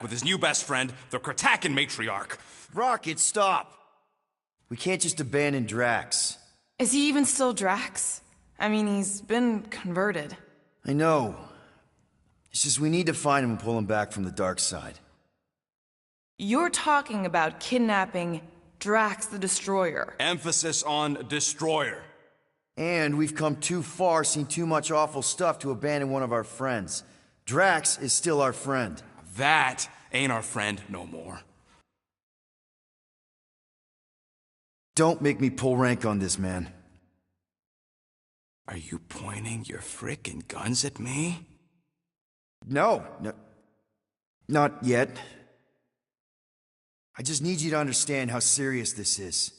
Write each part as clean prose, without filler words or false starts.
with his new best friend, the Kratakan matriarch. Rocket, stop! We can't just abandon Drax. Is he even still Drax? I mean, he's been converted. I know. It's just we need to find him and pull him back from the dark side. You're talking about kidnapping Drax the Destroyer. Emphasis on destroyer. And we've come too far, seen too much awful stuff to abandon one of our friends. Drax is still our friend. That ain't our friend no more. Don't make me pull rank on this, man. Are you pointing your frickin' guns at me? No, not yet. I just need you to understand how serious this is.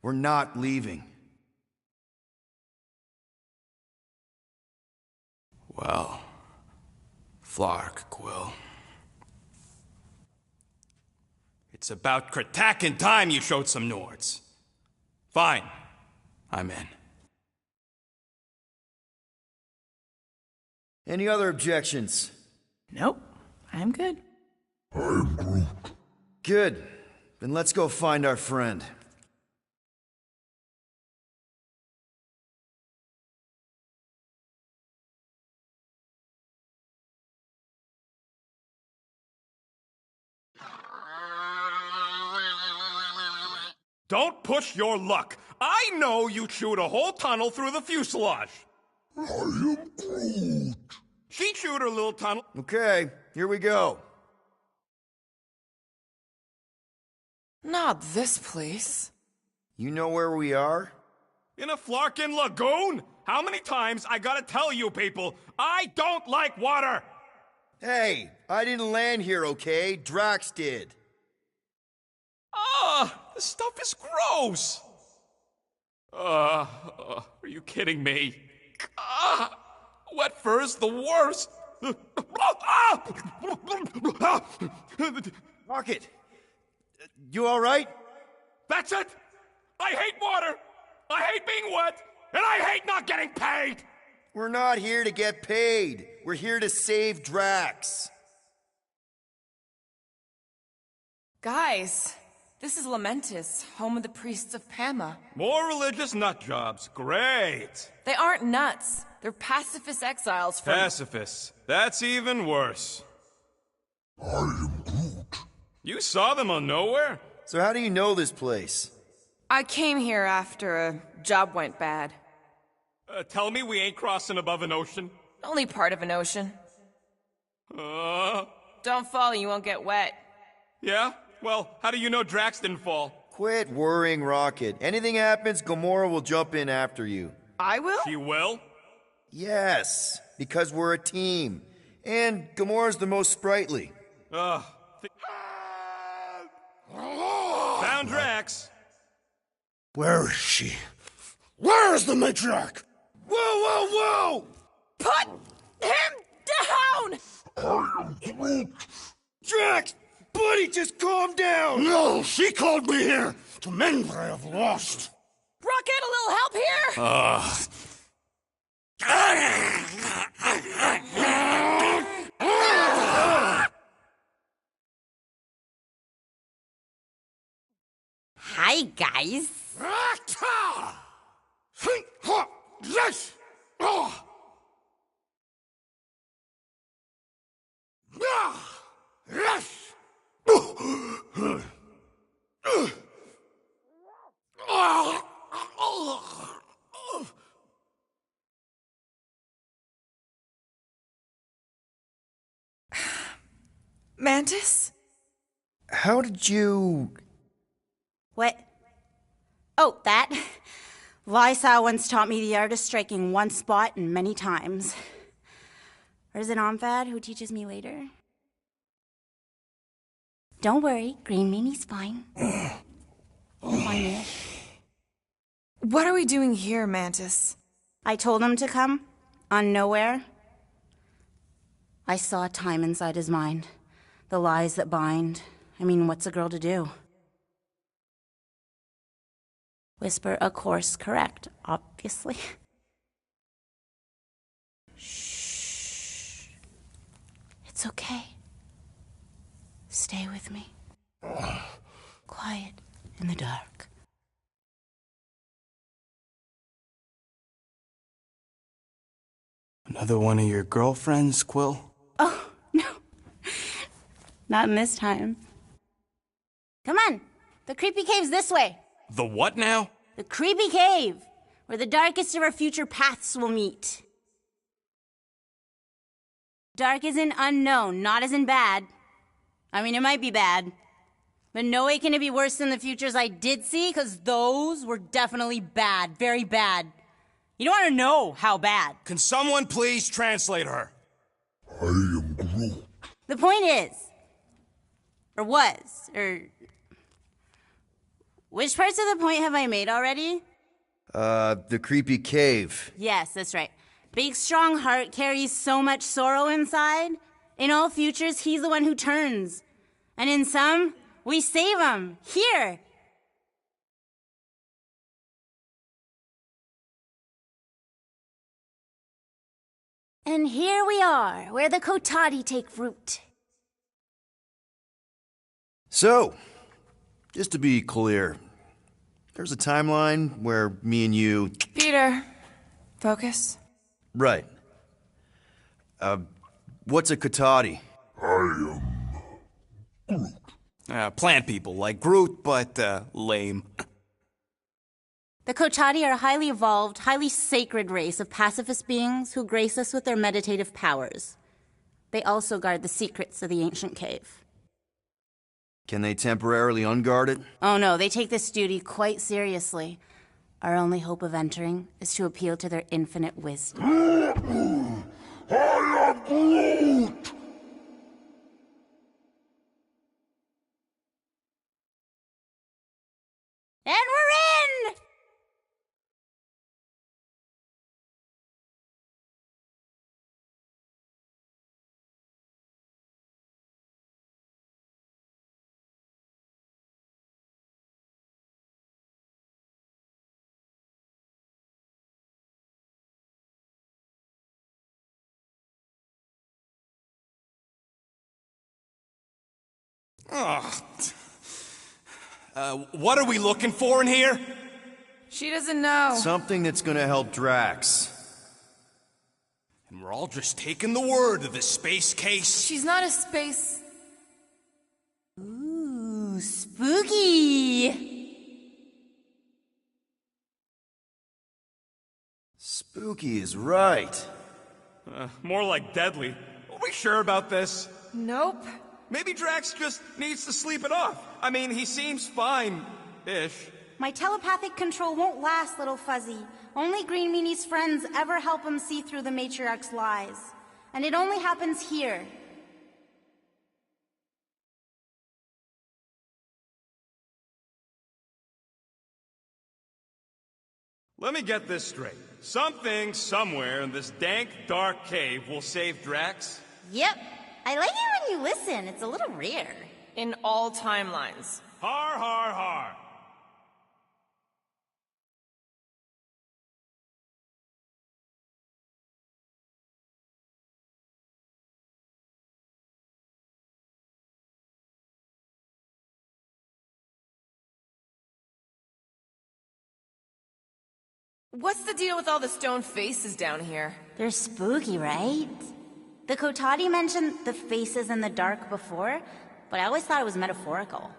We're not leaving. Well, Flark, Quill. It's about Kratakan time you showed some Nords. Fine. I'm in. Any other objections? Nope, I'm good. I'm Groot. Good. Then let's go find our friend. Don't push your luck. I know you chewed a whole tunnel through the fuselage. I am Groot. She chewed her little tunnel. Okay, here we go. Not this place. You know where we are? In a Flarkin lagoon? How many times I gotta tell you people, I don't like water! Hey, I didn't land here, okay? Drax did. This stuff is gross! Are you kidding me? Wet fur's the worst! Rocket! You alright? That's it! I hate water! I hate being wet! And I hate not getting paid! We're not here to get paid. We're here to save Drax. Guys, this is Lamentis, home of the priests of Pama. More religious nut jobs. Great! They aren't nuts. They're pacifist exiles from— Pacifists. That's even worse. I am Groot. You saw them on Nowhere? So how do you know this place? I came here after a job went bad. Tell me we ain't crossing above an ocean? Only part of an ocean. Don't fall, you won't get wet. Yeah? Well, how do you know Drax didn't fall? Quit worrying, Rocket. Anything happens, Gamora will jump in after you. I will? She will? Yes, because we're a team. And Gamora's the most sprightly. Found Drax. Where is she? Where is the matriarch? Whoa, whoa, whoa! Put him down! I am Groot. Drax! Buddy, just calm down! No, she called me here to mend what I have lost. Rocket, a little help here? Hi, guys. Yes! Oh! Yes! Mantis? How did you... What? Oh, that? Lysa once taught me the art of striking one spot and many times. Or is it Omfad who teaches me later? Don't worry, Green Meanie's fine. What are we doing here, Mantis? I told him to come, on Nowhere. I saw time inside his mind. The lies that bind. I mean, what's a girl to do? Whisper a course correct, obviously. Shh. It's okay. Stay with me. Quiet in the dark. Another one of your girlfriends, Quill? Oh, no. Not in this time. Come on. The creepy cave's this way. The what now? The creepy cave, where the darkest of our future paths will meet. Dark as in unknown, not as in bad. I mean, it might be bad. But no way can it be worse than the futures I did see, because those were definitely bad. Very bad. You don't want to know how bad. Can someone please translate her? I am Groot. The point is, or was, or... Which parts of the point have I made already? The creepy cave. Yes, that's right. Big, strong heart carries so much sorrow inside. In all futures, he's the one who turns. And in some, we save him. Here. And here we are, where the Kotati take root. So, just to be clear, there's a timeline where me and you... Peter, focus. Right. What's a Kotati? I am Groot. Plant people like Groot, but lame. The Kotati are a highly evolved, highly sacred race of pacifist beings who grace us with their meditative powers. They also guard the secrets of the ancient cave. Can they temporarily unguard it? Oh no, they take this duty quite seriously. Our only hope of entering is to appeal to their infinite wisdom. I am Groot. And we're in! What are we looking for in here? She doesn't know. Something that's gonna help Drax. And we're all just taking the word of this space case. She's not a space... Ooh, spooky! Spooky is right. More like deadly. Are we sure about this? Nope. Maybe Drax just needs to sleep it off. I mean, he seems fine-ish. My telepathic control won't last, little fuzzy. Only Green Meanie's friends ever help him see through the matriarch's lies. And it only happens here. Let me get this straight. Something, somewhere in this dank, dark cave will save Drax? Yep. I like it when you listen. It's a little rare. In all timelines. Har, har, har. What's the deal with all the stone faces down here? They're spooky, right? The Kotati mentioned the faces in the dark before, but I always thought it was metaphorical.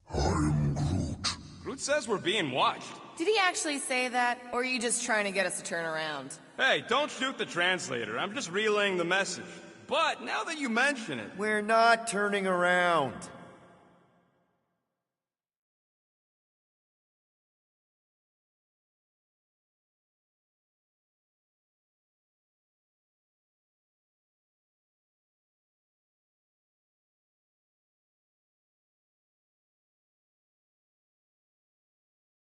I am Groot. Groot says we're being watched. Did he actually say that, or are you just trying to get us to turn around? Hey, don't shoot the translator. I'm just relaying the message. But now that you mention it... We're not turning around.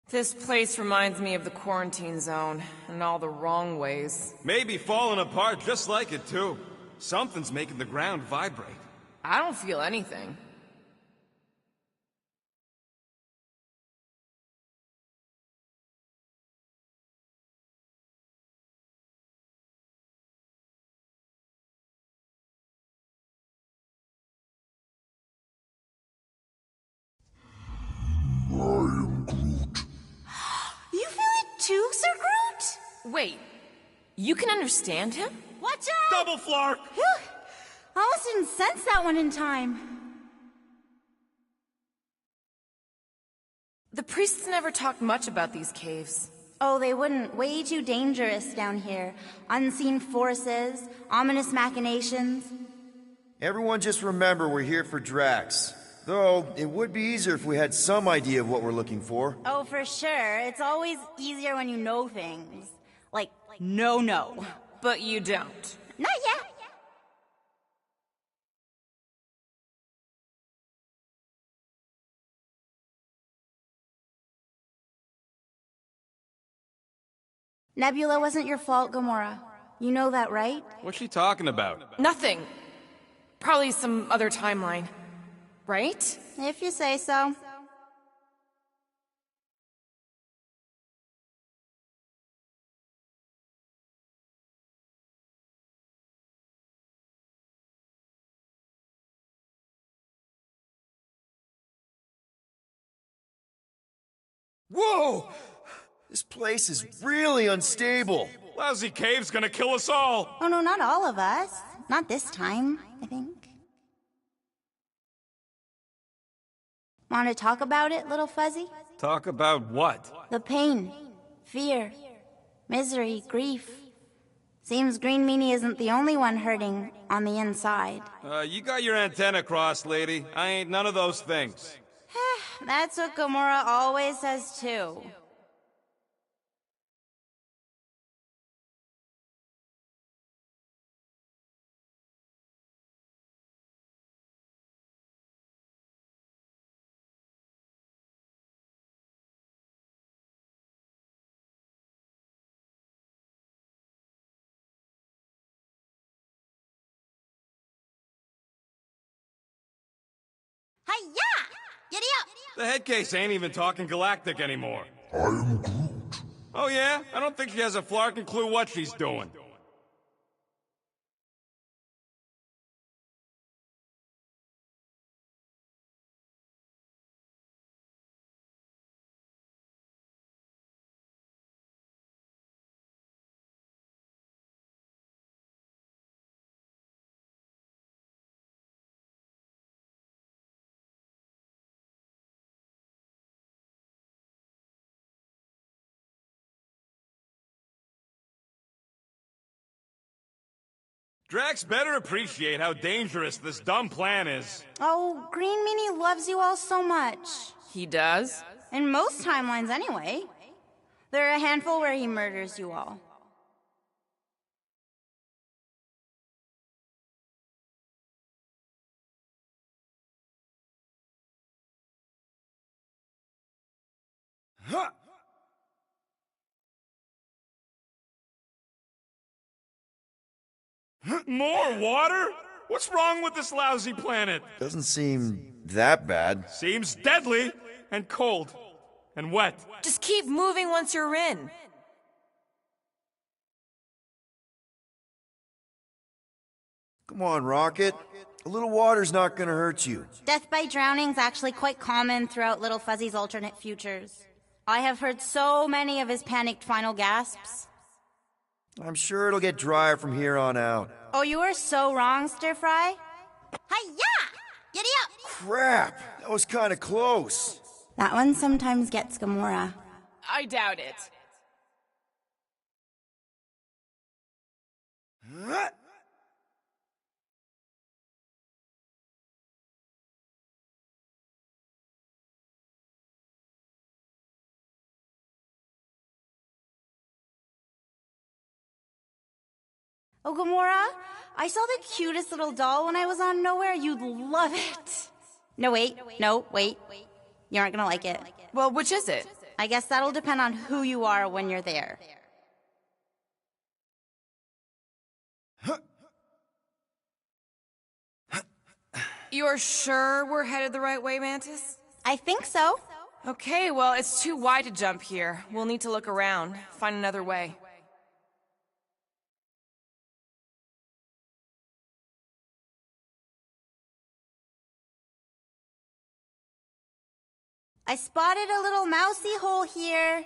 This place reminds me of the quarantine zone, in all the wrong ways. Maybe falling apart just like it, too. Something's making the ground vibrate. I don't feel anything. You feel it too, Sir Groot? Wait, you can understand him? Watch out! Double flark! Phew! I almost didn't sense that one in time. The priests never talked much about these caves. Oh, they wouldn't. Way too dangerous down here. Unseen forces, ominous machinations. Everyone just remember we're here for Drax. Though, it would be easier if we had some idea of what we're looking for. Oh, for sure. It's always easier when you know things. Like, no. But you don't. Not yet. Nebula wasn't your fault, Gamora. You know that, right? What's she talking about? Nothing. Probably some other timeline. Right? If you say so. Whoa! This place is really unstable. Lousy cave's gonna kill us all! Oh, no, not all of us. Not this time, I think. Want to talk about it, little Fuzzy? Talk about what? The pain, fear, misery, grief. Seems Green Meanie isn't the only one hurting on the inside. You got your antenna crossed, lady. I ain't none of those things. That's what Gamora always says, too. Hi-ya! Giddy up! The head case ain't even talking galactic anymore. I am Groot. Oh yeah? I don't think she has a flarkin' clue what she's doing. Drax better appreciate how dangerous this dumb plan is. Oh, Green Meanie loves you all so much. He does? In most timelines, anyway. There are a handful where he murders you all. Huh! More water? What's wrong with this lousy planet? Doesn't seem that bad. Seems deadly and cold and wet. Just keep moving once you're in. Come on, Rocket. A little water's not gonna hurt you. Death by drowning's actually quite common throughout Little Fuzzy's alternate futures. I have heard so many of his panicked final gasps. I'm sure it'll get drier from here on out. Oh, you are so wrong, Stir Fry. Hi-ya! Giddy up! Crap! That was kinda close. That one sometimes gets Gamora. I doubt it. Huh? Oh, Gamora, I saw the cutest little doll when I was on Nowhere. You'd love it. No, wait. No, wait. You aren't gonna like it. Well, which is it? I guess that'll depend on who you are when you're there. You're sure we're headed the right way, Mantis? I think so. Okay, well, it's too wide to jump here. We'll need to look around, find another way. I spotted a little mousy hole here.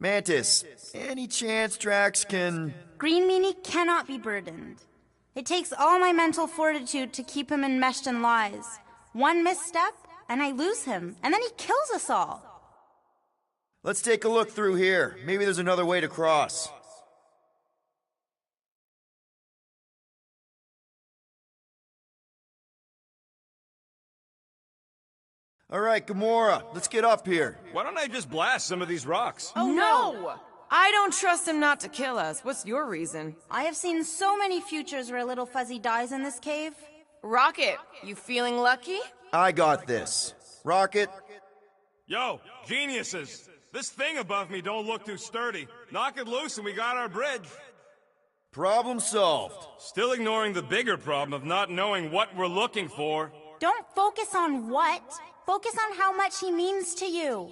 Mantis, any chance Drax can... Green meanie cannot be burdened. It takes all my mental fortitude to keep him enmeshed in lies. One misstep, and I lose him, and then he kills us all. Let's take a look through here. Maybe there's another way to cross. Alright, Gamora, let's get up here. Why don't I just blast some of these rocks? Oh, no! I don't trust him not to kill us. What's your reason? I have seen so many futures where little Fuzzy dies in this cave. Rocket, you feeling lucky? I got this. Rocket, Yo, geniuses! This thing above me don't look too sturdy. Knock it loose and we got our bridge. problem solved. Still ignoring the bigger problem of not knowing what we're looking for. Don't focus on what. Focus on how much he means to you.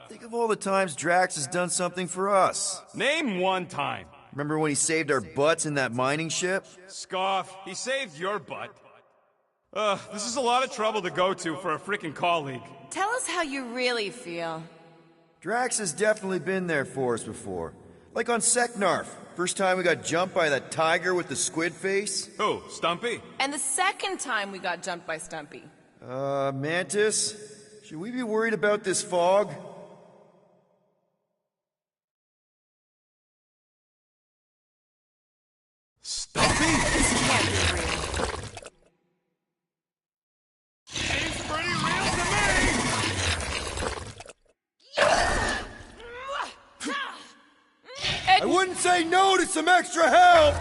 Think of all the times Drax has done something for us. Name one time. Remember when he saved our butts in that mining ship? Scoff, he saved your butt. This is a lot of trouble to go to for a freaking colleague. Tell us how you really feel. Drax has definitely been there for us before. Like on Seknarf. First time we got jumped by that tiger with the squid face. Who, Stumpy? And the second time we got jumped by Stumpy. Mantis? Should we be worried about this fog? Stumpy? This can't be real. Seems pretty real to me! I wouldn't say no to some extra help!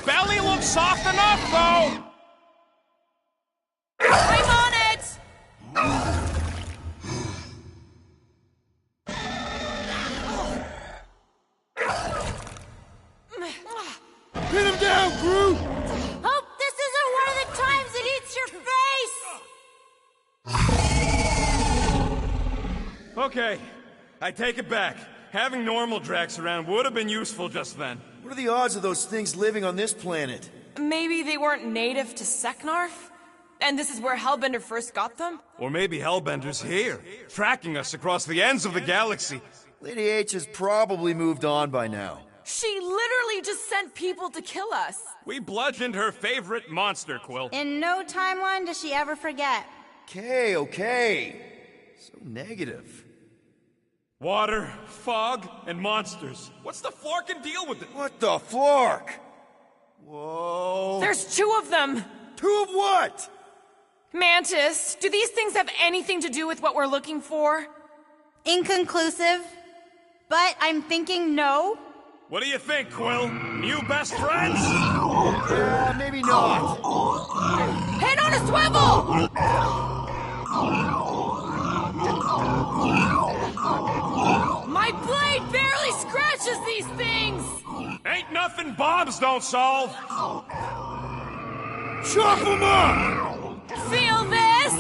Belly looks soft enough, though! I'm on it! Pin him down, Groot! Hope this isn't one of the times it eats your face! Okay, I take it back. Having normal Drax around would have been useful just then. What are the odds of those things living on this planet? Maybe they weren't native to Seknarf? And this is where Hellbender first got them? Or maybe Hellbender's here, tracking us across the ends of the galaxy. Lady H has probably moved on by now. She literally just sent people to kill us. We bludgeoned her favorite monster, Quill. In no timeline does she ever forget. Okay. So negative. Water, fog, and monsters. What's the flarkin' deal with it? What the flark? Whoa. There's two of them. Two of what? Mantis, do these things have anything to do with what we're looking for? Inconclusive, but I'm thinking no. What do you think, Quill? New best friends? Yeah, maybe not. Head on a swivel! My blade barely scratches these things! Ain't nothing bombs don't solve. Chop him up! Feel this?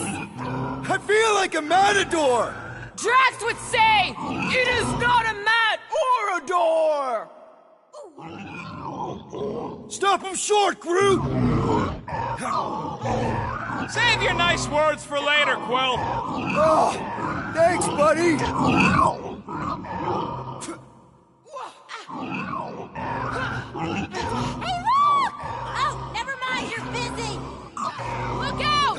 I feel like a matador! Drax would say, it is not a mat or a door! Stop him short, Groot! Save your nice words for later, Quill. Oh, thanks, buddy! Hey, look! Oh, never mind, you're busy. Look out!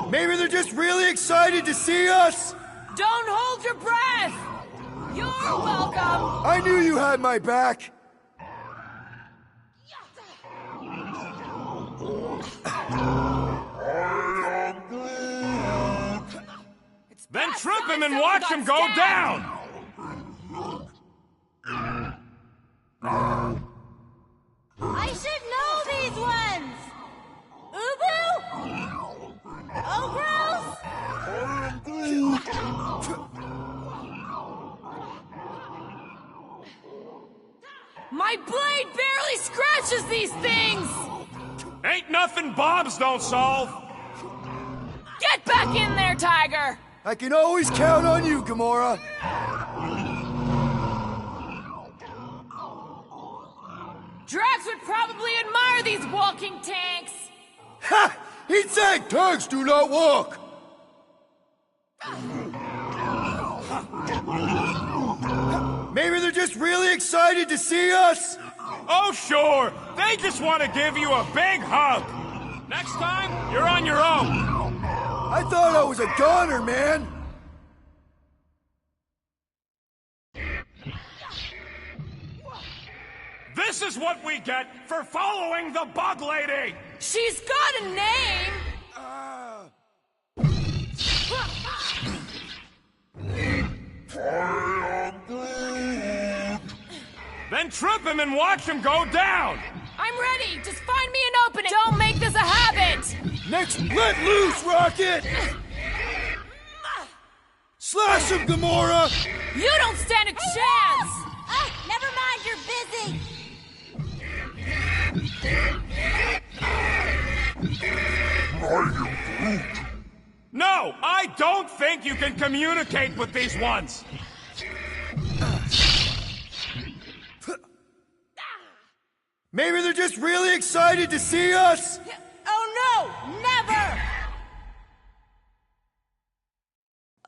Maybe they're just really excited to see us! Don't hold your breath! You're welcome! I knew you had my back! Then trip him and watch him go down! I should know these ones! Ubu? Ogros? My blade barely scratches these things! Ain't nothing bombs don't solve. Get back in there, Tiger! I can always count on you, Gamora! Drax would probably admire these walking tanks! Ha! He'd say tanks do not walk! Maybe they're just really excited to see us? Oh, sure. They just want to give you a big hug. Next time, you're on your own. I thought I was a goner, man! This is what we get for following the bug lady. She's got a name! Then trip him and watch him go down. I'm ready! Just find me an opening! Don't make this a habit! Next, let loose, Rocket! Slash him, Gamora! You don't stand a chance! Oh, never mind, you're busy. No! No, I don't think you can communicate with these ones! Maybe they're just really excited to see us! Oh no! Never!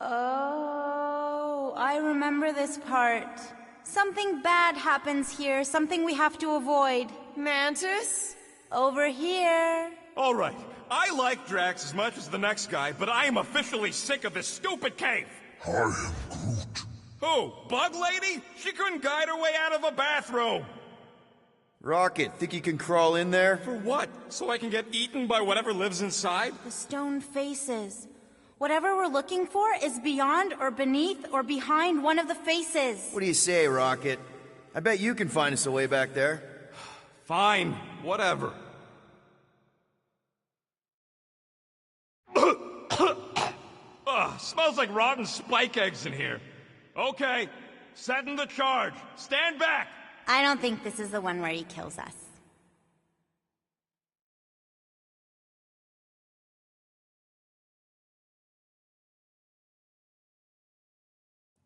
Oh, I remember this part. Something bad happens here, something we have to avoid. Mantis? Over here. All right, I like Drax as much as the next guy, but I am officially sick of this stupid cave! I am Groot. Who? Bug Lady? She couldn't guide her way out of a bathroom! Rocket, think you can crawl in there? For what? So I can get eaten by whatever lives inside? The stone faces. Whatever we're looking for is beyond or beneath or behind one of the faces. What do you say, Rocket? I bet you can find us a way back there. Fine, whatever. Ugh, smells like rotten spike eggs in here. Okay, setting the charge. Stand back! I don't think this is the one where he kills us.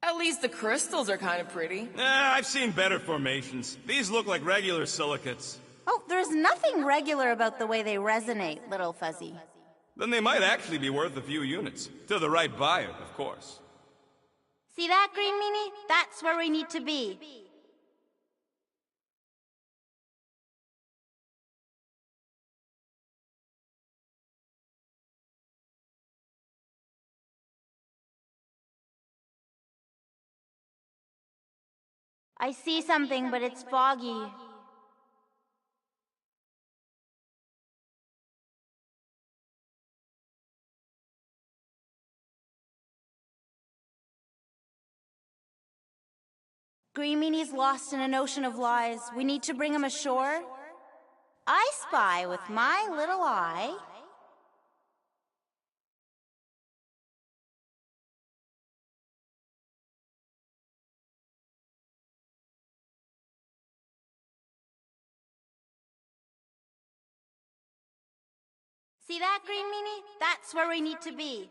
At least the crystals are kind of pretty. I've seen better formations. These look like regular silicates. Oh, there's nothing regular about the way they resonate, little fuzzy. Then they might actually be worth a few units. To the right buyer, of course. See that, Green Meanie? That's where we need to be. I see something, but it's foggy. Green Meanie's lost in an ocean of lies. We need to bring him ashore. I spy with my little eye. See that, Green Meanie? That's where we need to be.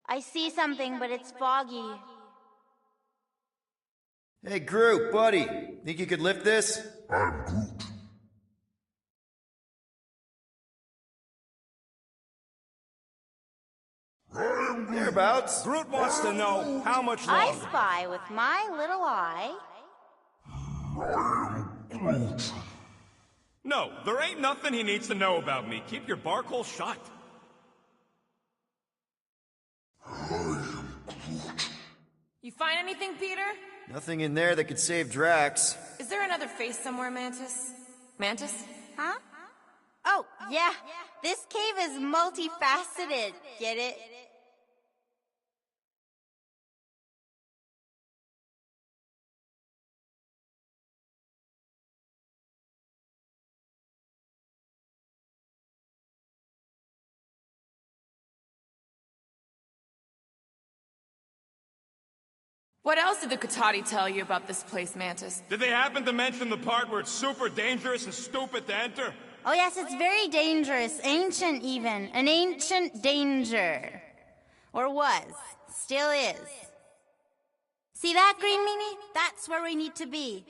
I see something, but it's foggy. Hey, Groot, buddy. Think you could lift this? I'm Groot. Thereabouts. Groot wants to know how much I longer. spy with my little eye. No, there ain't nothing he needs to know about me. Keep your bark hole shut. You find anything, Peter? Nothing in there that could save Drax. Is there another face somewhere, Mantis? Mantis? Huh? Oh, yeah. This cave is multifaceted. Get it? What else did the Katati tell you about this place, Mantis? Did they happen to mention the part where it's super dangerous and stupid to enter? Oh, yes, it's very dangerous. Ancient, even. An ancient danger. Or was. Still is. See that, Green Meanie? That's where we need to be.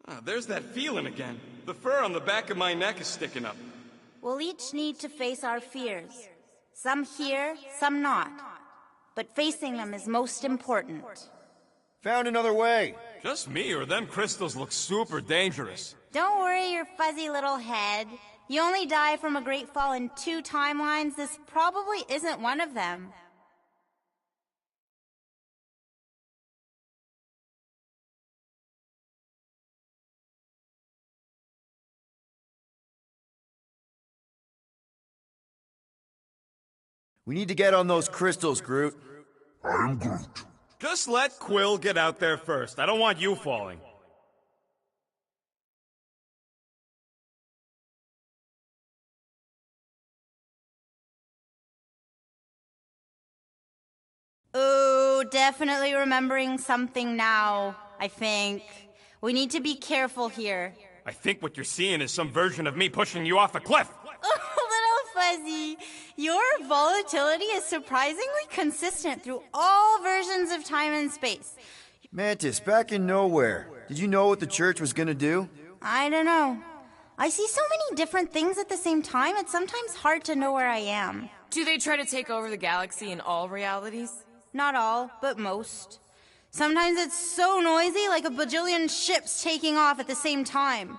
Ah, there's that feeling again. The fur on the back of my neck is sticking up. We'll each need to face our fears. Some here, some not. But facing them is most important. Found another way. Just me, or them crystals look super dangerous. Don't worry your fuzzy little head. You only die from a great fall in 2 timelines. This probably isn't one of them. We need to get on those crystals, Groot. I'm Groot. Just let Quill get out there first. I don't want you falling. definitely remembering something now, I think. We need to be careful here. I think what you're seeing is some version of me pushing you off a cliff. Oh, Little Fuzzy, your volatility is surprisingly consistent through all versions of time and space. Mantis, back in nowhere. Did you know what the church was gonna do? I don't know. I see so many different things at the same time, it's sometimes hard to know where I am. Do they try to take over the galaxy in all realities? Not all, but most. Sometimes it's so noisy, like a bajillion ships taking off at the same time.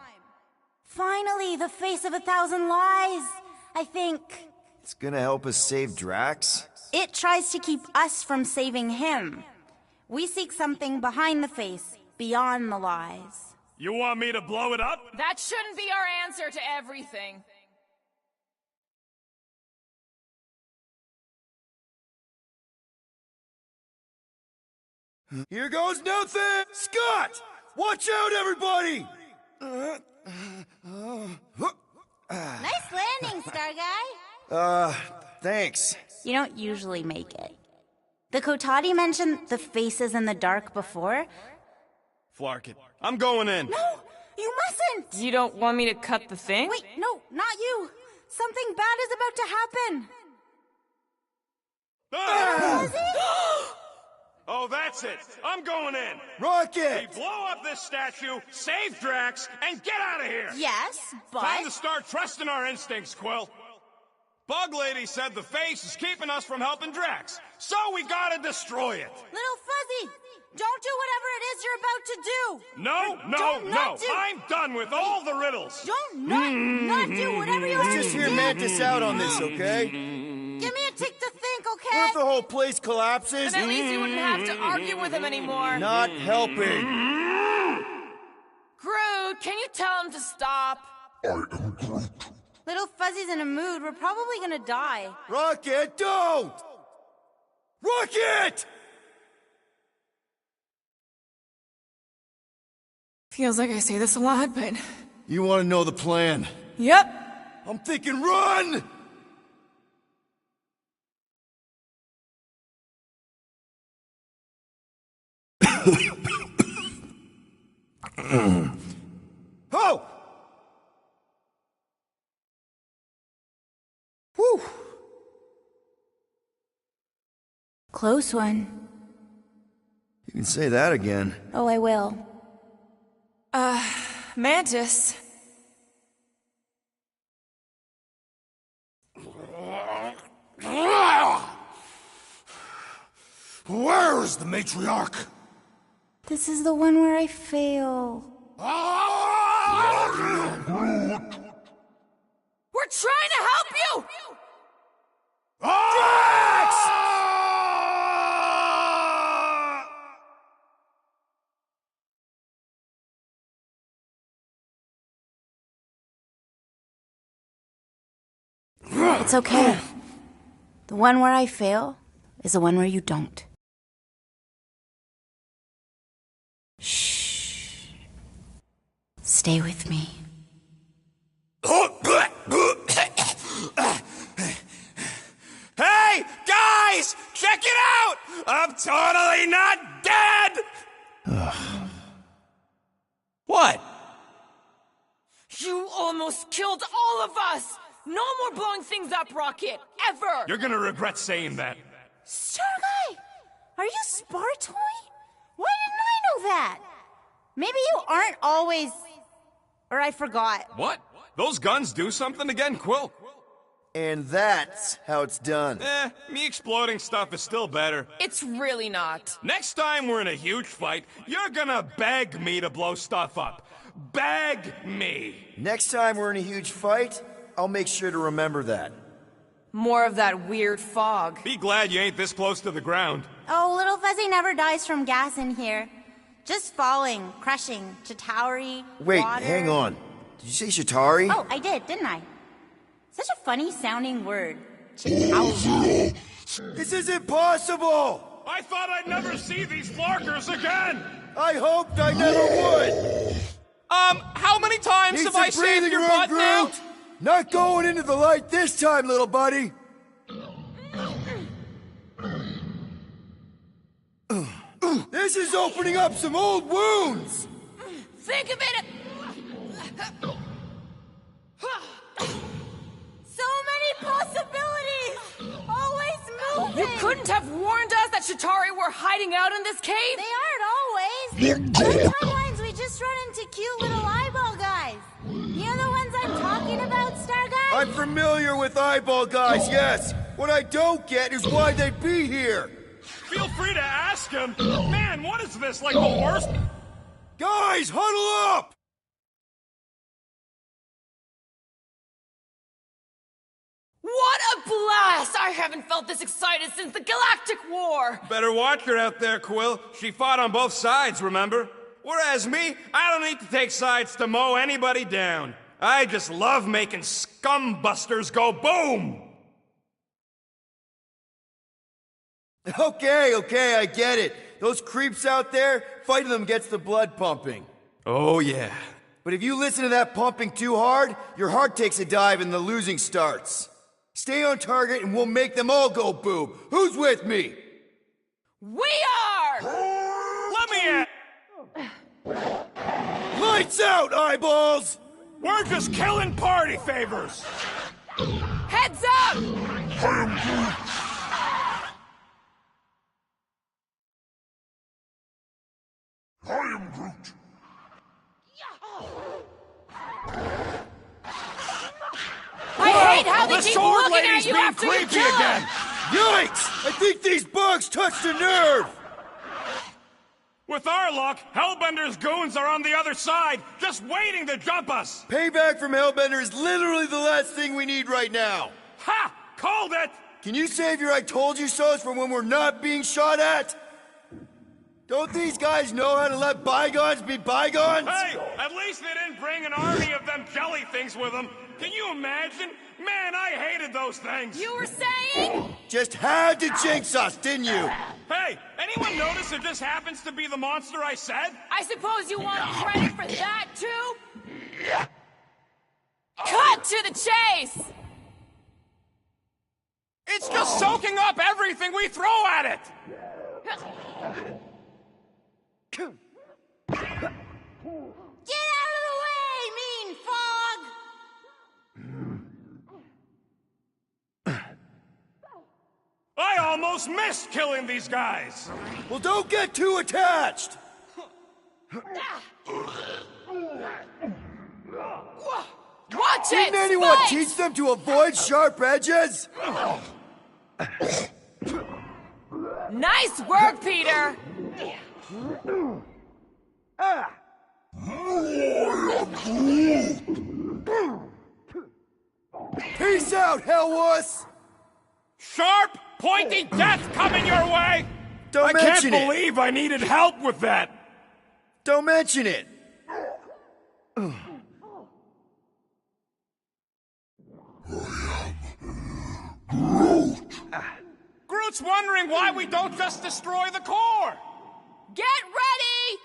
Finally, the face of 1,000 lies, I think. It's gonna help us save Drax? It tries to keep us from saving him. We seek something behind the face, beyond the lies. You want me to blow it up? That shouldn't be our answer to everything. Here goes nothing! Scott! Watch out, everybody! Nice landing, Star Guy. Thanks. You don't usually make it. The Kotati mentioned the faces in the dark before. Flark it. I'm going in. No, you mustn't! You don't want me to cut the thing? Wait, no, not you! Something bad is about to happen! Ah! Oh, that's it. I'm going in. Rocket! We blow up this statue, save Drax, and get out of here. Yes, but... Time to start trusting our instincts, Quill. Bug Lady said the face is keeping us from helping Drax, so we gotta destroy it. Little Fuzzy, don't do whatever it is you're about to do. No. I'm done with all the riddles. Don't not do whatever you have Let's to just do. hear Mantis out on this, okay? Give me a tick to think, What okay? if the whole place collapses? Then at least you wouldn't have to argue with him anymore. Not helping. Groot, can you tell him to stop? Little Fuzzy's in a mood. We're probably gonna die. Rocket, don't! Rocket! Feels like I say this a lot, but... You want to know the plan? Yep. I'm thinking run! Oh! Whew! Close one. You can say that again. Oh, I will. Mantis. Where's the matriarch? This is the one where I fail. We're trying to help you! Drax! It's okay. The one where I fail is the one where you don't. Shh. Stay with me. Hey, guys! Check it out! I'm totally not dead! What? You almost killed all of us! No more blowing things up, Rocket! Ever! You're gonna regret saying that. Star Guy! Are you Spartoy? Why didn't I know that? Maybe you aren't always... Or I forgot. What? Those guns do something again, Quill? And that's how it's done. Me exploding stuff is still better. It's really not. Next time we're in a huge fight, you're gonna beg me to blow stuff up. Beg me! Next time we're in a huge fight, I'll make sure to remember that. More of that weird fog. Be glad you ain't this close to the ground. Oh, Little Fuzzy never dies from gas in here. Just falling, crushing, Chitauri, Wait, water. hang on. Did you say Shatari? Oh, I did, didn't I? Such a funny sounding word. Chitauri. This isn't possible! I thought I'd never see these flarkers again! I hoped I never would! How many times Need have some I saved breathing your room, butt now? Groot! Not going into the light this time, little buddy! This is opening up some old wounds! Think of it! So many possibilities! Always moving! You couldn't have warned us that Shatari were hiding out in this cave? They aren't always. Some timelines we just run into cute little eyeball guys. You know the ones I'm talking about, Star Guy? I'm familiar with eyeball guys, yes. What I don't get is why they'd be here. Feel free to ask him. Man, what is this, like the worst? Guys, huddle up! What a blast! I haven't felt this excited since the Galactic War! Better watch her out there, Quill. She fought on both sides, remember? Whereas me, I don't need to take sides to mow anybody down. I just love making scumbusters go boom! Okay, I get it. Those creeps out there, fighting them gets the blood pumping. Oh, yeah. But if you listen to that pumping too hard, your heart takes a dive and the losing starts. Stay on target and we'll make them all go boom. Who's with me? We are! Let me in! Lights out, eyeballs! We're just killing party favors! Heads up! I am Groot. I hate how they The keep sword looking lady's at you being after you creepy kill again! them. Yikes! I think these bugs touched a nerve! With our luck, Hellbender's goons are on the other side, just waiting to jump us! Payback from Hellbender is literally the last thing we need right now. Ha! Called it! Can you save your I told you so's from when we're not being shot at? Don't these guys know how to let bygones be bygones? Hey, at least they didn't bring an army of them jelly things with them. Can you imagine? Man, I hated those things. You were saying? Just had to jinx us, didn't you? Hey, anyone notice it just happens to be the monster I said? I suppose you want credit for that, too? Cut to the chase! It's just soaking up everything we throw at it! Get out of the way, mean fog! I almost missed killing these guys! Well, don't get too attached! Watch it! Didn't anyone Spike! teach them to avoid sharp edges? Nice work, Peter! Peace out, Hellwuss! Sharp, pointy death coming your way! Don't I can't mention it! believe I needed help with that! Don't mention it! Groot's wondering why we don't just destroy the core! Get ready!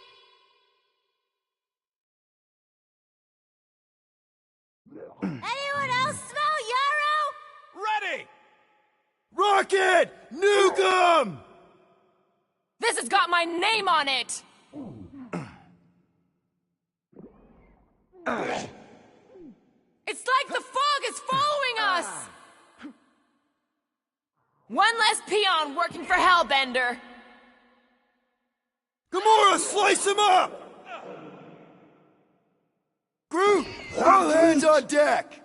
Anyone else smell yarrow? Ready! Rocket! Nuke 'em! This has got my name on it! It's like the fog is following us! One less peon working for Hellbender. Gamora, slice him up! Groot, all hands on deck!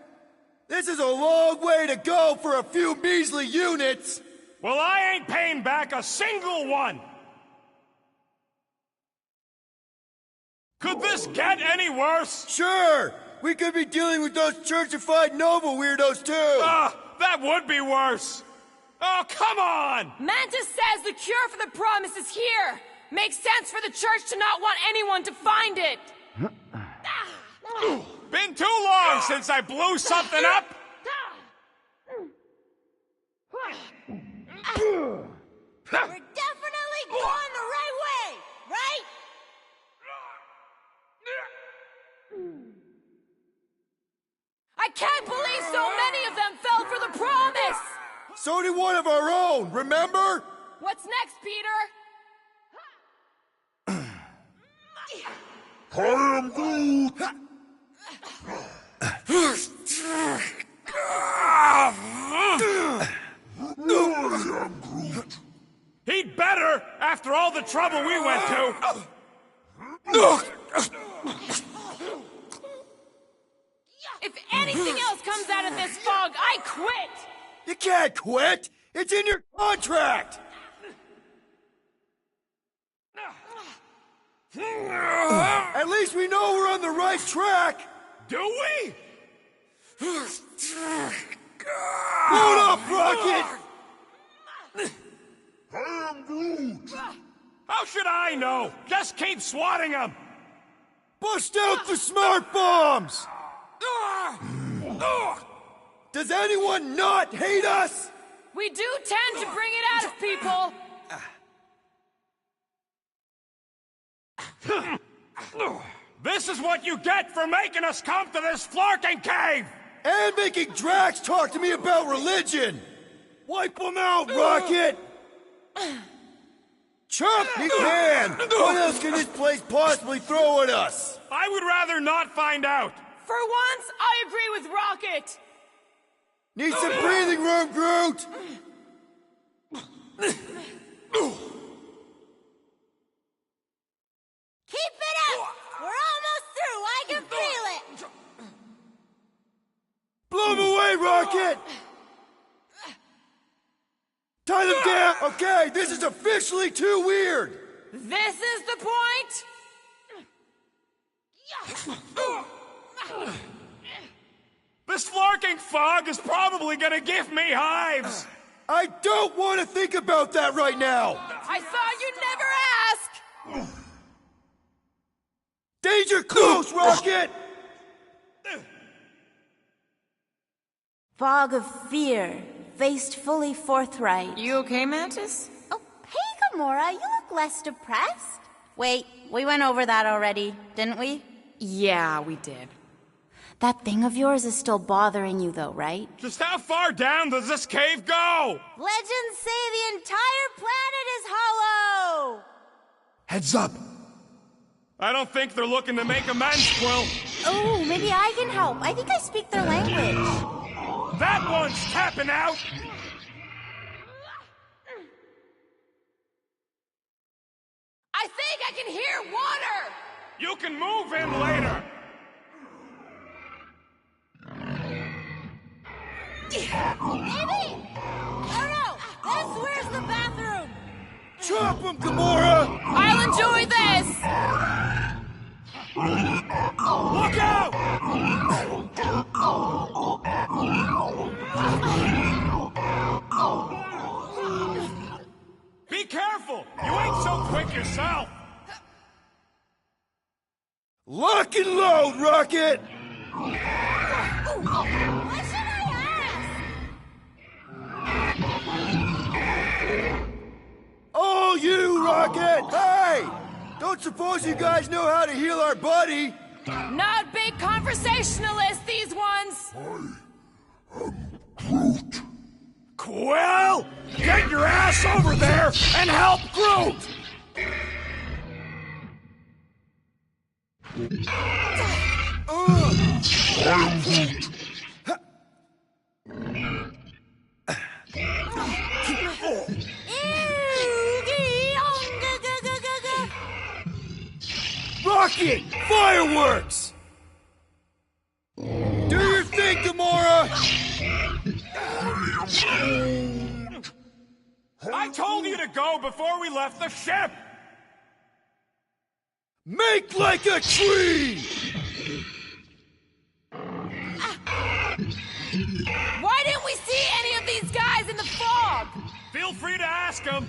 This is a long way to go for a few measly units! Well, I ain't paying back a single one! Could this get any worse? Sure! We could be dealing with those churchified Nova weirdos too! That would be worse! Oh, come on! Mantis says the cure for the promise is here! Makes sense for the church to not want anyone to find it! Been too long since I blew something up! We're definitely going the right way, right? I can't believe so many of them fell for the promise! So did one of our own, remember? What's next, Peter? I am Groot! He'd better, after all the trouble we went to. If anything else comes out of this fog, I quit! You can't quit! It's in your contract! At least we know we're on the right track! Do we? Hold up, Rocket! I am Groot! How should I know? Just keep swatting them! Bust out the smart bombs! Does anyone not hate us? We do tend to bring it out of people! This is what you get for making us come to this flarking cave! And making Drax talk to me about religion! Wipe them out, Rocket! Chump, you can! What else can this place possibly throw at us? I would rather not find out! For once, I agree with Rocket! Need some breathing room, Groot! Keep it up! We're almost through. I can feel it. Blow them away, Rocket! Tie them down! Okay, this is officially too weird! This is the point? This flarking fog is probably gonna give me hives! I don't want to think about that right now! I thought you'd never ask! Danger close, Rocket! Fog of fear, faced fully forthright. You okay, Mantis? Oh, hey, Gamora, you look less depressed. Wait, we went over that already, didn't we? Yeah, we did. That thing of yours is still bothering you, though, right? Just how far down does this cave go? Legends say the entire planet is hollow! Heads up! I don't think they're looking to make amends, Quill. Oh, maybe I can help. I think I speak their language. That one's tapping out! I think I can hear water! You can move in later! Maybe! Oh no! Where's the bathroom? Chop them, Gamora! I'll enjoy this! Look out! Be careful! You ain't so quick yourself! Lock and load, Rocket! What should I ask? Oh, you, Rocket! Hey! Don't suppose you guys know how to heal our buddy? Not big conversationalists, these ones! Groot! Quill! Get your ass over there and help Groot! I am Groot! Rocket! Fireworks! Do your thing, Gamora! I told you to go before we left the ship! Make like a tree! Why didn't we see any of these guys in the fog? Feel free to ask them.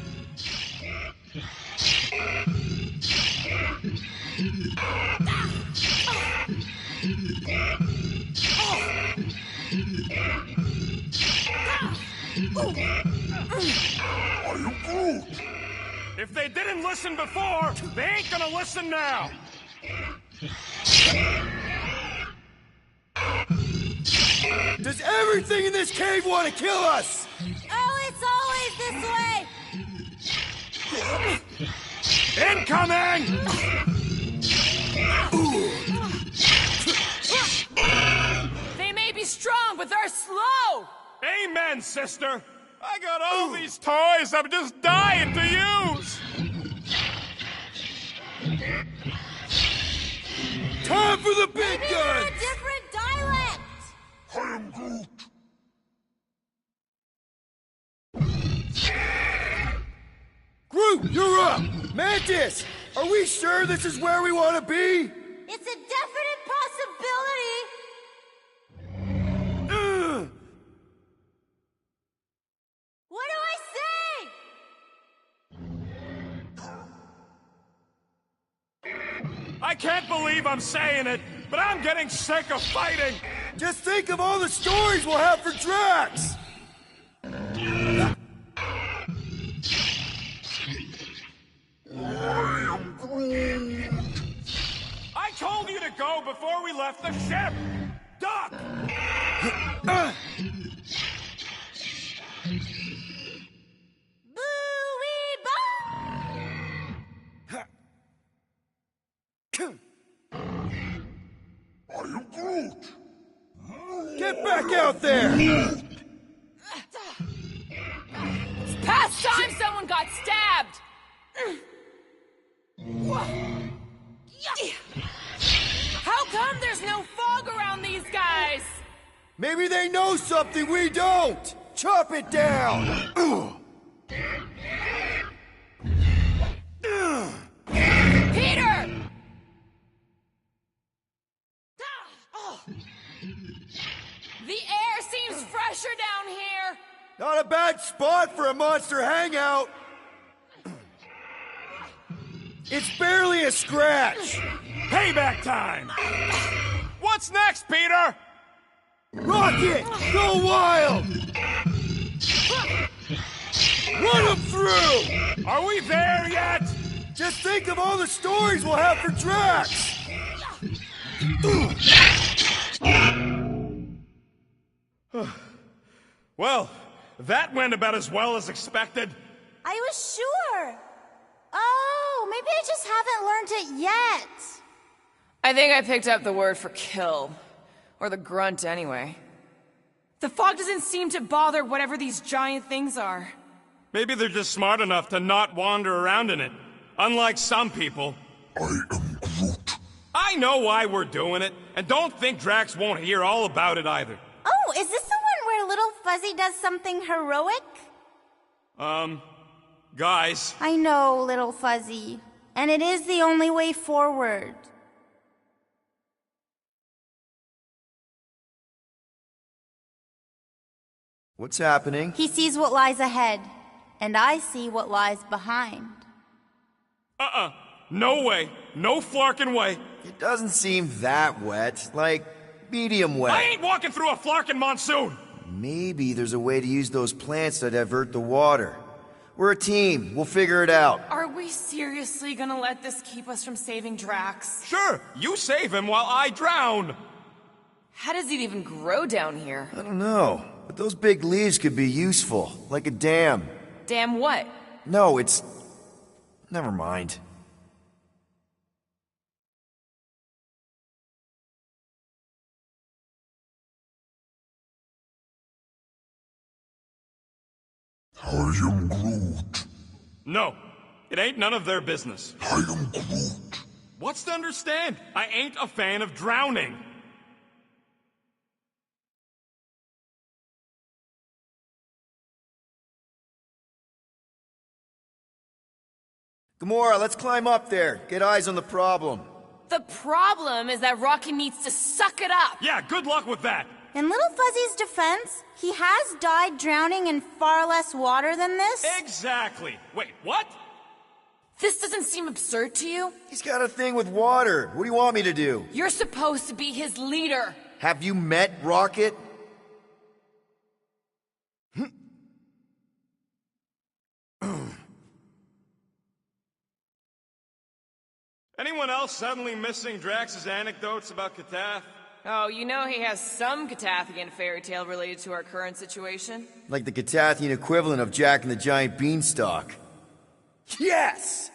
I am Groot! If they didn't listen before, they ain't gonna listen now. Does everything in this cave want to kill us? Oh, it's always this way! Incoming! They may be strong, but they're slow! Amen, sister! I got all these toys I'm just dying to use! Time for the big Maybe they're guns! a different dialect! I am Groot. Groot, you're up! Mantis, are we sure this is where we want to be? It's a definite possibility! What do I say? I can't believe I'm saying it, but I'm getting sick of fighting! Just think of all the stories we'll have for Drax! I told you to go before we left the ship! Duck! I am Groot. Get back out there! It's past time someone got stabbed! How come there's no fog around these guys? Maybe they know something we don't! Chop it down! Peter! The air seems fresher down here. Not a bad spot for a monster hangout! It's barely a scratch! Payback time! What's next, Peter? Rocket! Go wild! Run them through! Are we there yet? Just think of all the stories we'll have for Drax! Well, that went about as well as expected. I was sure! Oh, maybe I just haven't learned it yet! I think I picked up the word for kill. Or the grunt, anyway. The fog doesn't seem to bother whatever these giant things are. Maybe they're just smart enough to not wander around in it. Unlike some people. I am Groot. I know why we're doing it, and don't think Drax won't hear all about it either. Oh, is this the one where Little Fuzzy does something heroic? Guys, I know, Little Fuzzy. And it is the only way forward. What's happening? He sees what lies ahead, and I see what lies behind. no way. No flarkin' way. It doesn't seem that wet. Like, medium wet. I ain't walking through a flarkin' monsoon! Maybe there's a way to use those plants to divert the water. We're a team. We'll figure it out. Are we seriously gonna let this keep us from saving Drax? Sure, you save him while I drown. How does it even grow down here? I don't know, but those big leaves could be useful, like a dam. Damn what? No, it's... Never mind. I am Groot. No, it ain't none of their business. I am Groot. What's to understand? I ain't a fan of drowning. Gamora, let's climb up there. Get eyes on the problem. The problem is that Rocky needs to suck it up. Yeah, good luck with that. In Little Fuzzy's defense, he has died drowning in far less water than this. Exactly. Wait, what? This doesn't seem absurd to you? He's got a thing with water. What do you want me to do? You're supposed to be his leader. Have you met Rocket? Anyone else suddenly missing Drax's anecdotes about Katath? Oh, you know he has some Catathian fairy tale related to our current situation? Like the Catathian equivalent of Jack and the Giant Beanstalk. Yes!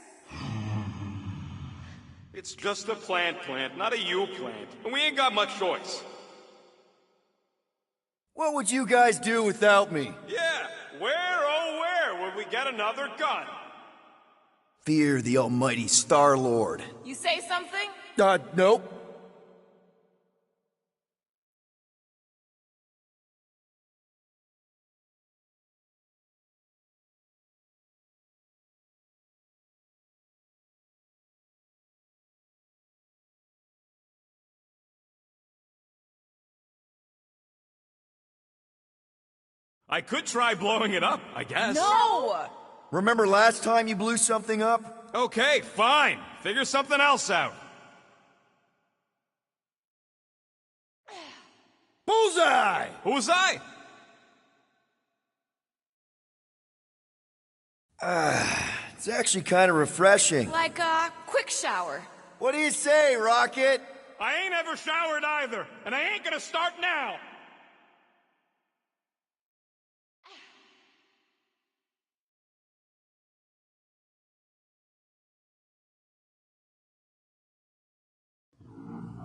It's just a plant, not a you plant. And we ain't got much choice. What would you guys do without me? Yeah, where, oh where would we get another gun? Fear the almighty Star-Lord. You say something? Nope. I could try blowing it up, I guess. No! Remember last time you blew something up? Okay, fine. Figure something else out. Bullseye! Who's I? It's actually kind of refreshing. Like a quick shower. What do you say, Rocket? I ain't ever showered either, and I ain't gonna start now.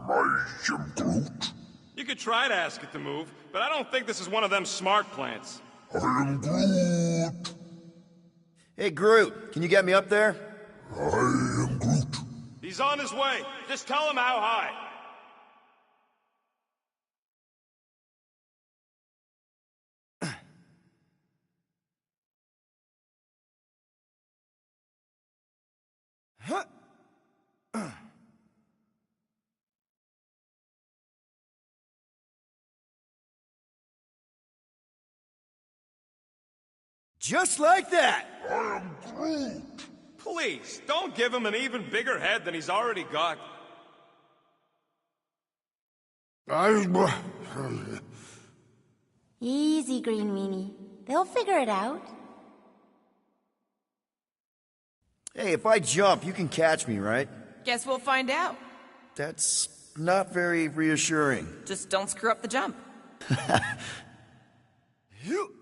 I am Groot. You could try to ask it to move, but I don't think this is one of them smart plants. I am Groot. Hey, Groot, can you get me up there? I am Groot. He's on his way. Just tell him how high. Just like that! I am Groot. Please, don't give him an even bigger head than he's already got. Easy, Green Meanie. They'll figure it out. Hey, if I jump, you can catch me, right? Guess we'll find out. That's not very reassuring. Just don't screw up the jump. You...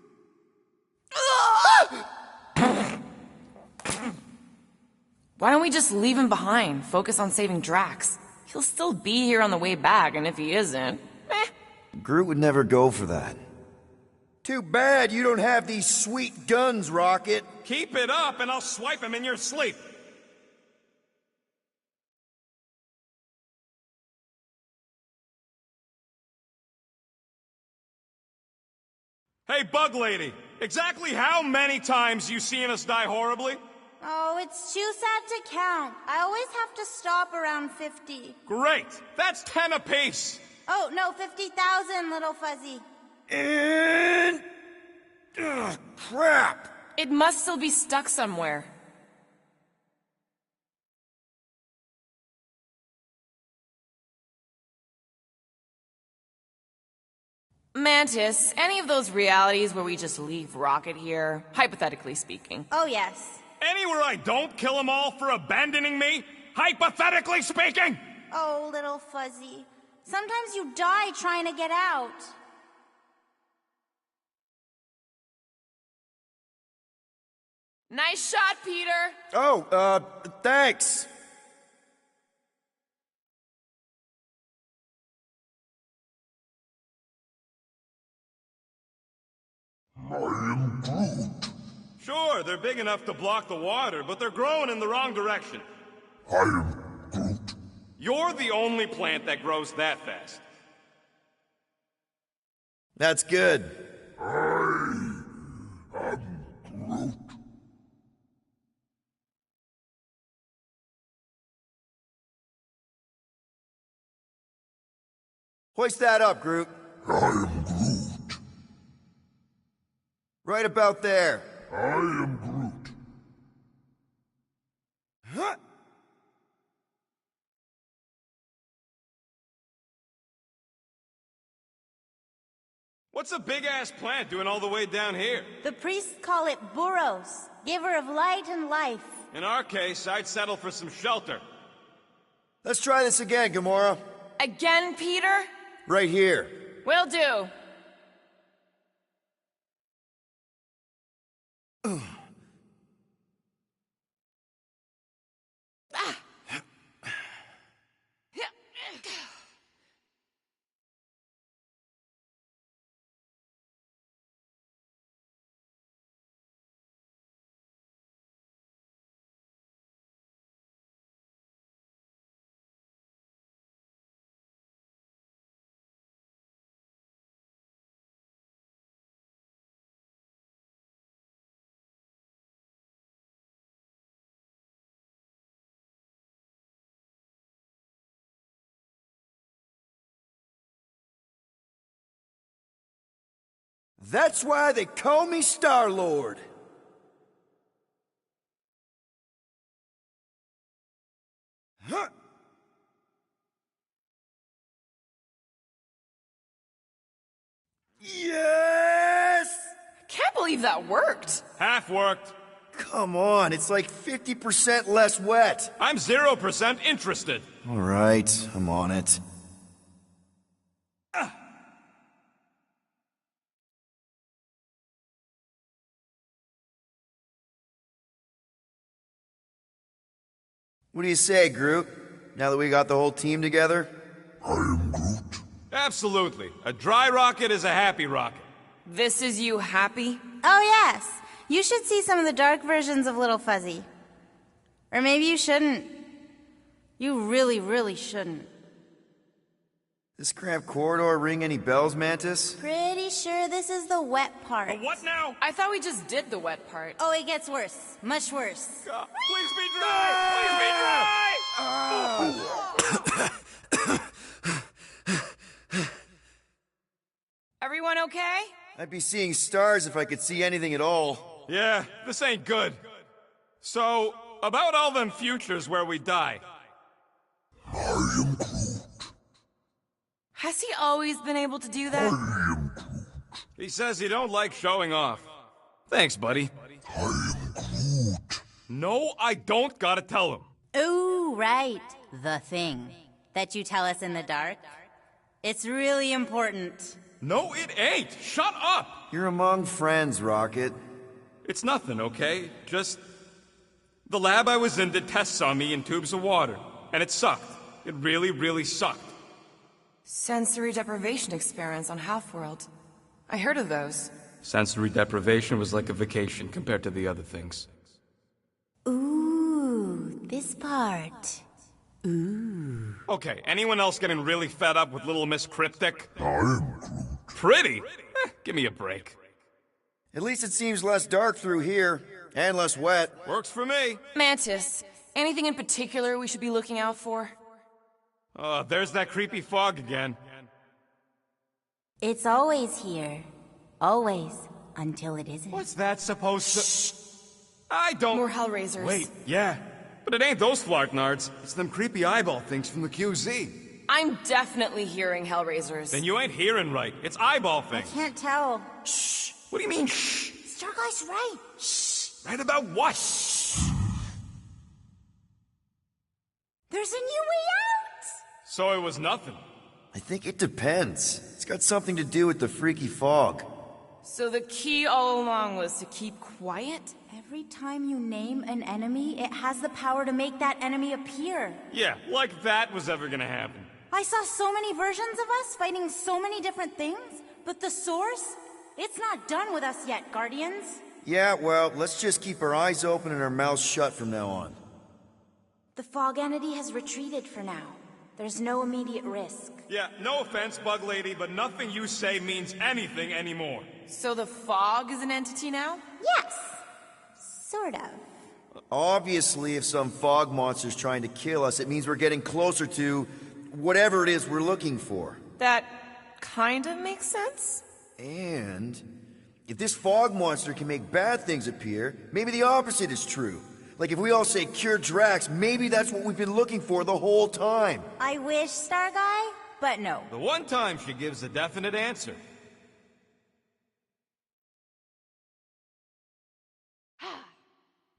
Why don't we just leave him behind, focus on saving Drax? He'll still be here on the way back, and if he isn't, Groot would never go for that. Too bad you don't have these sweet guns, Rocket. Keep it up, and I'll swipe him in your sleep. Hey, Bug Lady, exactly how many times you seen us die horribly? Oh, it's too sad to count. I always have to stop around 50. Great! That's 10 apiece! Oh, no, 50,000, little fuzzy. And... Ugh, crap! it must still be stuck somewhere. Mantis, any of those realities where we just leave Rocket here, hypothetically speaking? Oh, yes. Anywhere I don't kill them all for abandoning me? Hypothetically speaking! Oh, little fuzzy. Sometimes you die trying to get out. Nice shot, Peter! Oh, thanks. I am Groot. Sure, they're big enough to block the water, but they're growing in the wrong direction. I am Groot. You're the only plant that grows that fast. That's good. I am Groot. Hoist that up, Groot. I am Groot. Right about there. I am Groot. Huh? What's a big-ass plant doing all the way down here? The priests call it Burros, giver of light and life. In our case, I'd settle for some shelter. Let's try this again, Gamora. Again, Peter? Right here. Will do. That's why they call me Star-Lord. Huh. Yes! Can't believe that worked. Half worked. Come on, it's like 50% less wet. I'm 0% interested. All right, I'm on it. What do you say, Groot? Now that we got the whole team together? I am Groot. Absolutely. A dry rocket is a happy rocket. This is you happy? Oh, yes. You should see some of the dark versions of Little Fuzzy. Or maybe you shouldn't. You really, really shouldn't. This cramped corridor ring any bells, Mantis? Pretty sure this is the wet part. What now? I thought we just did the wet part. Oh, it gets worse. Much worse. Please be dry! Please be dry! Everyone okay? I'd be seeing stars if I could see anything at all. Yeah, this ain't good. So, about all them futures where we die. I am Groot. Has he always been able to do that? I am Groot. He says he don't like showing off. Thanks, buddy. I am Groot. No, I don't gotta tell him. Ooh, right. The thing that you tell us in the dark. It's really important. No, it ain't. Shut up! You're among friends, Rocket. It's nothing, okay? Just... the lab I was in did tests on me in tubes of water, and it sucked. It really, really sucked. Sensory deprivation experiments on Half-World. I heard of those. Sensory deprivation was like a vacation compared to the other things. Ooh, this part. Ooh. Okay, anyone else getting really fed up with Little Miss Cryptic? I am Groot. Pretty? Give me a break. At least it seems less dark through here, and less wet. Works for me. Mantis, anything in particular we should be looking out for? Oh, there's that creepy fog again. It's always here. Always. Until it isn't. What's that supposed to... I don't... More Hellraisers. Wait, yeah. But it ain't those flartnards. It's them creepy eyeball things from the QZ. I'm definitely hearing Hellraisers. Then you ain't hearing right. It's eyeball things. Can't tell. Shh. What do you mean, shh? Starguy's right. Shh. Right about what? Shh. There's a new way out. So it was nothing. I think it depends. It's got something to do with the freaky fog. So the key all along was to keep quiet? Every time you name an enemy, it has the power to make that enemy appear. Yeah, like that was ever gonna happen. I saw so many versions of us fighting so many different things, but the source, it's not done with us yet, Guardians. Yeah, well, let's just keep our eyes open and our mouths shut from now on. The fog entity has retreated for now. There's no immediate risk. Yeah, no offense, Bug Lady, but nothing you say means anything anymore. So the fog is an entity now? Yes. Sort of. Obviously, if some fog monster's trying to kill us, it means we're getting closer to whatever it is we're looking for. That kind of makes sense? And if this fog monster can make bad things appear, maybe the opposite is true. Like if we all say cure Drax, maybe that's what we've been looking for the whole time. I wish, Starguy, but no. The one time she gives a definite answer.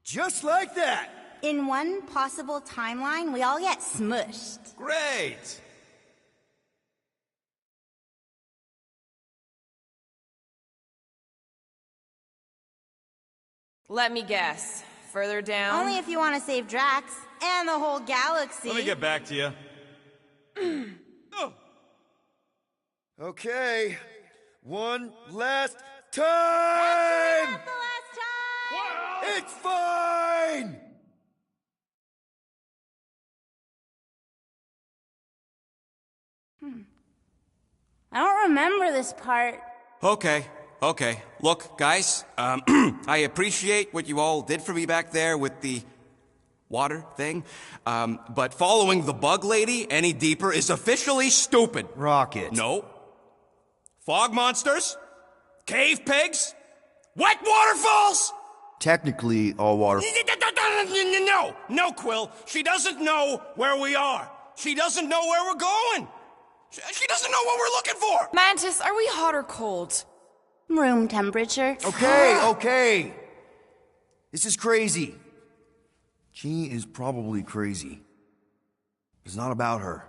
Just like that! In one possible timeline, we all get smushed. Great! Let me guess. Further down? Only if you want to save Drax and the whole galaxy. Let me get back to you. Oh. Okay, one last time! Not the last time! It's fine! I don't remember this part. Okay. Look, guys, I appreciate what you all did for me back there with the water thing, but following the bug lady any deeper is officially stupid. Rocket. No. Fog monsters? Cave pigs? Wet waterfalls? Technically, all water. No, Quill. She doesn't know where we are. She doesn't know where we're going. She doesn't know what we're looking for. Mantis, are we hot or cold? Room temperature. Okay. This is crazy. She is probably crazy. It's not about her.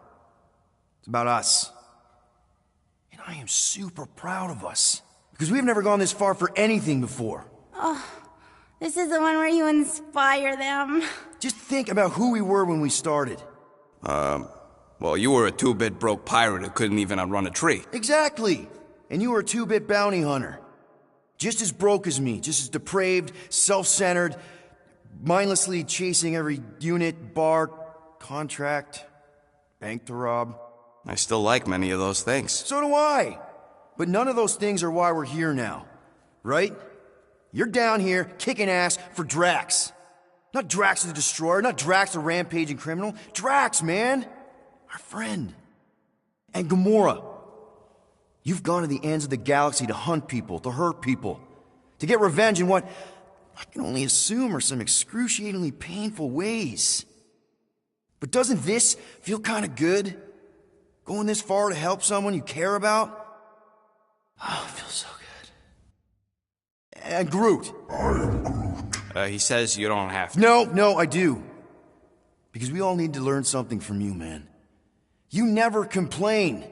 It's about us. And I am super proud of us. Because we've never gone this far for anything before. This is the one where you inspire them. Just think about who we were when we started. Well, you were a 2-bit broke pirate who couldn't even outrun a tree. Exactly. And you were a 2-bit bounty hunter. Just as broke as me, just as depraved, self-centered, mindlessly chasing every unit, bar, contract, bank to rob. I still like many of those things. So do I. But none of those things are why we're here now. Right? You're down here kicking ass for Drax. Not Drax the Destroyer, not Drax the rampaging criminal. Drax, man. Our friend. And Gamora. You've gone to the ends of the galaxy to hunt people, to hurt people, to get revenge in what I can only assume are some excruciatingly painful ways. But doesn't this feel kind of good? Going this far to help someone you care about? Oh, it feels so good. And Groot. He says you don't have to. No, I do. Because we all need to learn something from you, man. You never complain.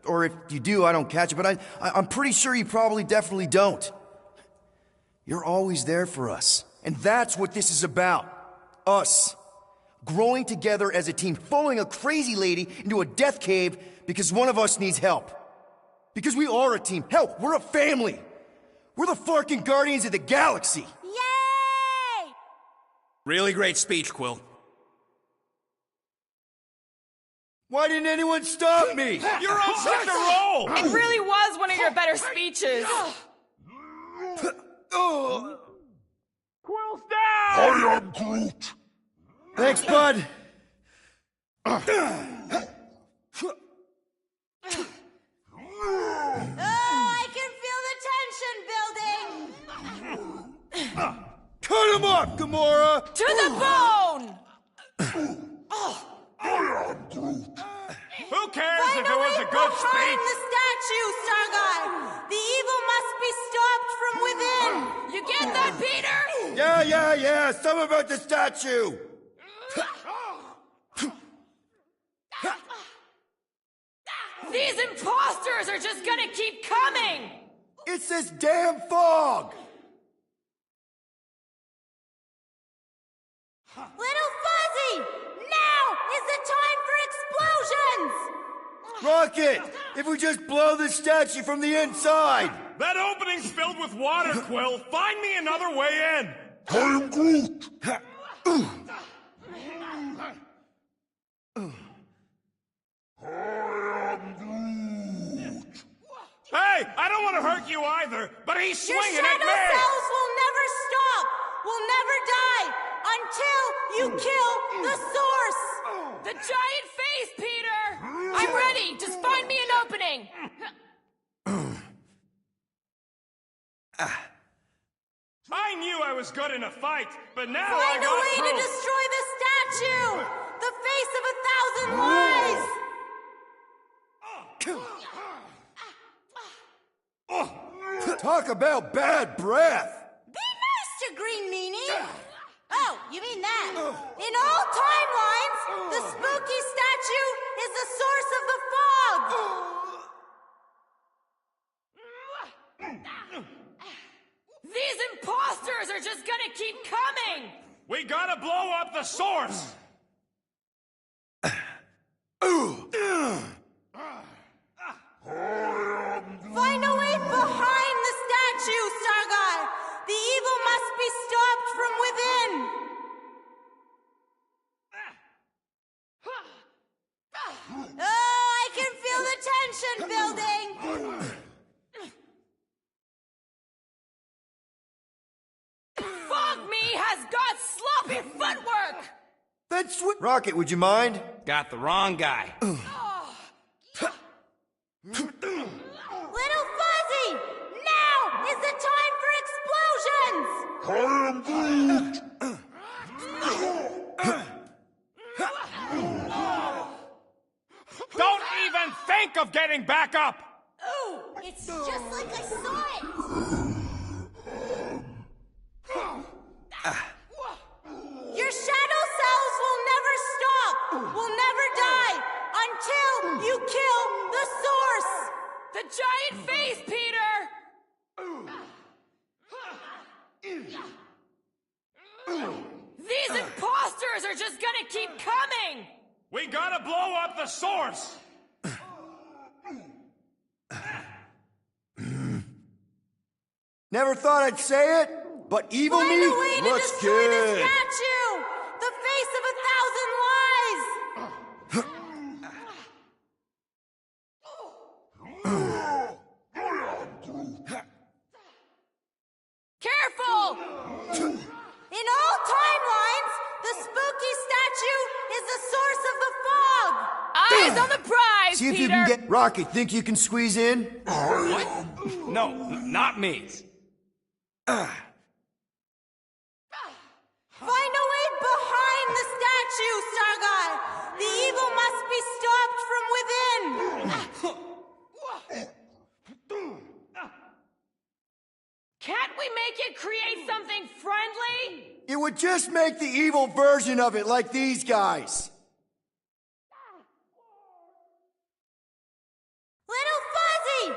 Or if you do, I don't catch it, but I'm pretty sure you probably definitely don't. You're always there for us. And that's what this is about. Us. Growing together as a team, following a crazy lady into a death cave because one of us needs help. Because we are a team. Hell, we're a family. We're the fucking Guardians of the Galaxy. Yay! Really great speech, Quill. Why didn't anyone stop me? You're on such a roll! It really was one of your better speeches. Quill's down! I am Groot. Thanks, bud. I can feel the tension building. Cut him up, Gamora! To the bone! Who cares if it was a good Behind speech? the statue, Starguy. The evil must be stopped from within. You get that, Peter? Yeah. Something about the statue. These imposters are just gonna keep coming! It's this damn fog. Little Fuzzy! Now is the time for explosions! Rocket, if we just blow the statue from the inside. That opening's filled with water, Quill. Find me another way in. I am Groot. Hey, I don't want to hurt you either, but he's Your swinging shadow at me. selves will never stop, will never die, until you kill the source! The giant face, Peter! I'm ready! Just find me an opening! I knew I was good in a fight, but now I Find a got way to proof. destroy the statue! The face of 1,000 lies! Talk about bad breath. Be nice to Green Meanie! Oh, you mean that? In all timelines, the spooky statue is the source of the fog! These imposters are just gonna keep coming! We gotta blow up the source. Find a way behind the statue, Starguy! The evil must be stopped from within! Oh, I can feel the tension building! Fog Me has got sloppy footwork! That's what. Rocket, would you mind? Got the wrong guy. Little Fuzzy! Now of getting back up! Ooh, it's just like I saw it! Your shadow selves will never stop, will never die, until you kill the source! The giant face, Peter! These imposters are just gonna keep coming! We gotta blow up the source! Never thought I'd say it, but evil Find me a way to looks destroy the good. statue! The face of 1,000 lies! Careful! In all timelines, the spooky statue is the source of the fog! Eyes on the prize, See if Peter! you can get Rocket. Think you can squeeze in? What? No, not me. Find a way behind the statue, Starguy! The evil must be stopped from within! Can't we make it create something friendly? It would just make the evil version of it like these guys. Little Fuzzy!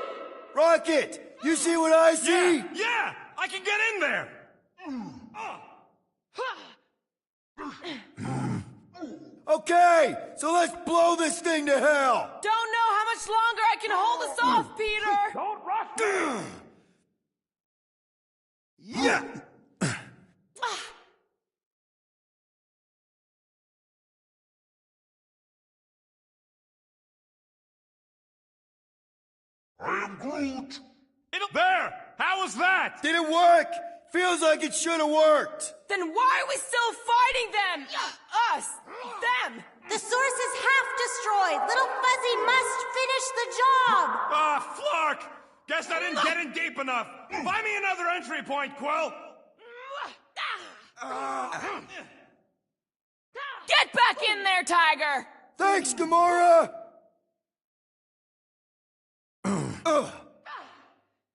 Rocket, you see what I see? Yeah, I can get in there! Okay, so let's blow this thing to hell. Don't know how much longer I can hold us off, Peter! Don't rush me! Yeah. I am Groot. There! How was that? Did it work? Feels like it should have worked. Then why are we still fighting them? Us! Them! The source is half destroyed! Little Fuzzy must finish the job! Ah, Flark! Guess I didn't get in deep enough. Find me another entry point, Quill. Get back in there, Tiger! Thanks, Gamora.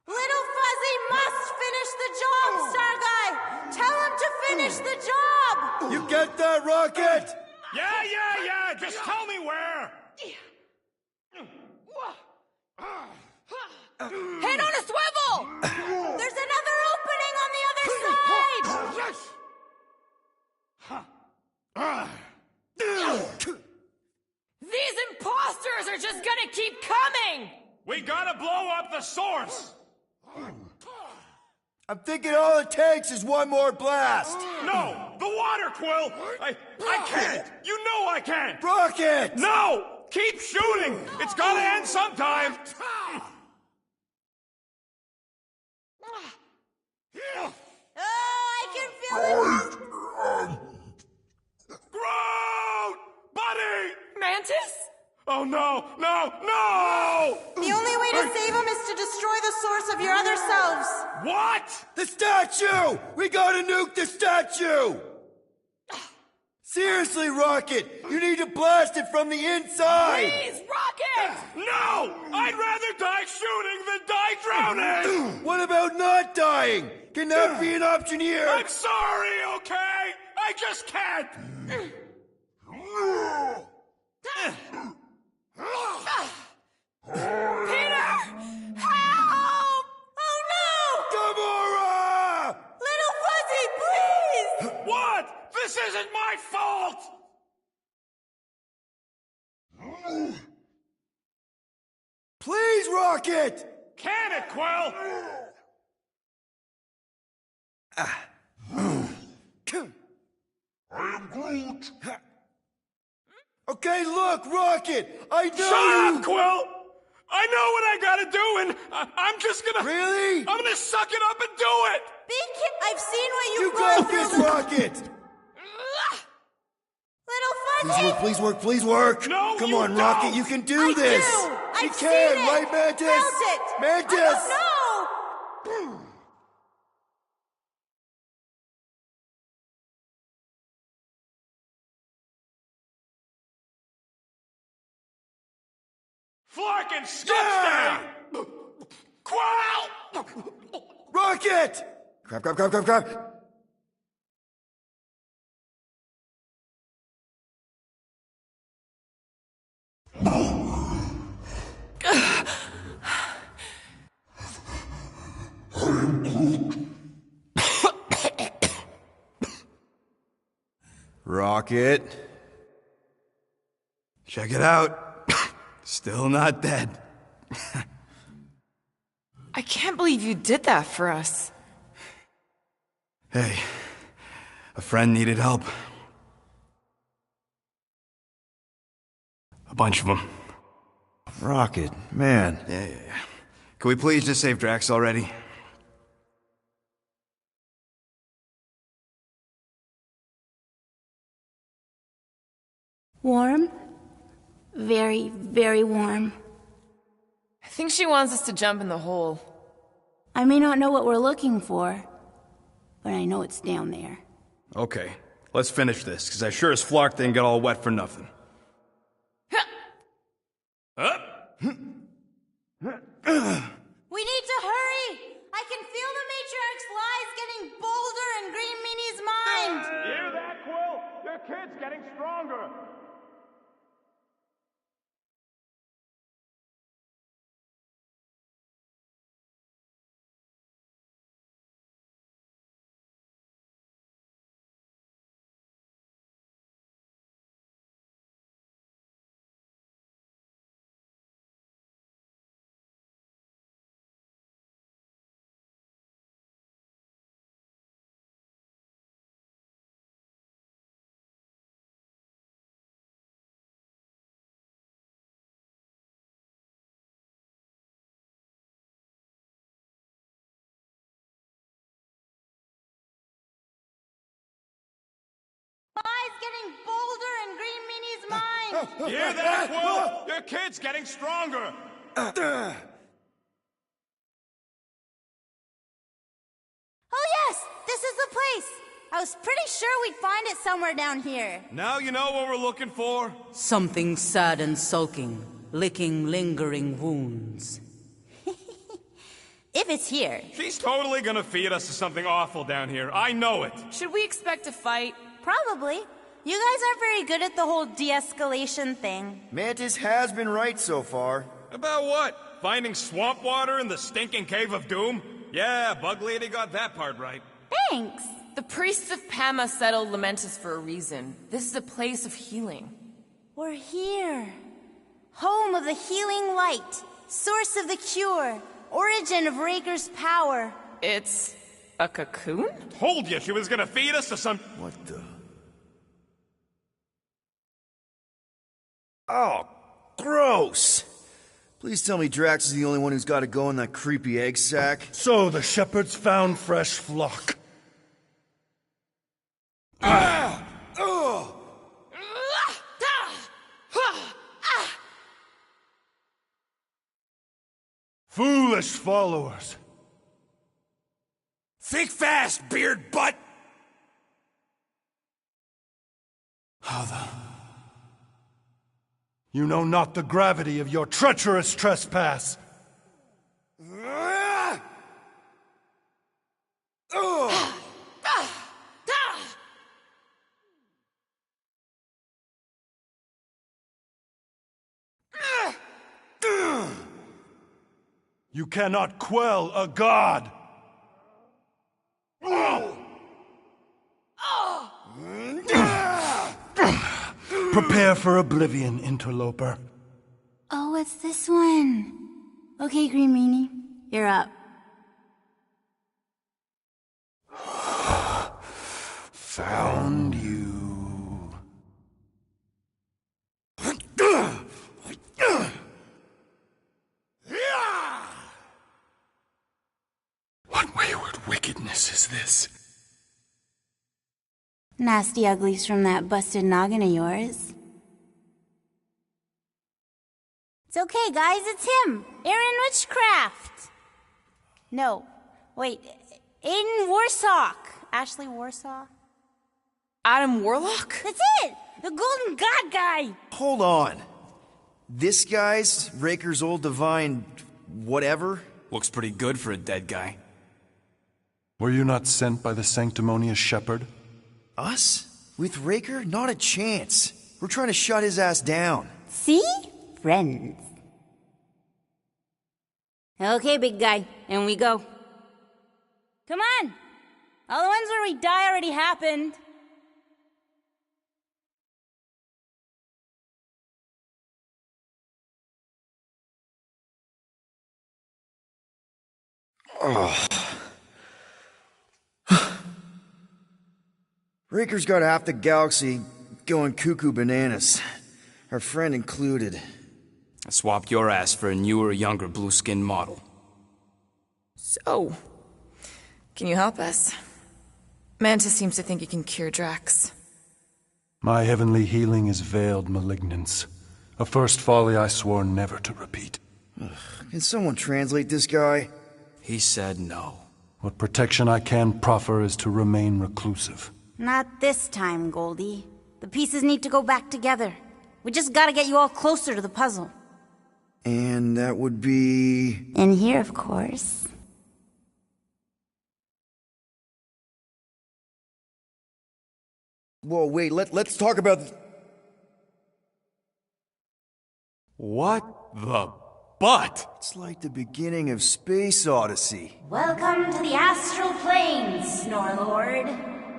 Little Fuzzy must finish the job, Starguy! Tell him to finish the job! You get that, Rocket? Yeah. Just tell me where. Head on a swivel! There's another opening on the other side! These imposters are just gonna keep coming! We gotta blow up the source. I'm thinking all it takes is one more blast. No, the water, Quill. I can't. You know I can't. Rocket! No! Keep shooting! It's gotta end sometime! Oh, I can feel it! Groot! Buddy! Mantis? Oh no! The only way to save him is to destroy the source of your other selves. What? The statue! We gotta nuke the statue! Seriously, Rocket, you need to blast it from the inside! Please, Rocket! No! I'd rather die shooting than die drowning! What about not dying? Can that be an option here? I'm sorry, okay? I just can't! Peter! Help! Oh no! Gamora! Little Fuzzy, please! What? This isn't my fault! Please, Rocket! Can it, Quill? I am Groot. Okay, look, Rocket! I know Shut you... up, Quill! I know what I gotta do, and I'm just gonna... Really? I'm gonna suck it up and do it! I've seen what You you've got gone this, through. Rocket! Little Fuzzy! Please work. No, Come you on, don't. Rocket, you can do I this! do! She I've can, seen it! right, Mantis? Felt it! Mantis! No! Flarkin' Skipstone! Quell! Rocket! Crap, crap, crap, crap, crap. Rocket. Check it out. Still not dead. I can't believe you did that for us. Hey, a friend needed help. A bunch of them. Rocket, man. Yeah. Can we please just save Drax already? Warm? Very, very warm. I think she wants us to jump in the hole. I may not know what we're looking for, but I know it's down there. Okay, let's finish this, because I sure as Flark didn't get all wet for nothing. Up! We need to hurry! I can feel the Matriarch's lies getting bolder in Green Meanie's mind! Hear that, Quill? Your kid's getting stronger! Getting bolder in Green Meanie's mind! Hear that, Quill? Your kid's getting stronger! Oh yes! This is the place! I was pretty sure we'd find it somewhere down here. Now you know what we're looking for? Something sad and sulking, licking lingering wounds. If it's here. She's totally gonna feed us to something awful down here. I know it. Should we expect a fight? Probably. You guys aren't very good at the whole de-escalation thing. Mantis has been right so far. About what? Finding swamp water in the stinking cave of doom? Yeah, Bug Lady got that part right. Thanks. The priests of Pama settled Lamentus for a reason. This is a place of healing. We're here. Home of the healing light. Source of the cure. Origin of Raker's power. It's a cocoon? Told you she was gonna feed us to some... What the... Oh, gross! Please tell me Drax is the only one who's got to go in that creepy egg sack. So the shepherds found fresh flock. Foolish followers. Think fast, beard butt! How the... You know not the gravity of your treacherous trespass. You cannot quell a god. Prepare for oblivion, interloper. Oh, it's this one. Okay, Green Meanie, you're up. Found you. What wayward wickedness is this? Nasty uglies from that busted noggin of yours. It's okay, guys, it's him! Aaron Witchcraft! No, wait, Aiden Warsock. Ashley Warsaw? Adam Warlock? That's it! The Golden God guy! Hold on. This guy's Raker's old divine whatever? Looks pretty good for a dead guy. Were you not sent by the sanctimonious shepherd? Us? With Raker? Not a chance. We're trying to shut his ass down. See? Friends. Okay, big guy, in we go. Come on! All the ones where we die already happened. Raker's got half the galaxy going cuckoo bananas. Our friend included. I swapped your ass for a newer, younger blue-skinned model. So, can you help us? Mantis seems to think you can cure Drax. My heavenly healing is veiled malignance. A first folly I swore never to repeat. Can someone translate this guy? He said no. What protection I can proffer is to remain reclusive. Not this time, Goldie. The pieces need to go back together. We just gotta get you all closer to the puzzle. And that would be... In here, of course. Whoa, wait, let's talk about... What the butt? It's like the beginning of Space Odyssey. Welcome to the astral planes, Snorlord.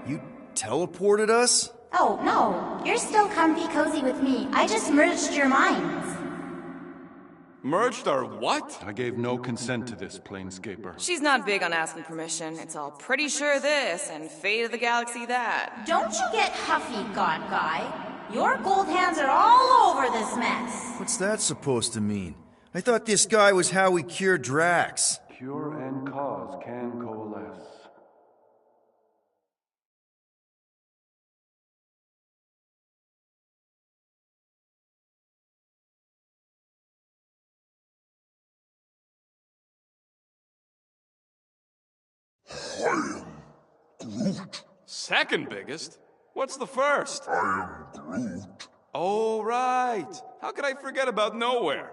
You teleported us? Oh, no. You're still comfy cozy with me. I just merged your minds. Merged our what? I gave no consent to this, Planescaper. She's not big on asking permission. It's all pretty sure this and fate of the galaxy that. Don't you get huffy, God Guy. Your gold hands are all over this mess. What's that supposed to mean? I thought this guy was how we cured Drax. Cure and cause can coalesce. Second biggest? What's the first? I am Groot. Oh, right. How could I forget about Nowhere?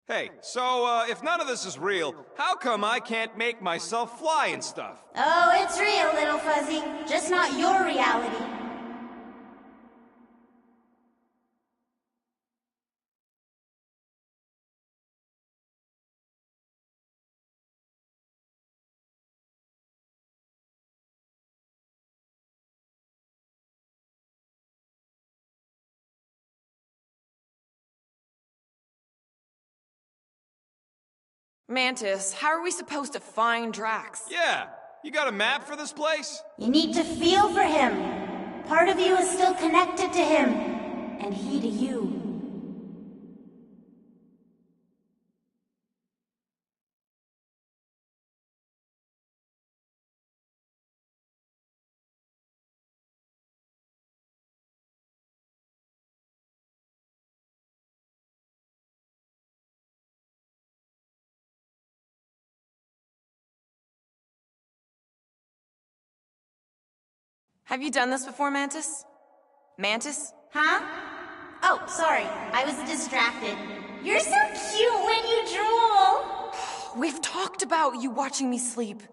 Hey, so, if none of this is real, how come I can't make myself fly and stuff? Oh, it's real, little fuzzy. Just not your reality. Mantis, how are we supposed to find Drax? Yeah, you got a map for this place? You need to feel for him. Part of you is still connected to him, and he to you. Have you done this before, Mantis? Mantis? Huh? Oh, sorry. I was distracted. You're so cute when you drool. We've talked about you watching me sleep.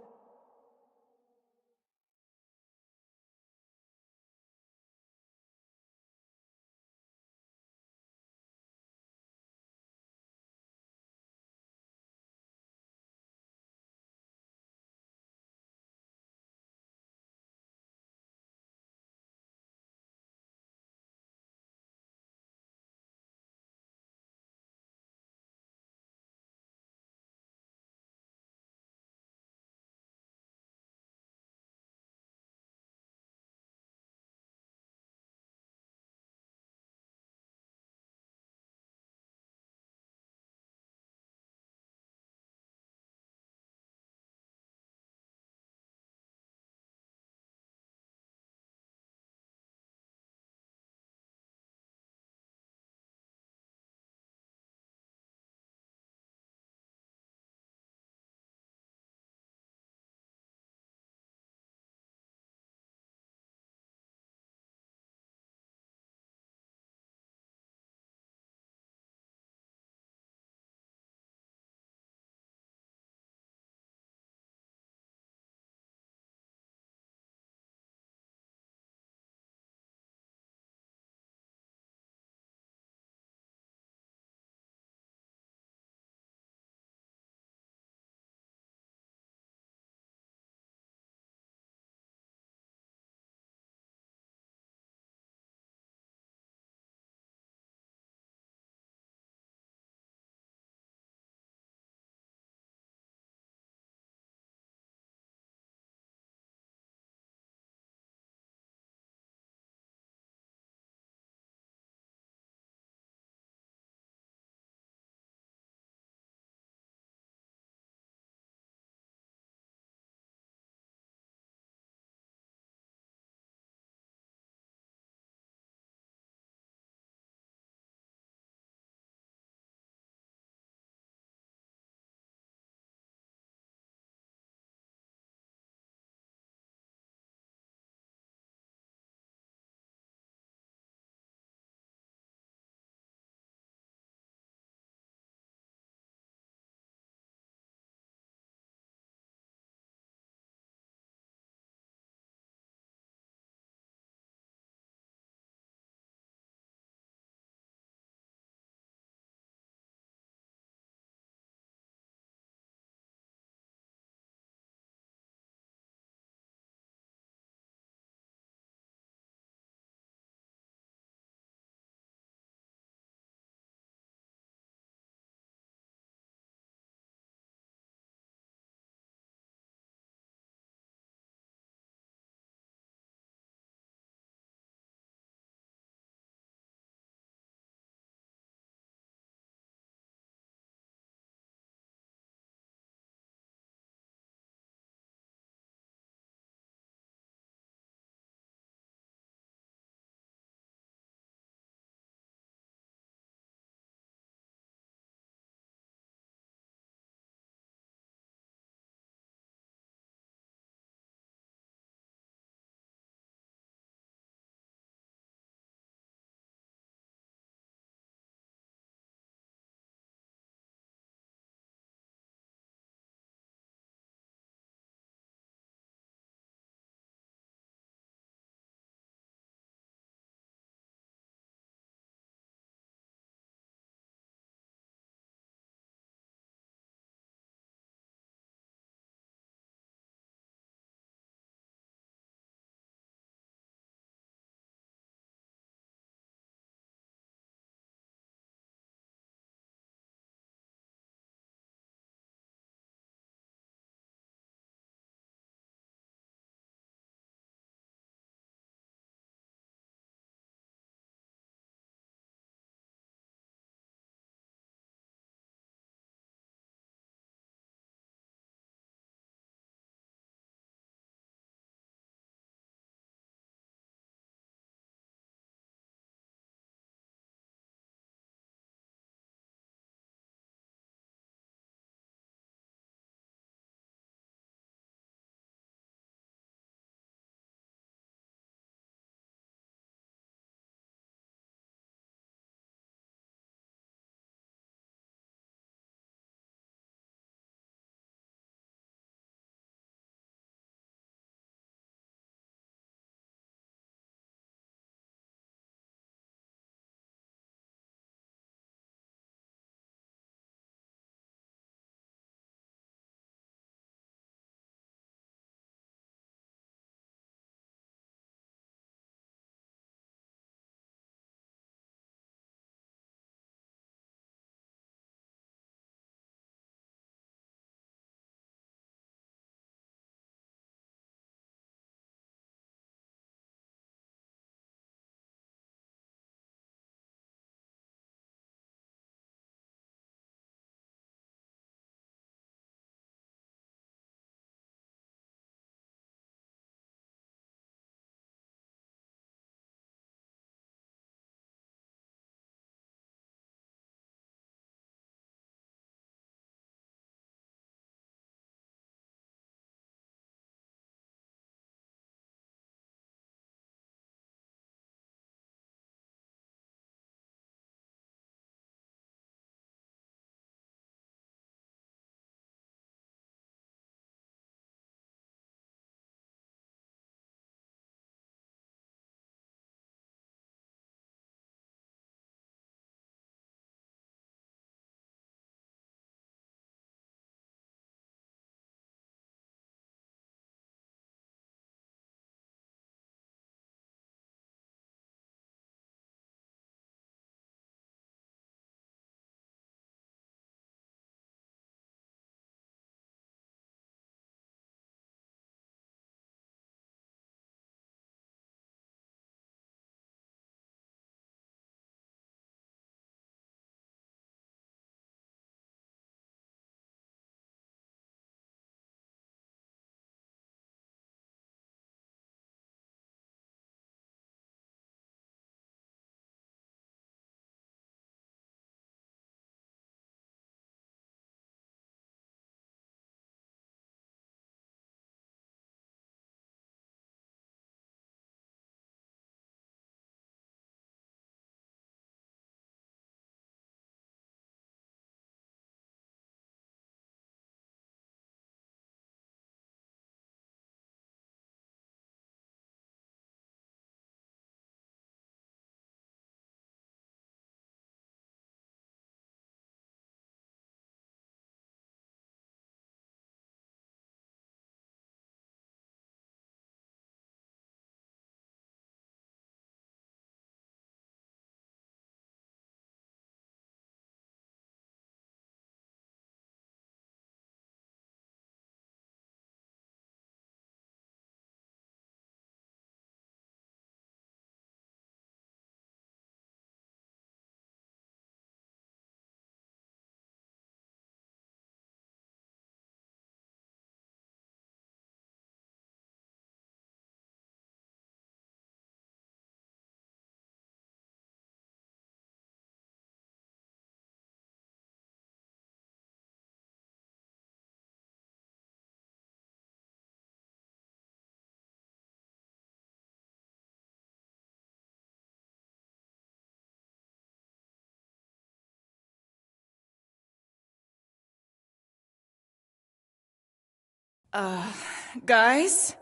Guys?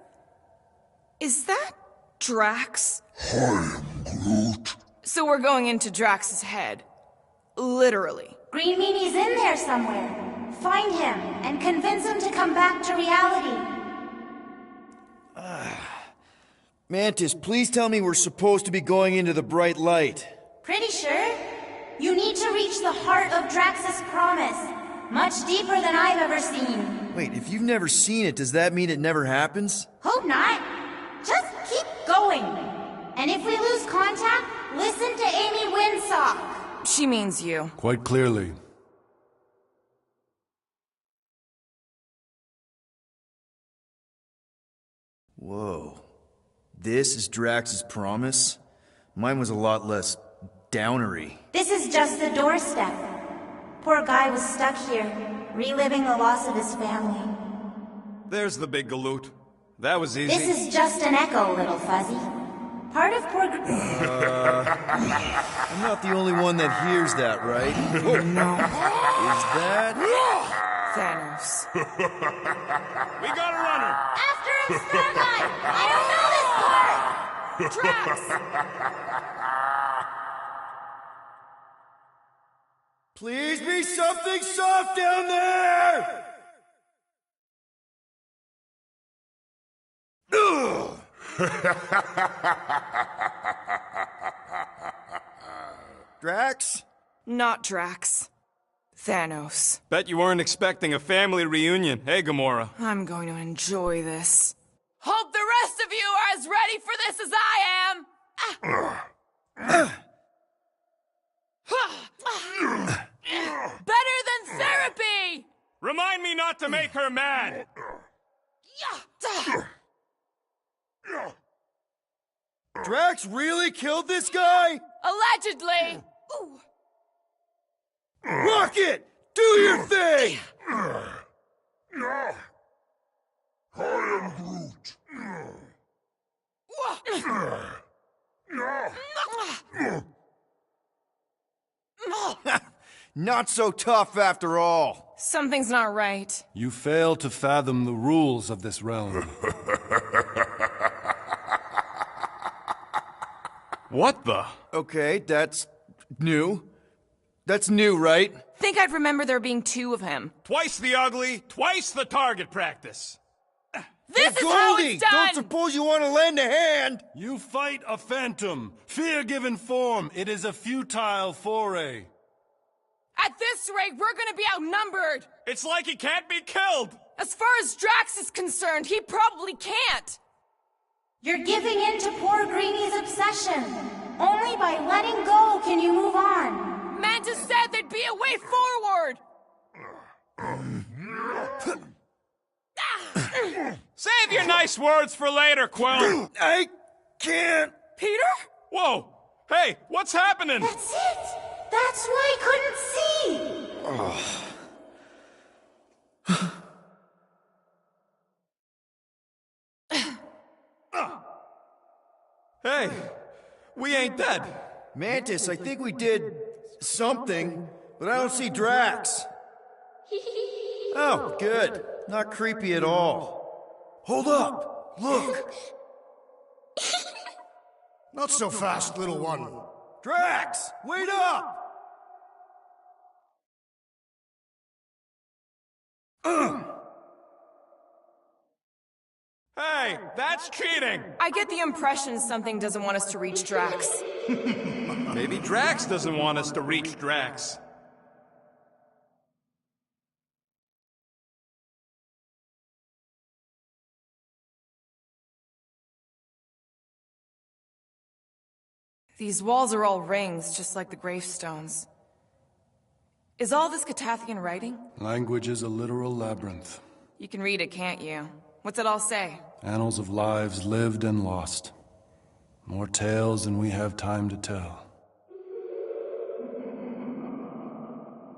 Is that Drax? I am Groot. So we're going into Drax's head. Literally. Green Meanie's in there somewhere. Find him and convince him to come back to reality. Mantis, please tell me we're supposed to be going into the bright light. Pretty sure. You need to reach the heart of Drax's promise. Much deeper than I've ever seen. Wait, if you've never seen it, does that mean it never happens? Hope not. Just keep going. And if we lose contact, listen to Amy Winsock. She means you. Quite clearly. Whoa. This is Drax's promise? Mine was a lot less downery. This is just the doorstep. Poor guy was stuck here, reliving the loss of his family. There's the big galoot. That was easy. This is just an echo, little fuzzy. Part of poor... I'm not the only one that hears that, right? Oh no. Is that... Thanos. We got a runner! After him, Starlight! I don't know this part! Drax! Please be something soft down there! Ugh. Drax? Not Drax. Thanos. Bet you weren't expecting a family reunion, hey Gamora? I'm going to enjoy this. Hope the rest of you are as ready for this as I am! Better than therapy! Remind me not to make her mad! Drax really killed this guy? Allegedly! Ooh. Rocket! Do your thing! I am Groot. Not so tough after all. Something's not right. You fail to fathom the rules of this realm. What the? Okay, that's new. That's new, right? Think I'd remember there being two of him. Twice the ugly, twice the target practice. This is how Goldie, it's done! don't suppose you want to lend a hand? You fight a phantom. Fear given form. It is a futile foray. At this rate, we're gonna be outnumbered! It's like he can't be killed! As far as Drax is concerned, he probably can't! You're giving in to poor Greeny's obsession. Only by letting go can you move on. Mantis said there'd be a way forward! Save your nice words for later, Quill! I can't. Peter? Whoa! Hey, what's happening? That's it! That's why I couldn't see! Hey, we ain't dead. Mantis, I think we did something, but I don't see Drax. Oh, good. Not creepy at all. Hold up. Look. Not so fast, little one. Drax, wait up! Hey, that's cheating! I get the impression something doesn't want us to reach Drax. Maybe Drax doesn't want us to reach Drax. These walls are all rings, just like the gravestones. Is all this Catathian writing? Language is a literal labyrinth. You can read it, can't you? What's it all say? Annals of lives lived and lost. More tales than we have time to tell.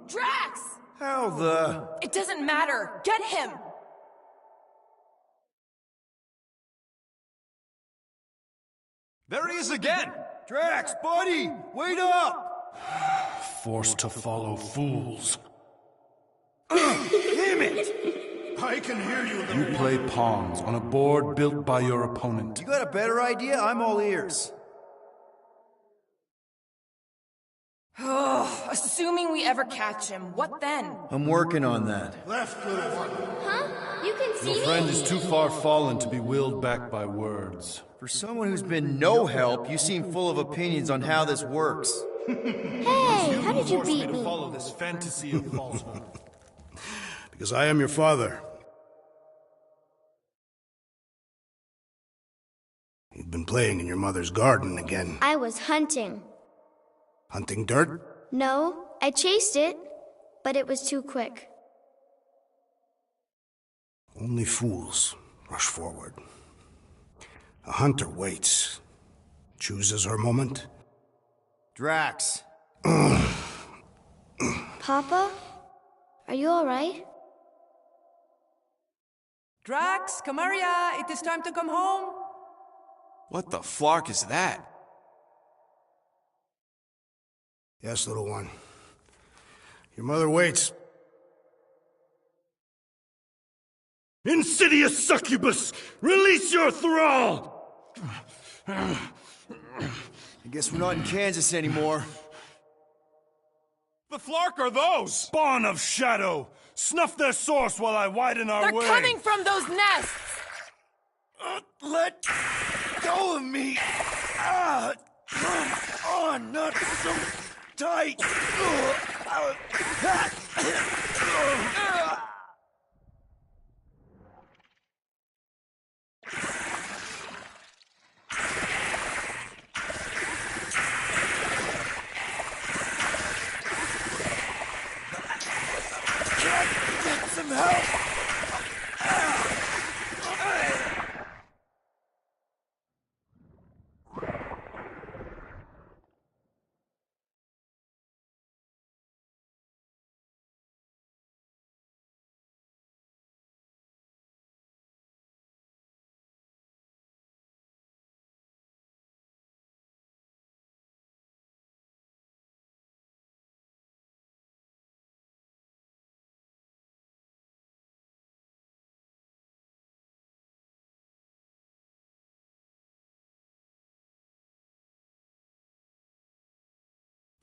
Drax! How the... It doesn't matter. Get him! There he is again! Drax, buddy, wait up! Forced to follow fools. Damn it! I can hear you. You play pawns on a board built by your opponent. You got a better idea? I'm all ears. Assuming we ever catch him, what then? I'm working on that. Left, little one. Huh? You can see Your me? friend is too far fallen to be willed back by words. For someone who's been no help, you seem full of opinions on how this works. Hey, how did you Force me beat to me? follow this fantasy of falsehood. Because I am your father. You've been playing in your mother's garden again. I was hunting. Hunting dirt? No, I chased it, but it was too quick. Only fools rush forward. A hunter waits, chooses her moment. Drax. Papa? Are you alright? Drax, Kamaria, it is time to come home. What the flark is that? Yes, little one. Your mother waits. Insidious succubus! Release your thrall! I guess we're not in Kansas anymore. The flark are those? Spawn of shadow! Snuff their source while I widen our way! They're coming from those nests! Let go of me! Come on, not so tight! Get some help!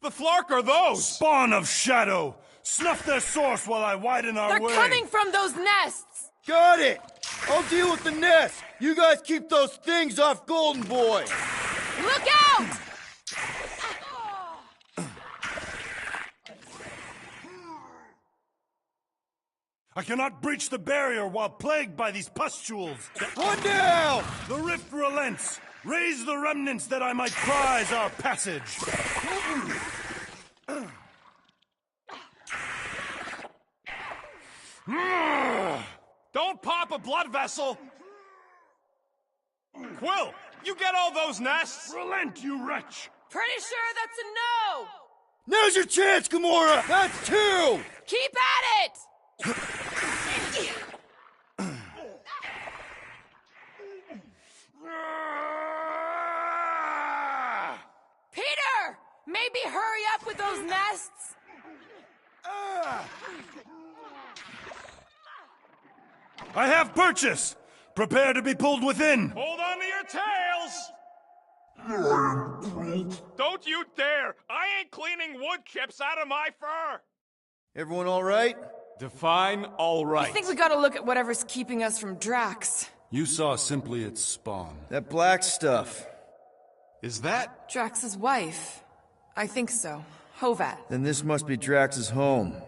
The flark are those? Spawn of shadow! Snuff their source while I widen our way! They're coming from those nests! Got it! I'll deal with the nest! You guys keep those things off Golden Boy! Look out! I cannot breach the barrier while plagued by these pustules! One down! The rift relents! Raise the remnants that I might prize our passage! Don't pop a blood vessel! Quill, you get all those nests? Relent, you wretch! Pretty sure that's a no! Now's your chance, Gamora! That's two! Keep at it! Peter! Maybe hurry up with those nests? I have purchase! Prepare to be pulled within! Hold on to your tails! Don't you dare! I ain't cleaning wood chips out of my fur! Everyone all right? Define all right. I think we gotta look at whatever's keeping us from Drax. You saw simply its spawn. That black stuff. Is that? Drax's wife. I think so. Hovat. Then this must be Drax's home.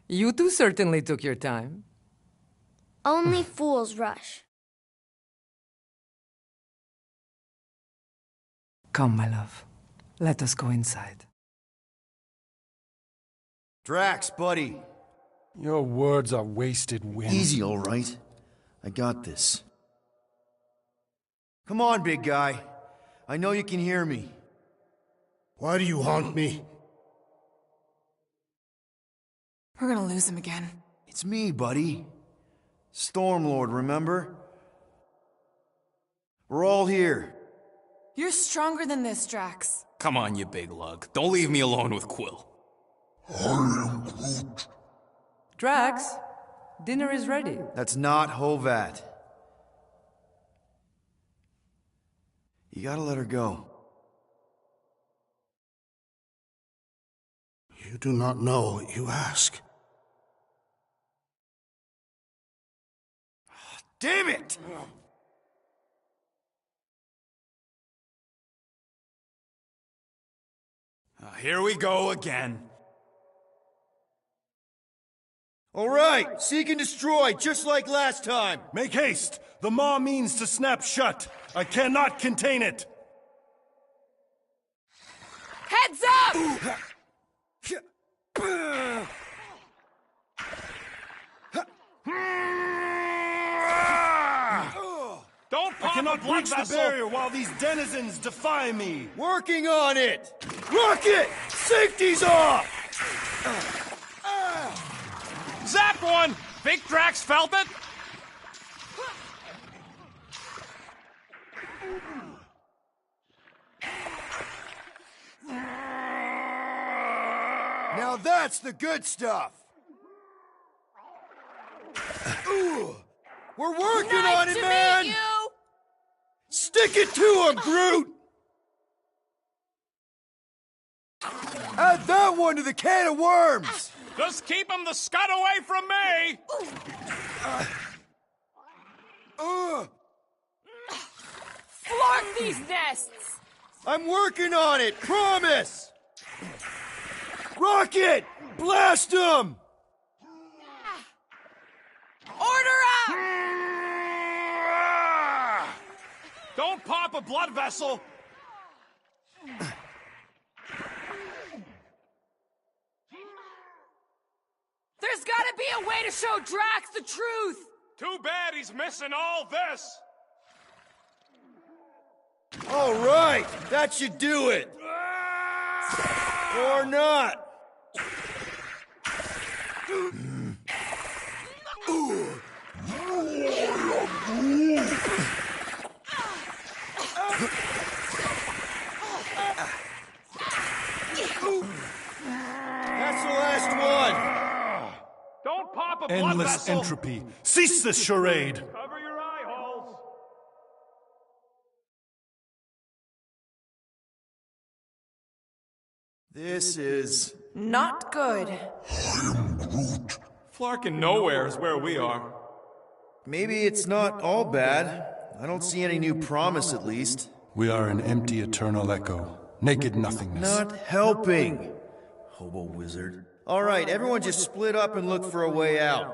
You two certainly took your time. Only fools rush. Come, my love. Let us go inside. Drax, buddy. Your words are wasted wind. Easy, all right? I got this. Come on, big guy. I know you can hear me. Why do you haunt me? We're gonna lose him again. It's me, buddy. Stormlord, remember? We're all here. You're stronger than this, Drax. Come on, you big lug. Don't leave me alone with Quill. Drax, dinner is ready. That's not Hovat. You gotta let her go. You do not know what you ask. Damn it! Here we go again. All right, seek and destroy, just like last time. Make haste! The maw means to snap shut. I cannot contain it. Heads up! Don't pop I cannot a blood breach the vessel. barrier while these denizens defy me. Working on it! Rocket! Safety's off! Zap one! Big Drax felt it? Now that's the good stuff! Ooh. We're working on it, man! Meet you. Stick it to him, Groot! Add that one to the can of worms! Just keep him the scud away from me! Flark these nests! I'm working on it, promise! Rocket! Blast him! Order up! Don't pop a blood vessel! There's gotta be a way to show Drax the truth! Too bad he's missing all this! All right, that should do it. Or not. That's the last one. Don't pop a blood Endless vessel! entropy. Cease this charade. Cover your eye holes! This is... Not good. Flarkin' nowhere is where we are. Maybe it's not all bad. I don't see any new promise, at least. We are an empty eternal echo. Naked nothingness. Not helping. Hobo wizard. All right, everyone just split up and look for a way out.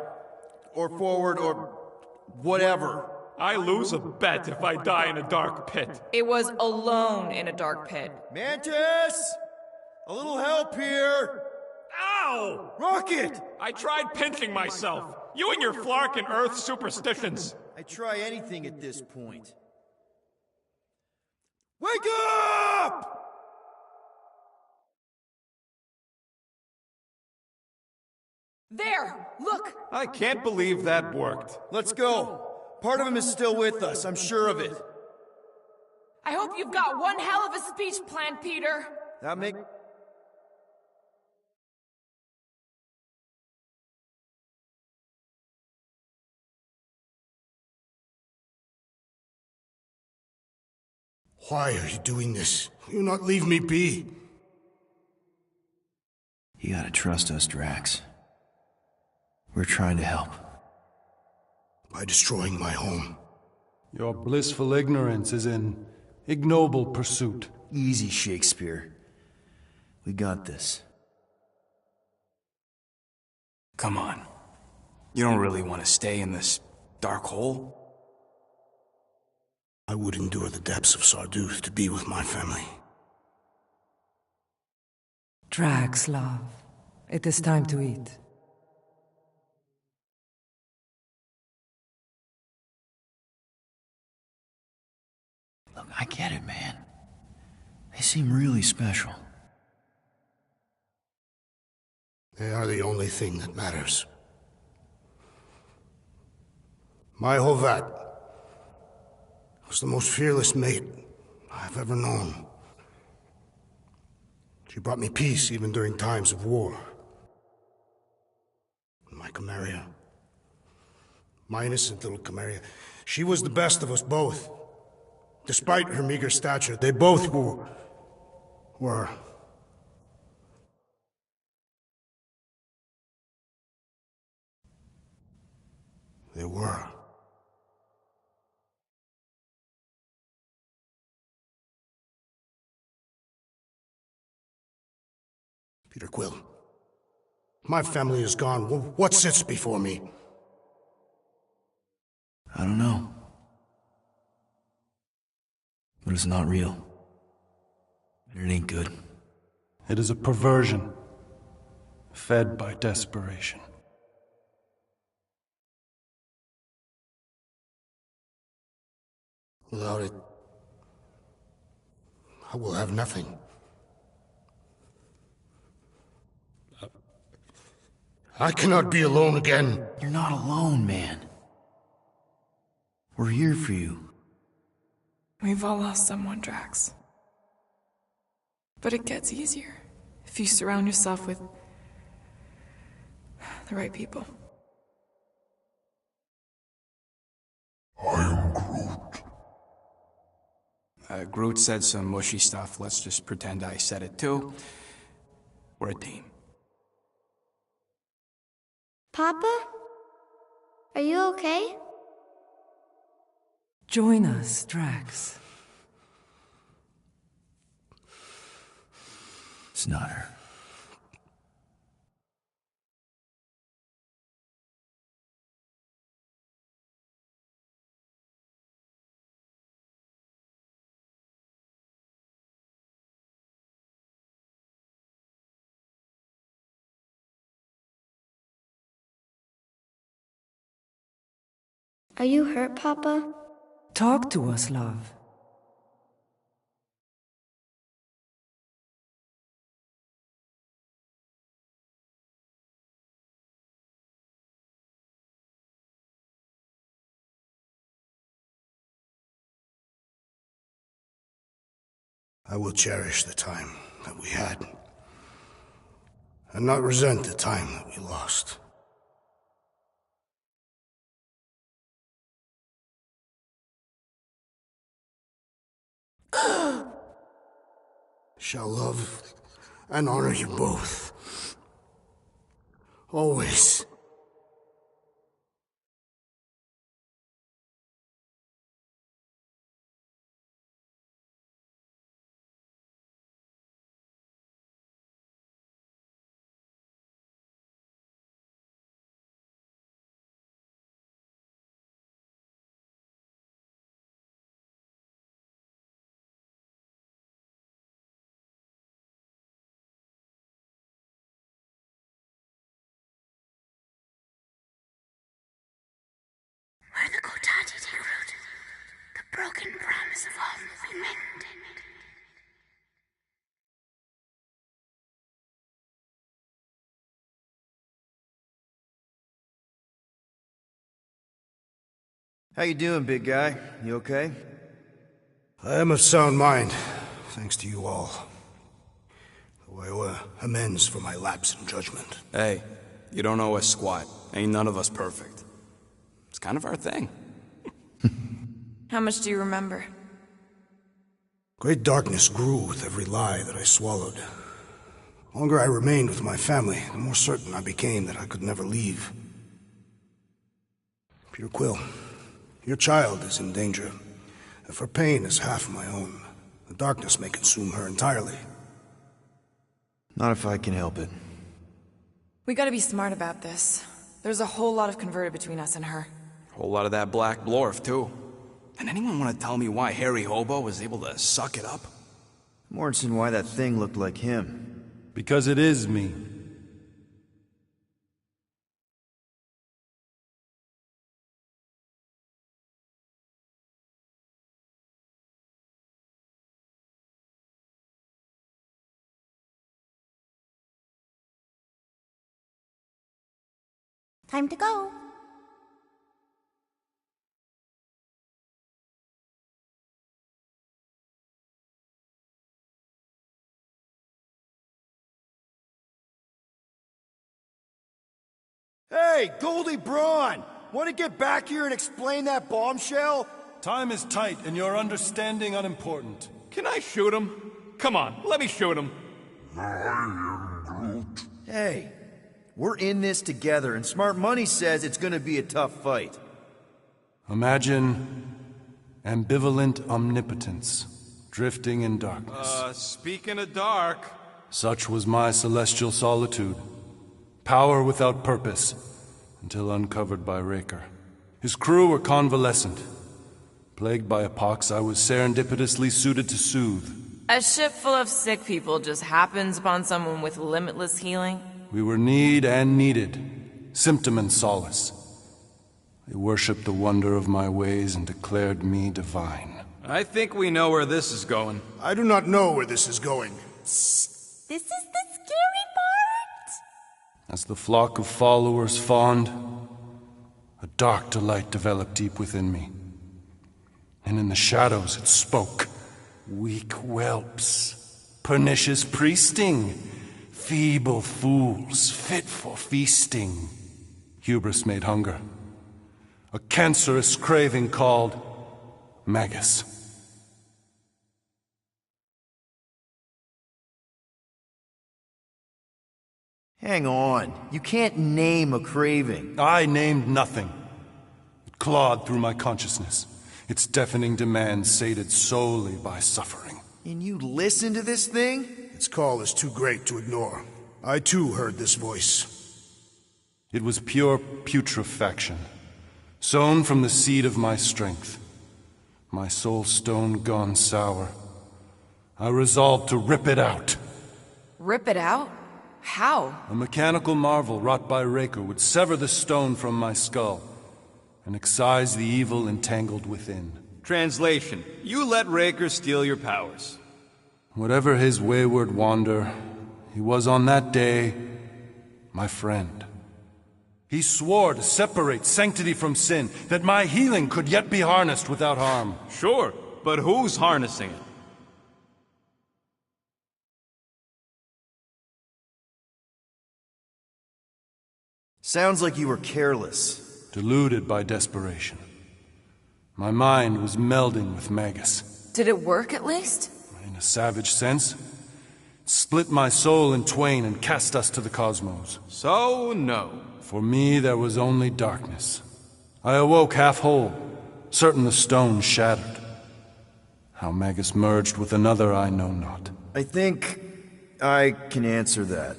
Or forward, or... whatever. I lose a bet if I die in a dark pit. It was alone in a dark pit. Mantis! A little help here! Ow! Rocket! I tried pinching myself. You and your Flarkin' Earth superstitions. I try anything at this point. Wake up! There! Look! I can't believe that worked. Let's go. Part of him is still with us, I'm sure of it. I hope you've got one hell of a speech planned, Peter. That make... Why are you doing this? Will you not leave me be? You gotta trust us, Drax. We're trying to help. By destroying my home. Your blissful ignorance is an ignoble pursuit. Easy, Shakespeare. We got this. Come on. You don't really want to stay in this dark hole? I would endure the depths of Sarduth to be with my family. Drax, love. It is time to eat. Look, I get it, man. They seem really special. They are the only thing that matters. My Hovat was the most fearless mate I've ever known. She brought me peace even during times of war. My Camarilla, my innocent little Camarilla, she was the best of us both. Despite her meager stature, they both were. They were. Peter Quill. My family is gone. What sits before me? I don't know. But it's not real. And it ain't good. It is a perversion, fed by desperation. Without it, I will have nothing. I cannot be alone again. You're not alone, man. We're here for you. We've all lost someone, Drax. But it gets easier if you surround yourself with the right people. I am Groot. Groot said some mushy stuff. Let's just pretend I said it too. We're a team. Papa? Are you okay? Join us, Drax. It's not her. Are you hurt, Papa? Talk to us, love. I will cherish the time that we had, and not resent the time that we lost. Shall love and honor you both. Always. Where the Kotati take root, the broken promise of all will be mended. How you doing, big guy? You okay? I am of sound mind, thanks to you all. Though I owe amends for my lapse in judgment. Hey, you don't owe us squat. Ain't none of us perfect. It's kind of our thing. How much do you remember? Great darkness grew with every lie that I swallowed. The longer I remained with my family, the more certain I became that I could never leave. Peter Quill, your child is in danger. If her pain is half my own, the darkness may consume her entirely. Not if I can help it. We gotta be smart about this. There's a whole lot of converted between us and her. Whole lot of that black blorf, too. And anyone want to tell me why Harry Hobo was able to suck it up? Morrison, why that thing looked like him. Because it is me. Time to go. Hey, Goldie Braun! Want to get back here and explain that bombshell? Time is tight and your understanding unimportant. Can I shoot him? Come on, let me shoot him. Hey, we're in this together, and Smart Money says it's gonna be a tough fight. Imagine ambivalent omnipotence, drifting in darkness. Speaking of dark... Such was my celestial solitude. Power without purpose, until uncovered by Raker. His crew were convalescent. Plagued by a pox, I was serendipitously suited to soothe. A ship full of sick people just happens upon someone with limitless healing? We were need and needed, symptom and solace. They worshipped the wonder of my ways and declared me divine. I think we know where this is going. I do not know where this is going. This is the scary part. As the flock of followers fawned, a dark delight developed deep within me. And in the shadows it spoke. Weak whelps, pernicious priesting, feeble fools, fit for feasting. Hubris made hunger. A cancerous craving called Magus. Hang on. You can't name a craving. I named nothing. It clawed through my consciousness, its deafening demands sated solely by suffering. And you listen to this thing? Its call is too great to ignore. I too heard this voice. It was pure putrefaction, sown from the seed of my strength. My soul stone gone sour. I resolved to rip it out. Rip it out? How? A mechanical marvel wrought by Raker would sever the stone from my skull and excise the evil entangled within. Translation: you let Raker steal your powers. Whatever his wayward wander, he was on that day my friend. He swore to separate sanctity from sin, that my healing could yet be harnessed without harm. Sure, but who's harnessing it? Sounds like you were careless. Deluded by desperation. My mind was melding with Magus. Did it work at least? In a savage sense. It split my soul in twain and cast us to the cosmos. So, no. For me, there was only darkness. I awoke half whole, certain the stone shattered. How Magus merged with another, I know not. I think I can answer that.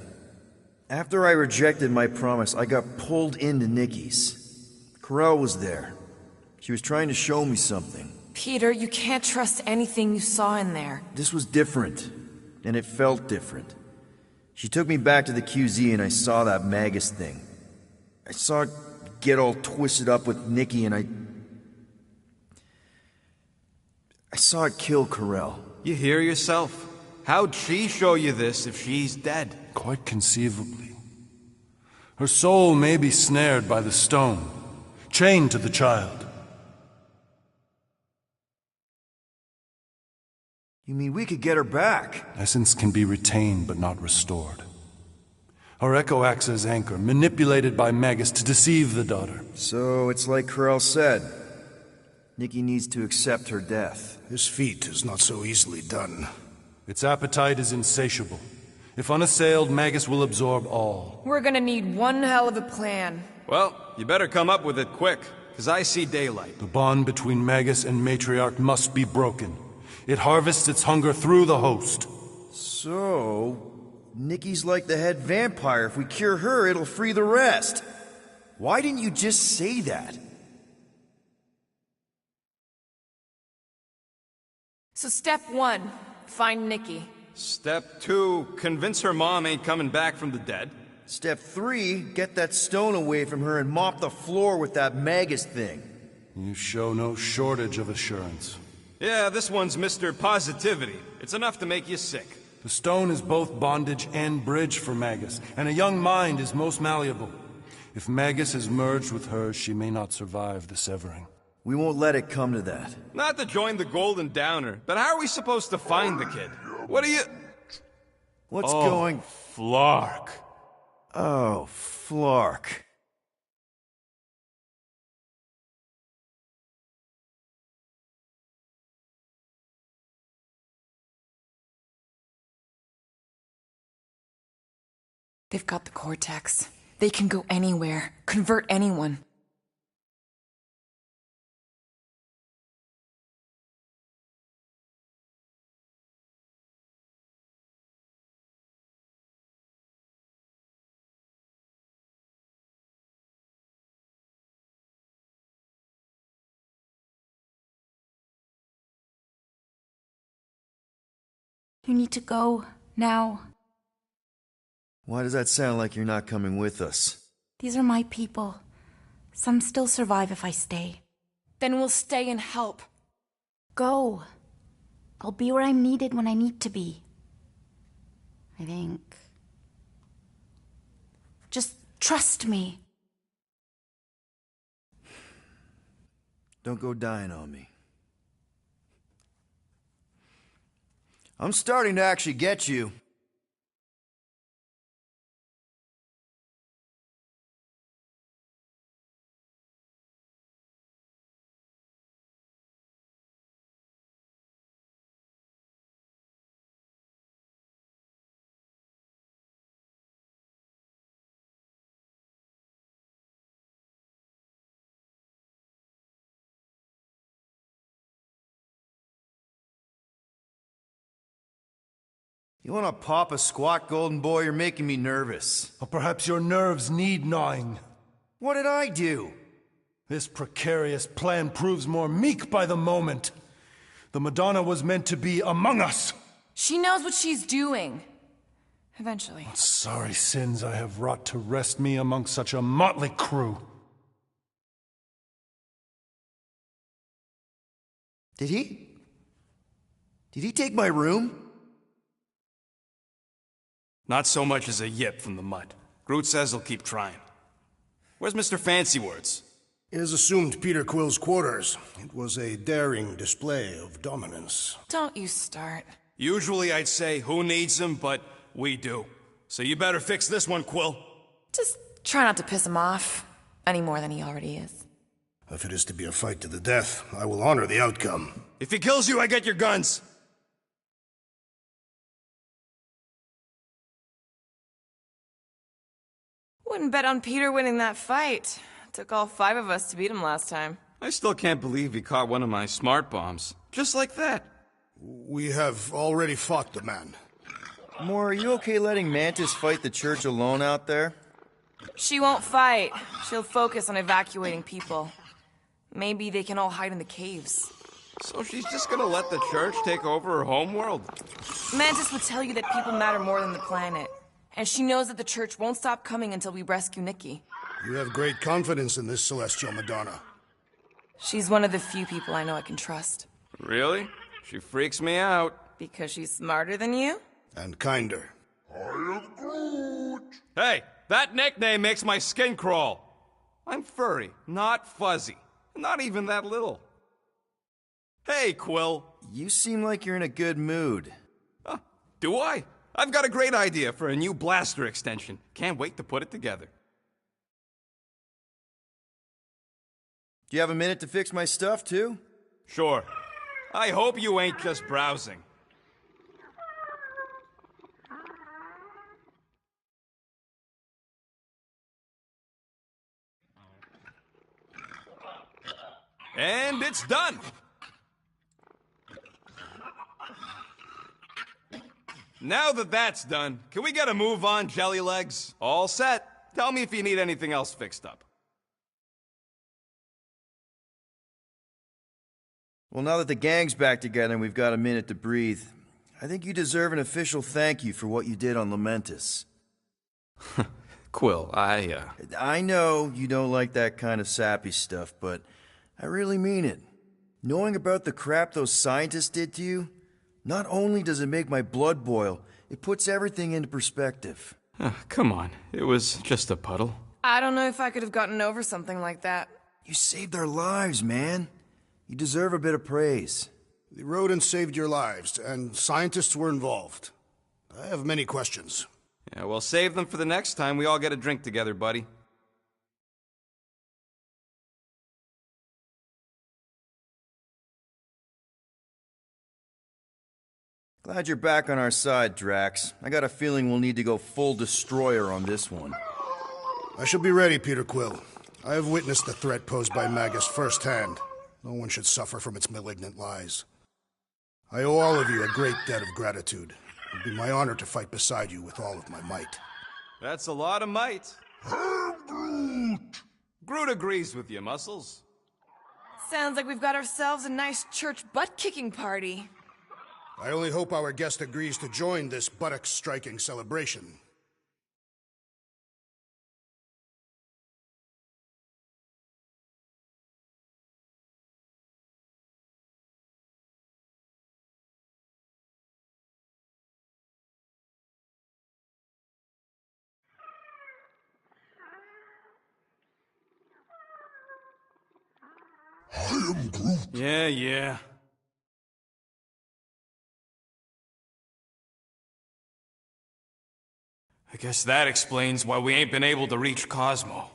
After I rejected my promise, I got pulled into Nikki's. Corel was there. She was trying to show me something. Peter, you can't trust anything you saw in there. This was different, and it felt different. She took me back to the QZ and I saw that Magus thing. I saw it get all twisted up with Nikki and I saw it kill Corel. You hear yourself? How'd she show you this if she's dead? Quite conceivably. Her soul may be snared by the stone, chained to the child. You mean we could get her back? Essence can be retained but not restored. Her echo acts as anchor, manipulated by Magus to deceive the daughter. So it's like Corel said. Nikki needs to accept her death. This feat is not so easily done. Its appetite is insatiable. If unassailed, Magus will absorb all. We're gonna need one hell of a plan. Well, you better come up with it quick, because I see daylight. The bond between Magus and Matriarch must be broken. It harvests its hunger through the host. So, Nikki's like the head vampire. If we cure her, it'll free the rest. Why didn't you just say that? So step 1, find Nikki. Step 2, convince her mom ain't coming back from the dead. Step 3, get that stone away from her and mop the floor with that Magus thing. You show no shortage of assurance. Yeah, this one's Mr. Positivity. It's enough to make you sick. The stone is both bondage and bridge for Magus, and a young mind is most malleable. If Magus is merged with hers, she may not survive the severing. We won't let it come to that. Not to join the Golden Downer, but how are we supposed to find the kid? What are you... What's going... Flark. Oh, Flark. They've got the Cortex. They can go anywhere, convert anyone. You need to go now. Why does that sound like you're not coming with us? These are my people. Some still survive if I stay. Then we'll stay and help. Go. I'll be where I'm needed when I need to be. I think. Just trust me. Don't go dying on me. I'm starting to actually get you. You want to pop a squat, golden boy? You're making me nervous. Or perhaps your nerves need gnawing. What did I do? This precarious plan proves more meek by the moment. The Madonna was meant to be among us. She knows what she's doing. Eventually. What sorry sins I have wrought to wrest me among such a motley crew. Did he? Did he take my room? Not so much as a yip from the mud. Groot says he'll keep trying. Where's Mr. Fancy Words? He has assumed Peter Quill's quarters. It was a daring display of dominance. Don't you start. Usually I'd say, who needs him, but we do. So you better fix this one, Quill. Just try not to piss him off any more than he already is. If it is to be a fight to the death, I will honor the outcome. If he kills you, I get your guns. Wouldn't bet on Peter winning that fight. Took all 5 of us to beat him last time. I still can't believe he caught one of my smart bombs. Just like that. We have already fought the man. Moore, are you okay letting Mantis fight the church alone out there? She won't fight. She'll focus on evacuating people. Maybe they can all hide in the caves. So she's just gonna let the church take over her homeworld? Mantis would tell you that people matter more than the planet. And she knows that the church won't stop coming until we rescue Nikki. You have great confidence in this celestial Madonna. She's one of the few people I know I can trust. Really? She freaks me out. Because she's smarter than you? And kinder. Hey, that nickname makes my skin crawl. I'm furry, not fuzzy. Not even that little. Hey, Quill. You seem like you're in a good mood. Do I? I've got a great idea for a new blaster extension. Can't wait to put it together. Do you have a minute to fix my stuff, too? Sure. I hope you ain't just browsing. And it's done! Now that that's done, can we get a move on, Jelly Legs? All set. Tell me if you need anything else fixed up. Well, now that the gang's back together and we've got a minute to breathe, I think you deserve an official thank you for what you did on Lamentus. Quill, I know you don't like that kind of sappy stuff, but I really mean it. Knowing about the crap those scientists did to you, not only does it make my blood boil, it puts everything into perspective. Come on, it was just a puddle. I don't know if I could have gotten over something like that. You saved our lives, man. You deserve a bit of praise. The rodents saved your lives, and scientists were involved. I have many questions. Yeah, well, save them for the next time we all get a drink together, buddy. Glad you're back on our side, Drax. I got a feeling we'll need to go full destroyer on this one. I shall be ready, Peter Quill. I have witnessed the threat posed by Magus firsthand. No one should suffer from its malignant lies. I owe all of you a great debt of gratitude. It would be my honor to fight beside you with all of my might. That's a lot of might. Groot agrees with you, Muscles. Sounds like we've got ourselves a nice church butt-kicking party. I only hope our guest agrees to join this buttock-striking celebration. I am Groot. Yeah. I guess that explains why we ain't been able to reach Cosmo.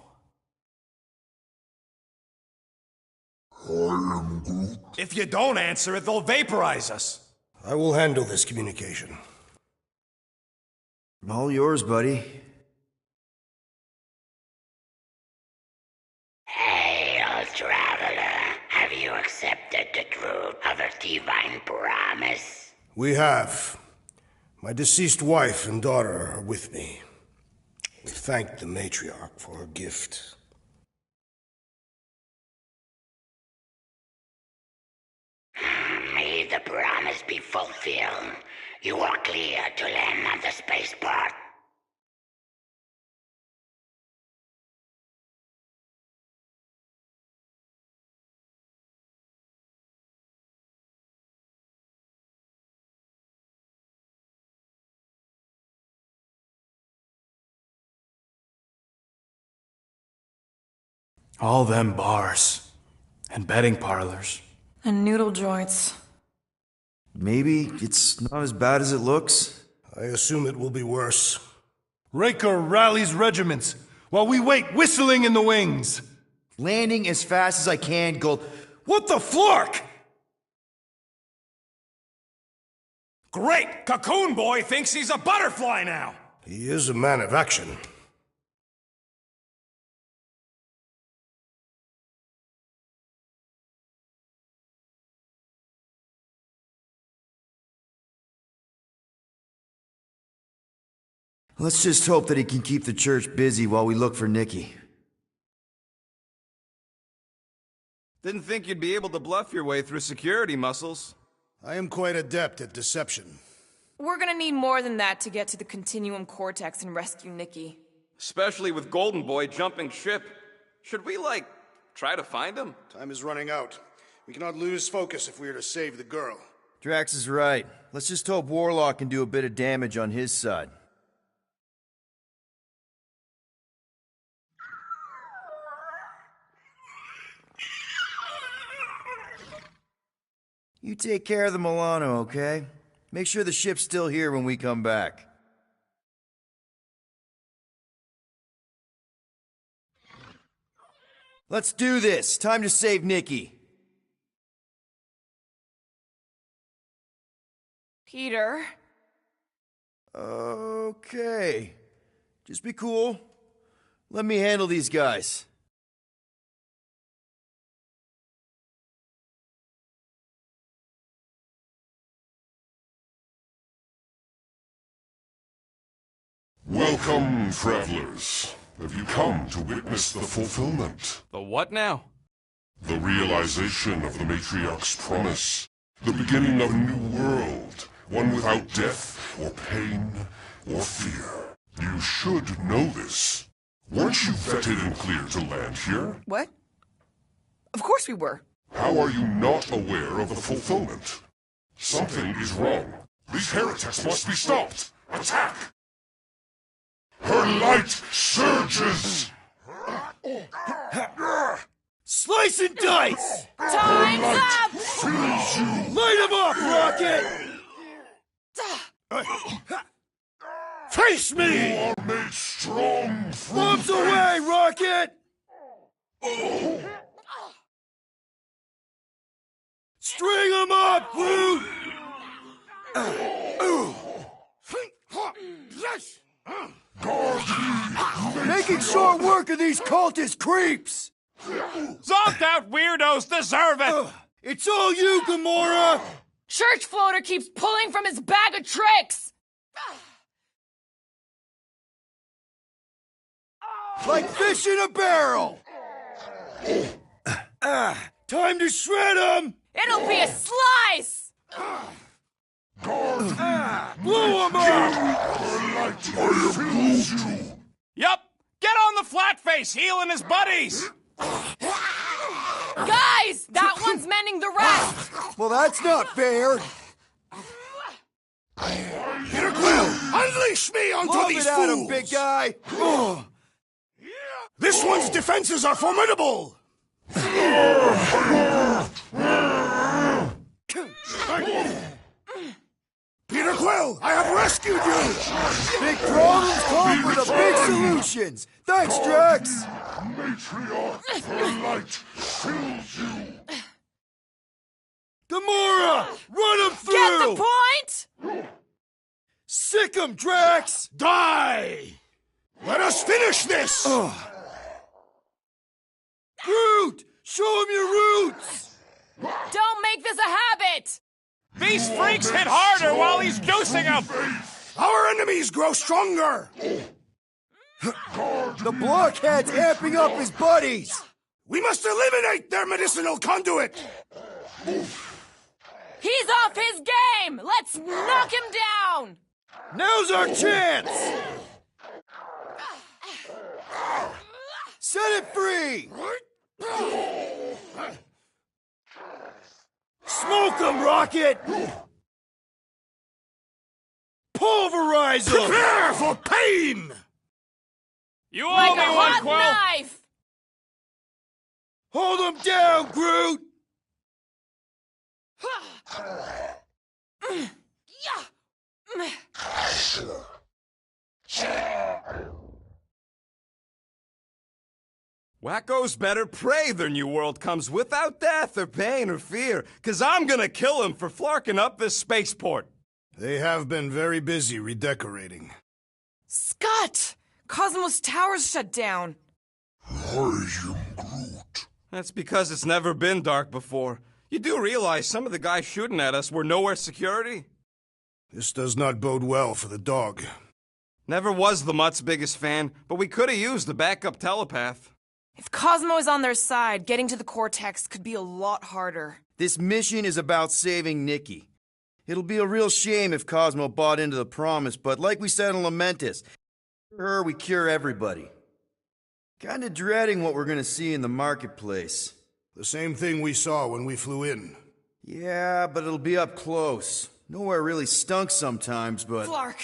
I am Groot. If you don't answer it, they'll vaporize us. I will handle this communication. All yours, buddy. Hail, traveler. Have you accepted the truth of a divine promise? We have. My deceased wife and daughter are with me. We thank the matriarch for her gift. May the promise be fulfilled. You are clear to land on the spaceport. All them bars. And betting parlors. And noodle joints. Maybe it's not as bad as it looks. I assume it will be worse. Raker rallies regiments while we wait whistling in the wings. Landing as fast as I can, Gold. What the flark? Great! Cocoon Boy thinks he's a butterfly now! He is a man of action. Let's just hope that he can keep the church busy while we look for Nikki. Didn't think you'd be able to bluff your way through security, Muscles. I am quite adept at deception. We're gonna need more than that to get to the Continuum Cortex and rescue Nikki. Especially with Golden Boy jumping ship. Should we, try to find him? Time is running out. We cannot lose focus if we are to save the girl. Drax is right. Let's just hope Warlock can do a bit of damage on his side. You take care of the Milano, okay? Make sure the ship's still here when we come back. Let's do this. Time to save Nikki. Peter? Okay. Just be cool. Let me handle these guys. Welcome, travelers. Have you come to witness the fulfillment? The what now? The realization of the matriarch's promise. The beginning of a new world. One without death, or pain, or fear. You should know this. Weren't you vetted and cleared to land here? What? Of course we were. How are you not aware of the fulfillment? Something is wrong. These heretics must be stopped. Attack! Her light surges! Slice and dice! Time's up! Light him up, Rocket! Face me! You are made strong from Bombs away, Rocket! String him up, Groot! Making short work of these cultist creeps! Zonked out weirdos deserve it! It's all you, Gamora! Church floater keeps pulling from his bag of tricks! Like fish in a barrel! Time to shred him! It'll be a slice! Blow him up! Yup! Get on the flat face, healing his buddies! Guys! That one's mending the rest! Well, that's not fair! Peter Quill, unleash me onto Lob these it at him, fools! big guy! This one's defenses are formidable! Peter Quill, I have rescued you! Big problems come with the big solutions! Thanks, Drax! Matriarch, her light fills you! Gamora! Run him through! Get the point? Sick him, Drax! Die! Let us finish this! Groot! Show him your roots! Don't make this a habit! These freaks hit harder while he's juicing them! Our enemies grow stronger! The blockhead's amping up his buddies! We must eliminate their medicinal conduit! He's off his game! Let's knock him down! Now's our chance! Set it free! Smoke them, Rocket! Pulverize them! Prepare for pain! You Like owe a me one, hot Quill! knife! Hold them down, Groot! Wacko's better pray their new world comes without death or pain or fear, 'cause I'm gonna kill him for flarking up this spaceport. They have been very busy redecorating. Scott! Cosmos Tower's shut down. I am Groot. That's because it's never been dark before. You do realize some of the guys shooting at us were nowhere security? This does not bode well for the dog. Never was the Mutt's biggest fan, but we could have used a backup telepath. If Cosmo is on their side, getting to the Cortex could be a lot harder. This mission is about saving Nikki. It'll be a real shame if Cosmo bought into the promise, but like we said in Lamentus, for her we cure everybody. Kinda dreading what we're gonna see in the marketplace. The same thing we saw when we flew in. Yeah, but it'll be up close. Nowhere really stunk sometimes, but... Flark!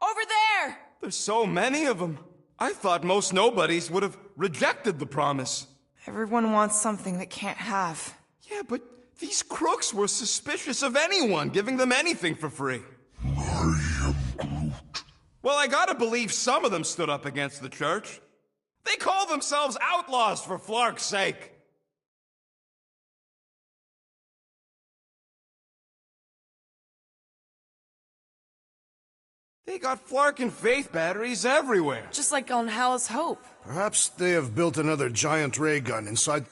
Over there! There's so many of them. I thought most nobodies would have rejected the promise. Everyone wants something they can't have. Yeah, but these crooks were suspicious of anyone giving them anything for free. I am Groot. Well, I gotta believe some of them stood up against the church. They call themselves outlaws for Flark's sake. They got Flark and Faith batteries everywhere. Just like on Hala's Hope. Perhaps they have built another giant ray gun inside...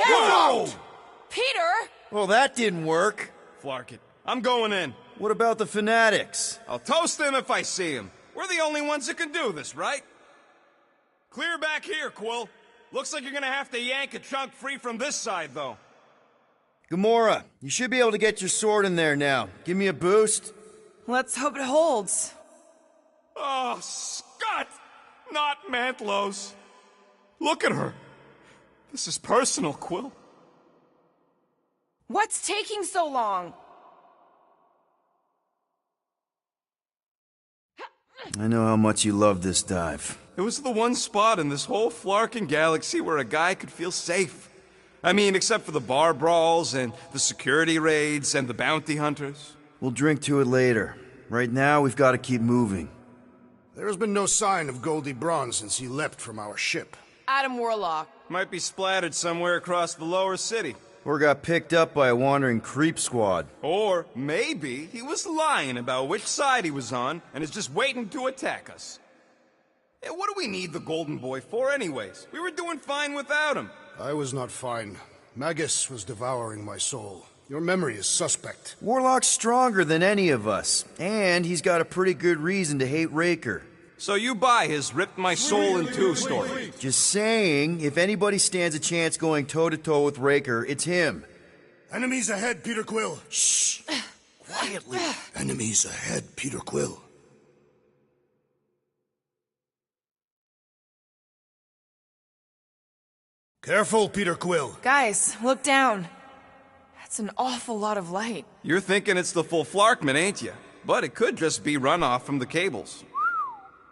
Whoa! Peter! Well, that didn't work. Flark it. I'm going in. What about the fanatics? I'll toast them if I see them. We're the only ones that can do this, right? Clear back here, Quill. Looks like you're gonna have to yank a chunk free from this side, though. Gamora, you should be able to get your sword in there now. Give me a boost. Let's hope it holds. Oh, Scott! Not Mantlos. Look at her. This is personal, Quill. What's taking so long? I know how much you love this dive. It was the one spot in this whole flarkin' galaxy where a guy could feel safe. I mean, except for the bar brawls and the security raids and the bounty hunters. We'll drink to it later. Right now, we've got to keep moving. There has been no sign of Goldie Braun since he leapt from our ship. Adam Warlock. Might be splattered somewhere across the lower city. Or got picked up by a wandering creep squad. Or maybe he was lying about which side he was on and is just waiting to attack us. Hey, what do we need the Golden Boy for anyways? We were doing fine without him. I was not fine. Magus was devouring my soul. Your memory is suspect. Warlock's stronger than any of us, and he's got a pretty good reason to hate Raker. So you buy his ripped my soul in two story. Just saying, if anybody stands a chance going toe-to-toe with Raker, it's him. Enemies ahead, Peter Quill. Shh! Quietly. Enemies ahead, Peter Quill. Careful, Peter Quill. Guys, look down. That's an awful lot of light. You're thinking it's the full Flarkman, ain't you? But it could just be runoff from the cables.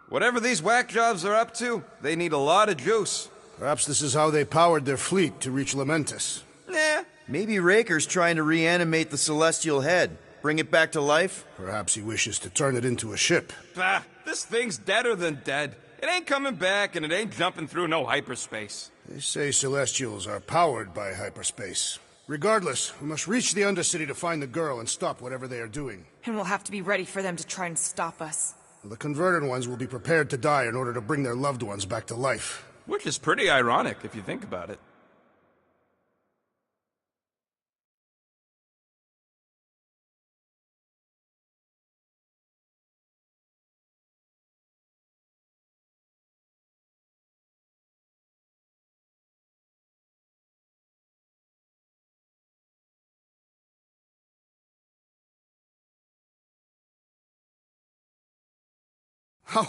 Whatever these whack jobs are up to, they need a lot of juice. Perhaps this is how they powered their fleet to reach Lamentus. Nah. Maybe Raker's trying to reanimate the Celestial Head. Bring it back to life? Perhaps he wishes to turn it into a ship. Ah, this thing's deader than dead. It ain't coming back, and it ain't jumping through no hyperspace. They say Celestials are powered by hyperspace. Regardless, we must reach the Undercity to find the girl and stop whatever they are doing. And we'll have to be ready for them to try and stop us. The converted ones will be prepared to die in order to bring their loved ones back to life. Which is pretty ironic, if you think about it.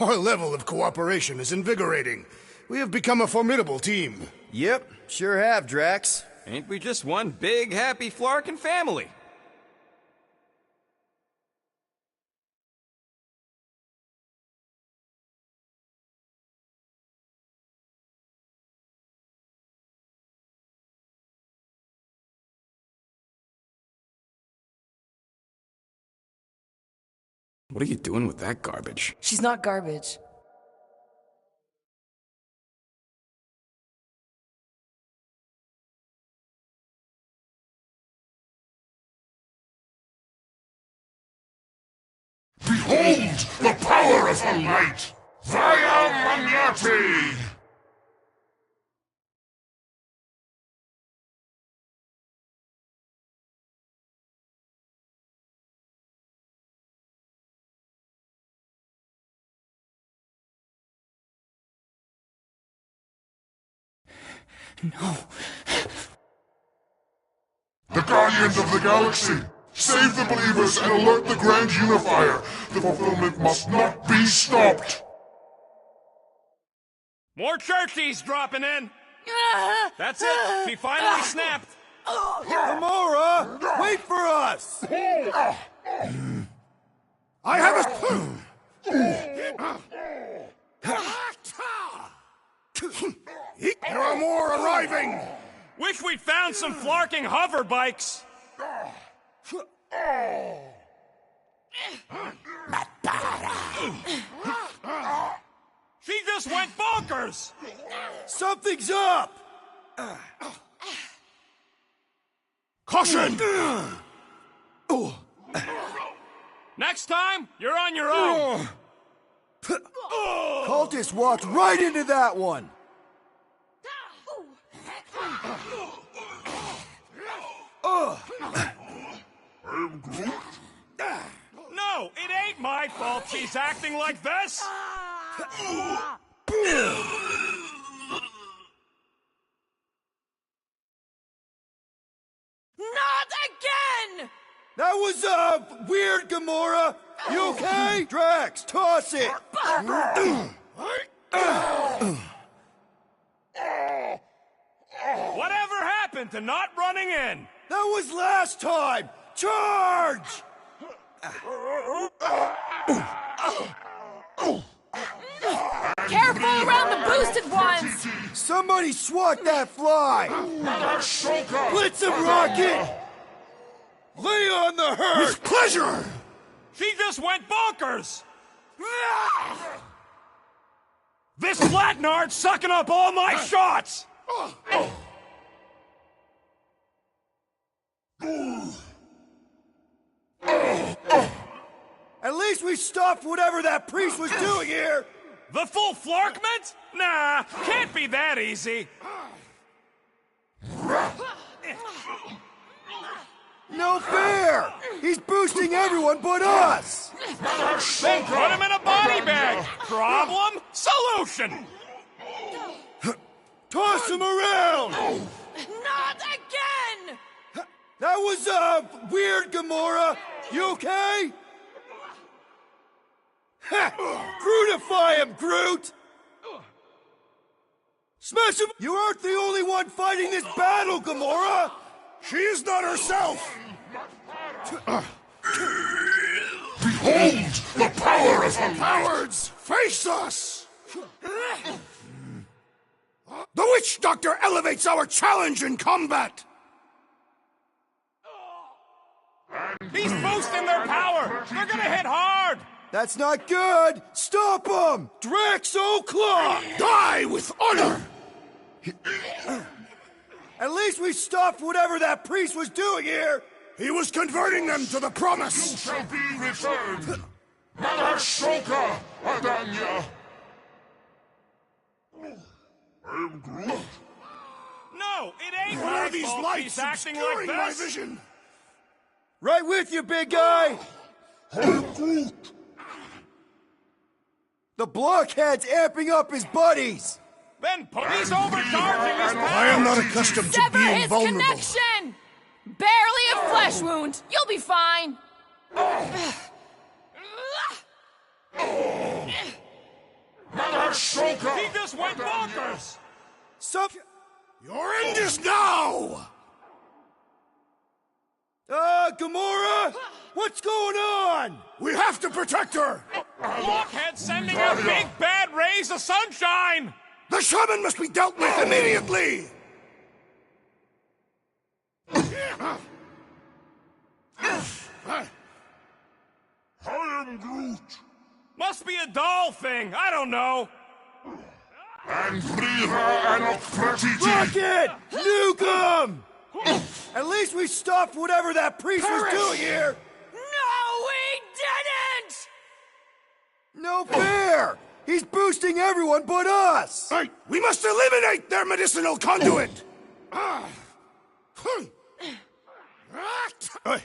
Our level of cooperation is invigorating. We have become a formidable team. Yep, sure have, Drax. Ain't we just one big, happy Flarkin family? What are you doing with that garbage? She's not garbage. Behold the power of her light! Via Magnati! No. The Guardians of the Galaxy! Save the believers and alert the Grand Unifier! The fulfillment must not be stopped! More churchies dropping in! That's it. She finally snapped. Gamora, wait for us! I have a... There are more arriving! Wish we'd found some flarking hover bikes. She just went bonkers! Something's up! Caution! Next time, you're on your own. Cultist walked right into that one! No, it ain't my fault she's acting like this. Not again! That was, weird, Gamora! You okay? Drax, toss it! Whatever happened to not running in? That was last time! Charge! Careful around the boosted ones! Somebody swat that fly! Blitz him, Rocket! Lay on the hurt! With pleasure! She just went bonkers! This flatnard's sucking up all my shots! At least we stopped whatever that priest was doing here! The full flarkment? Nah, can't be that easy. No fair! He's boosting everyone but us! Then put him in a body bag! Problem? Solution! Toss him around! Not again! That was, weird, Gamora! You okay? Ha! Grootify him, Groot! Smash him! You aren't the only one fighting this battle, Gamora! She is not herself! Behold the power of her cowards! Face us! The Witch Doctor elevates our challenge in combat! He's boosting their power! They're gonna hit hard! That's not good! Stop him! Draxo Claw! Die with honor! At least we stopped whatever that priest was doing here! He was converting them to the promise! You shall be returned! Mahashoka, Adanya! I am Groot. No, it ain't What my are these fault lights she's acting obscuring like my this. vision? Right with you, big guy! I am Groot. The blockhead's amping up his buddies! Then he's overcharging his power! I am not accustomed to Sever being his vulnerable. connection! Barely a flesh wound. You'll be fine. Mahashoka! He just went bonkers! Your end is now! Gamora? What's going on? We have to protect her! Blockhead sending out big bad rays of sunshine! The shaman must be dealt with immediately! I am Groot. Must be a doll thing, I don't know. And Riva and Okratiti. Rocket! Nuke him! At least we stopped whatever that priest was doing here! No, we didn't! No fair! He's boosting everyone but us! Right, we must eliminate their medicinal conduit!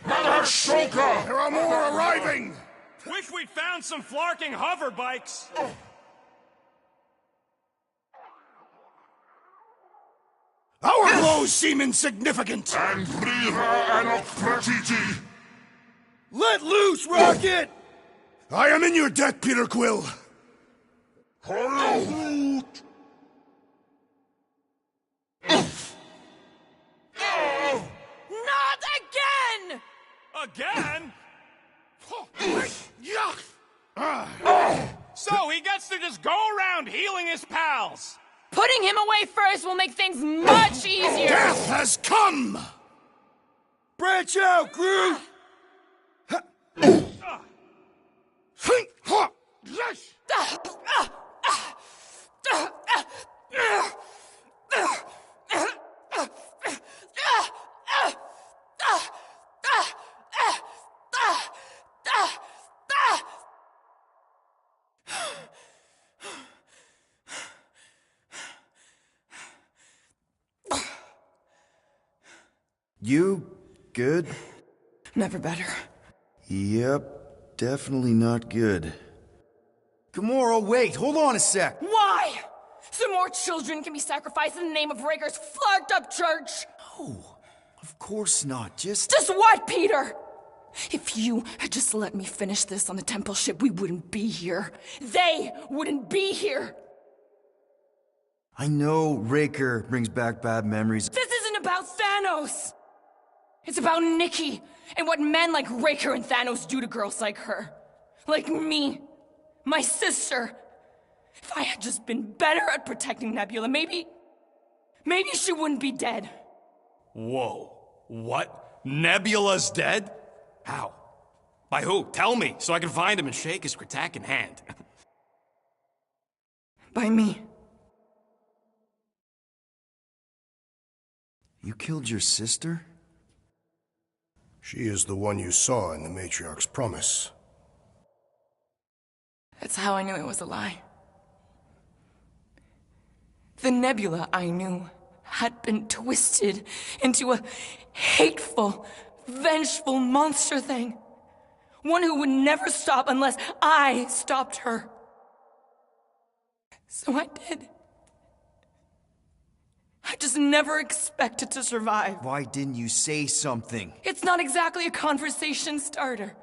Mahashoka! There are more arriving! Wish we'd found some flarking hover bikes. Our blows seem insignificant! And Riva and Okratiti. Let loose, Rocket! I am in your debt, Peter Quill. I am Groot. Again? So he gets to just go around healing his pals. Putting him away first will make things much easier. Death has come! Branch out, Groot! You good? Never better. Yep, definitely not good. Gamora, wait, hold on a sec. Why? So more children can be sacrificed in the name of Raker's flarked up church? No, of course not, Just what, Peter? If you had just let me finish this on the temple ship, we wouldn't be here. They wouldn't be here. I know Raker brings back bad memories. This isn't about Thanos. It's about Nikki and what men like Raker and Thanos do to girls like her. Like me. My sister. If I had just been better at protecting Nebula, maybe she wouldn't be dead. Whoa. What? Nebula's dead? How? By who? Tell me, so I can find him and shake his Kratakan hand. By me. You killed your sister? She is the one you saw in the Matriarch's promise. That's how I knew it was a lie. The Nebula I knew had been twisted into a hateful, vengeful monster thing. One who would never stop unless I stopped her. So I did. I just never expected to survive. Why didn't you say something? It's not exactly a conversation starter.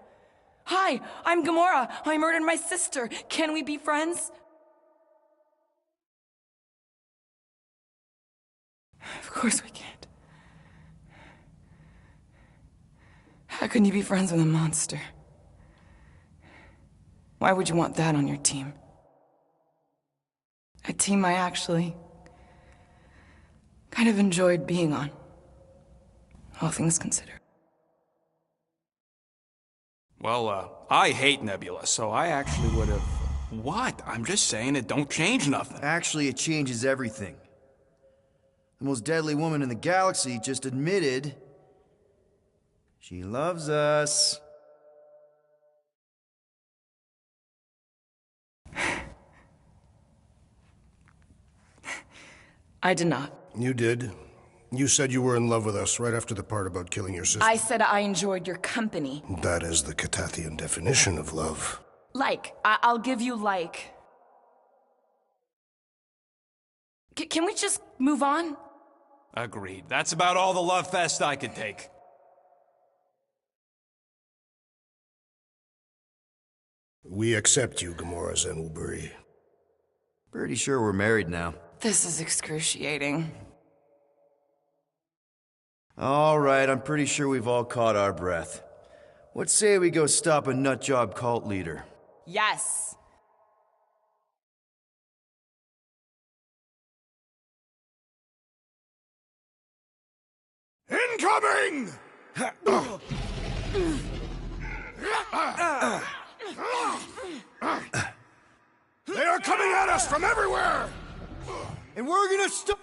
Hi, I'm Gamora. I murdered my sister. Can we be friends? Of course we can't. How can you be friends with a monster? Why would you want that on your team? A team I actually kind of enjoyed being on, all things considered. Well, I hate Nebula, so I actually would have... What? I'm just saying it don't change nothing. Actually, it changes everything. The most deadly woman in the galaxy just admitted she loves us. I did not. You did. You said you were in love with us right after the part about killing your sister. I said I enjoyed your company. That is the Catathian definition of love. I'll give you like. Can we just move on? Agreed. That's about all the love fest I could take. We accept you, Gamora Zenwilbury. Pretty sure we're married now. This is excruciating. All right, I'm pretty sure we've all caught our breath. What say we go stop a nutjob cult leader? Yes. Incoming! They are coming at us from everywhere! And we're gonna stop.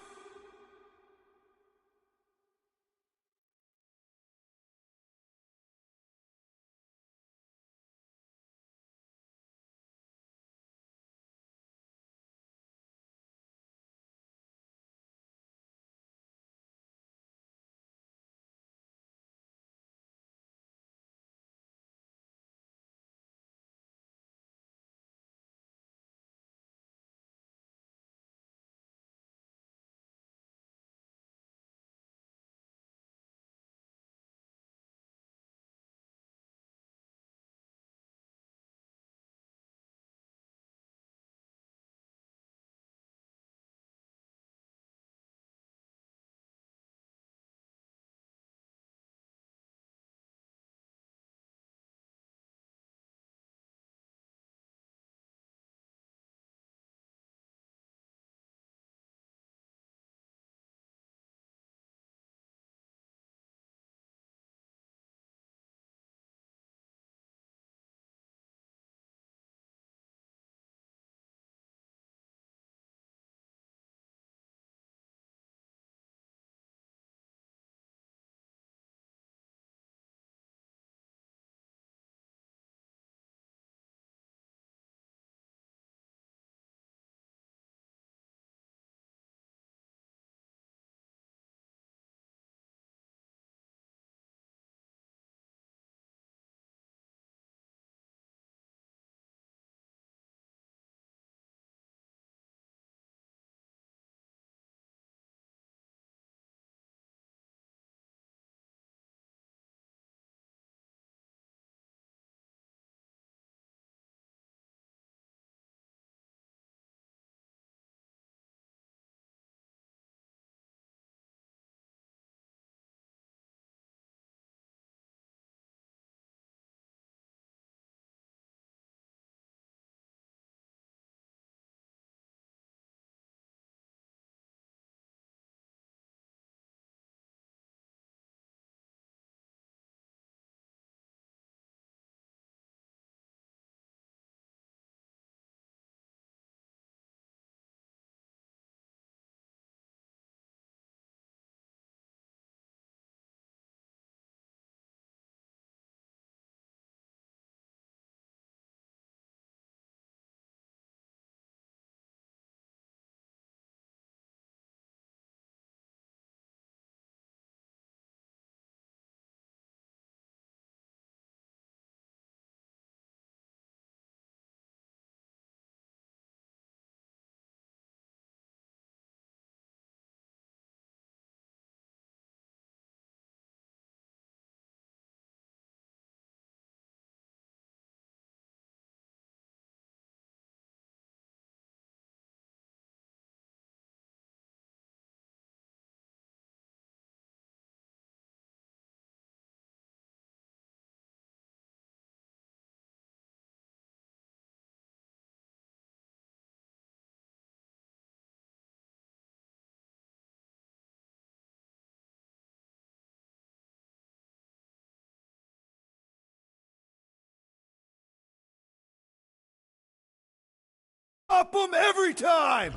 Up 'em every time!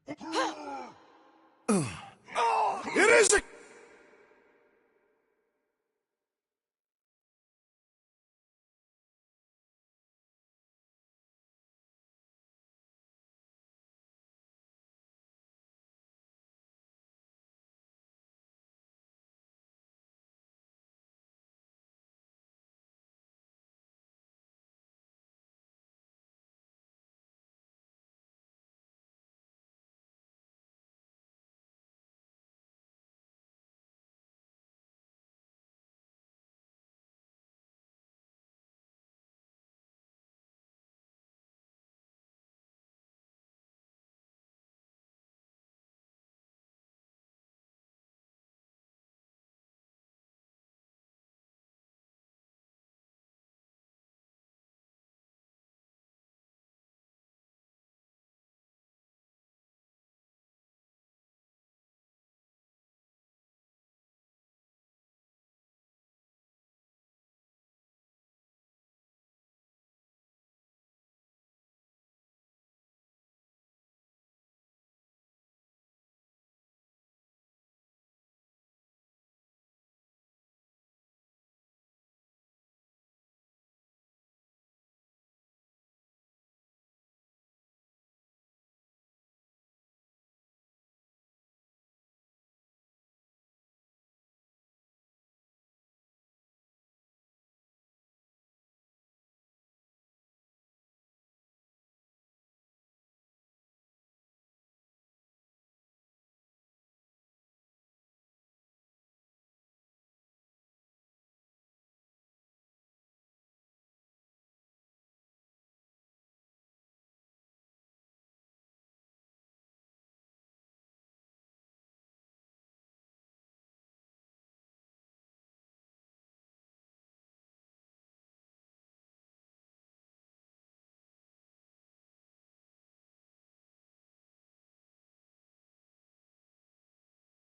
It is a...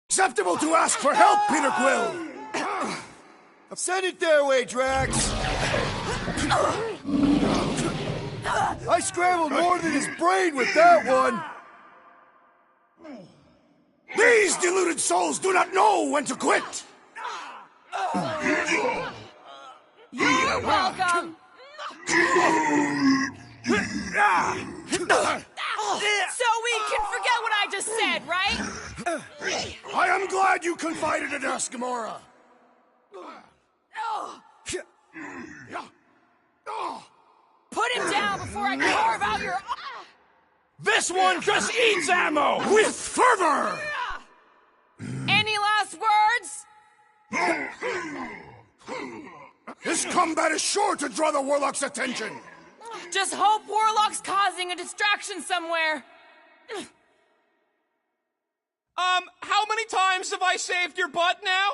Acceptable to ask for help, Peter Quill! Send it their way, Drax! I scrambled more than his brain with that one! These deluded souls do not know when to quit! You're welcome! So we can forget what I just said, right? I am glad you confided in us, Gamora! Put him down before I carve out your... This one just eats ammo! With fervor! Any last words? This combat is sure to draw the Warlock's attention! Just hope Warlock's causing a distraction somewhere. How many times have I saved your butt now?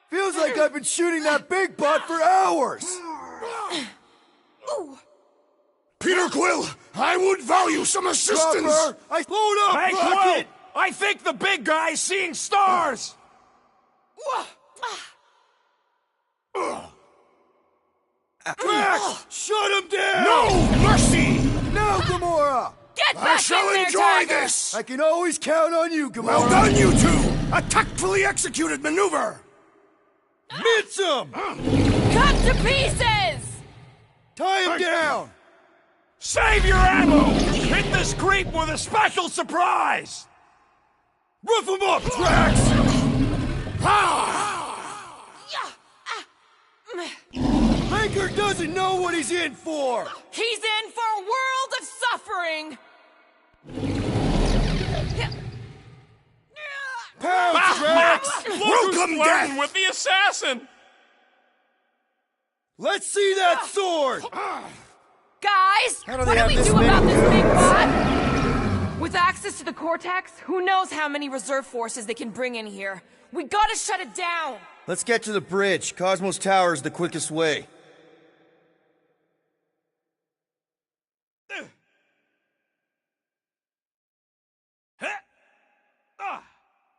Feels like I've been shooting that big butt for hours! Peter Quill, I would value some assistance! Chopper, hold up, Hey, Rocket! Quill! I think the big guy's seeing stars! Drax, shut him down! No mercy! No, Gamora! Get back I shall in there, enjoy Tiger! this! I can always count on you, Gamora! Well done, you two! A tactfully executed maneuver! Mitch him! Cut to pieces! Tie him down! Save your ammo! Hit this creep with a surprise! Rough him up, Drax! Maker doesn't know what he's in for! He's in for a world of suffering! Pounce, Drax! Welcome, death! With the assassin! Let's see that sword! Guys, How do what they do we have this do about many this big guns? bot? With access to the Cortex, who knows how many reserve forces they can bring in here. We gotta shut it down! Let's get to the bridge. Cosmos Tower is the quickest way.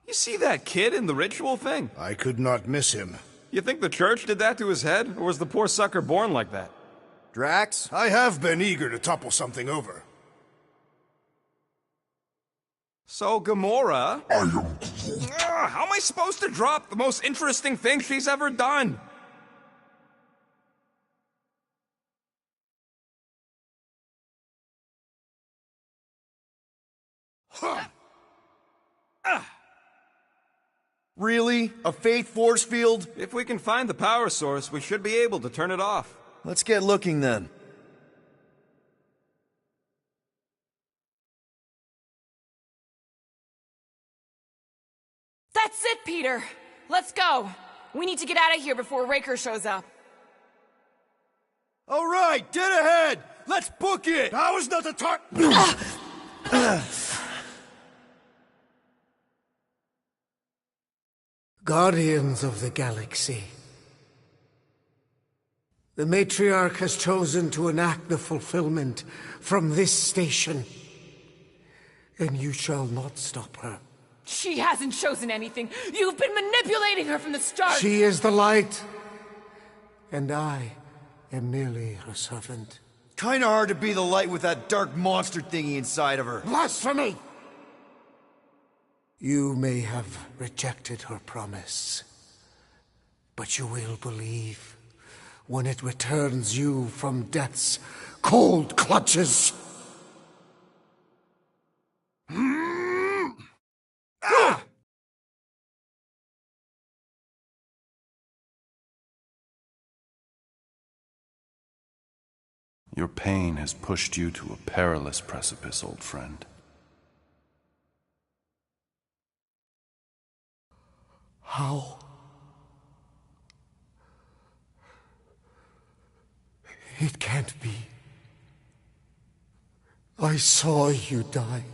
You see that kid in the ritual thing? I could not miss him. You think the church did that to his head, or was the poor sucker born like that? Drax? I have been eager to topple something over. So, Gamora... how am I supposed to drop the most interesting thing she's ever done? Really? A faith force field? If we can find the power source, we should be able to turn it off. Let's get looking then. That's it, Peter. Let's go. We need to get out of here before Raker shows up. All right, dead ahead. Let's book it. Now is not the time. Guardians of the Galaxy. The Matriarch has chosen to enact the fulfillment from this station. And you shall not stop her. She hasn't chosen anything. You've been manipulating her from the start. She is the light. And I am merely her servant. Kinda hard to be the light with that dark monster thingy inside of her. Blasphemy! You may have rejected her promise, but you will believe when it returns you from death's cold clutches. Your pain has pushed you to a perilous precipice, old friend. How? It can't be. I saw you die.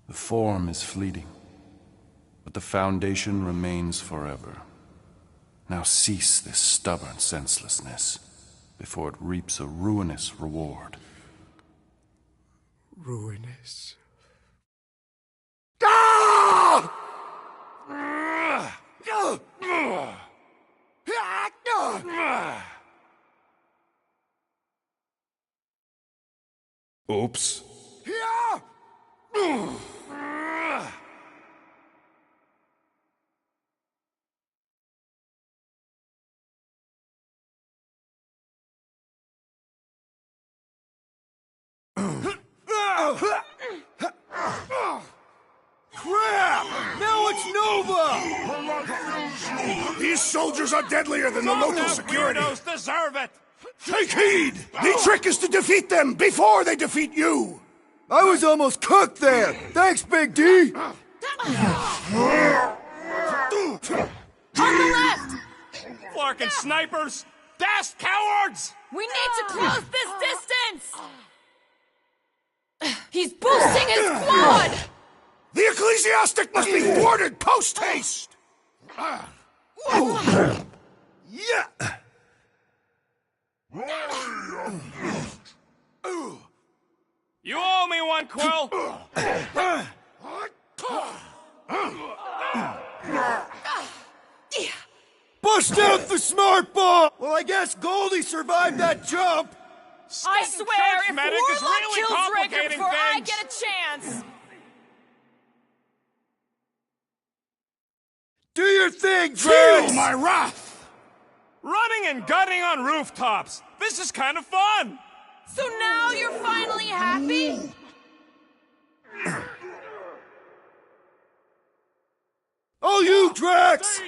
The form is fleeting, but the foundation remains forever. Now cease this stubborn senselessness before it reaps a ruinous reward. Ruinous. Oops. Crap! Now it's Nova! These soldiers are deadlier than the local security. Weirdos deserve it! Take heed! The trick is to defeat them before they defeat you! I was almost cooked there! Thanks, Big D! On the left! Flarkin' snipers! Dashed cowards! We need to close this distance! He's boosting his squad! The ecclesiastic must be thwarted post-haste! Yeah! You owe me one, Quill! Bust out the smart ball! Well, I guess Goldie survived that jump! I swear, if medic is Warlock really kills Raker complicating before I things. get a chance! Do your thing, Feel Drax! my wrath! Running and gunning on rooftops! This is kind of fun! So now you're finally happy? Oh, you, Drax!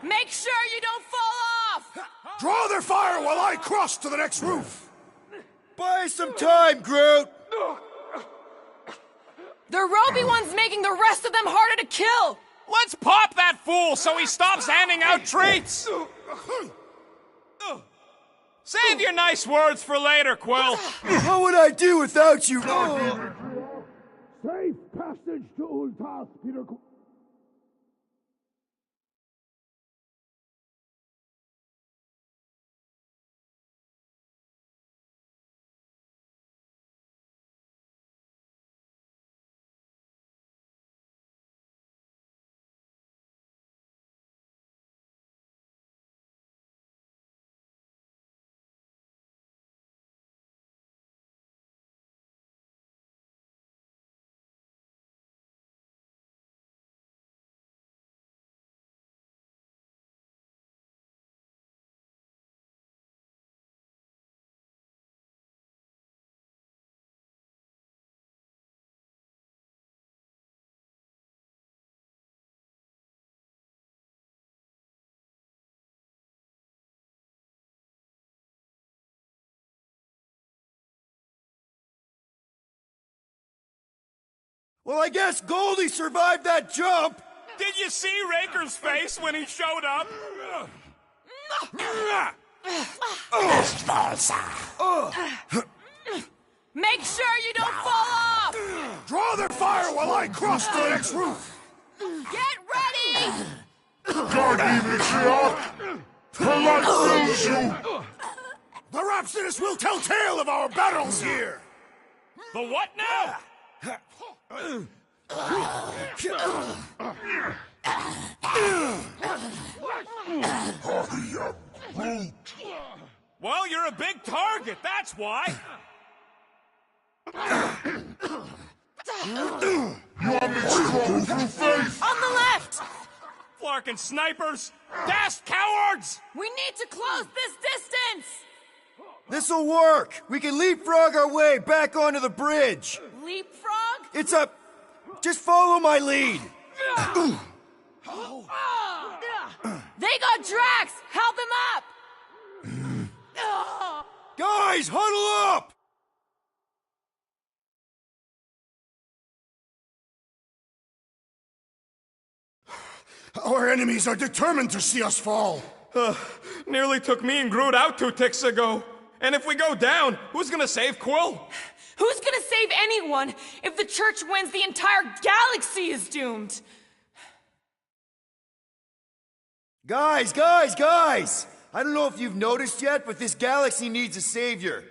Make sure you don't fall off! Draw their fire while I cross to the next roof! Buy some time, Groot! The Roby one's making the rest of them harder to kill! Let's pop that fool so he stops handing out treats! Save your nice words for later, Quill! What would I do without you? Safe passage to Ultas, Peter Quill. Well, I guess Goldie survived that jump! Did you see Raker's face when he showed up? Make sure you don't fall off! Draw their fire while I cross the next roof! Get ready! Guard me, matriarch! Her light fills you! The Rhapsodist will tell tale of our battles here! The what now? Well, you're a big target, that's why. You are made strong through faith! On the left! Flarkin' snipers! Dashed cowards! We need to close this distance! This'll work! We can leapfrog our way back onto the bridge! Leapfrog? It's a... Just follow my lead! They got Drax! Help him up! Guys, huddle up! Our enemies are determined to see us fall. Nearly took me and Groot out 2 ticks ago. And if we go down, who's gonna save Quill? Who's gonna save anyone? If the church wins, the entire galaxy is doomed. Guys! I don't know if you've noticed yet, but this galaxy needs a savior.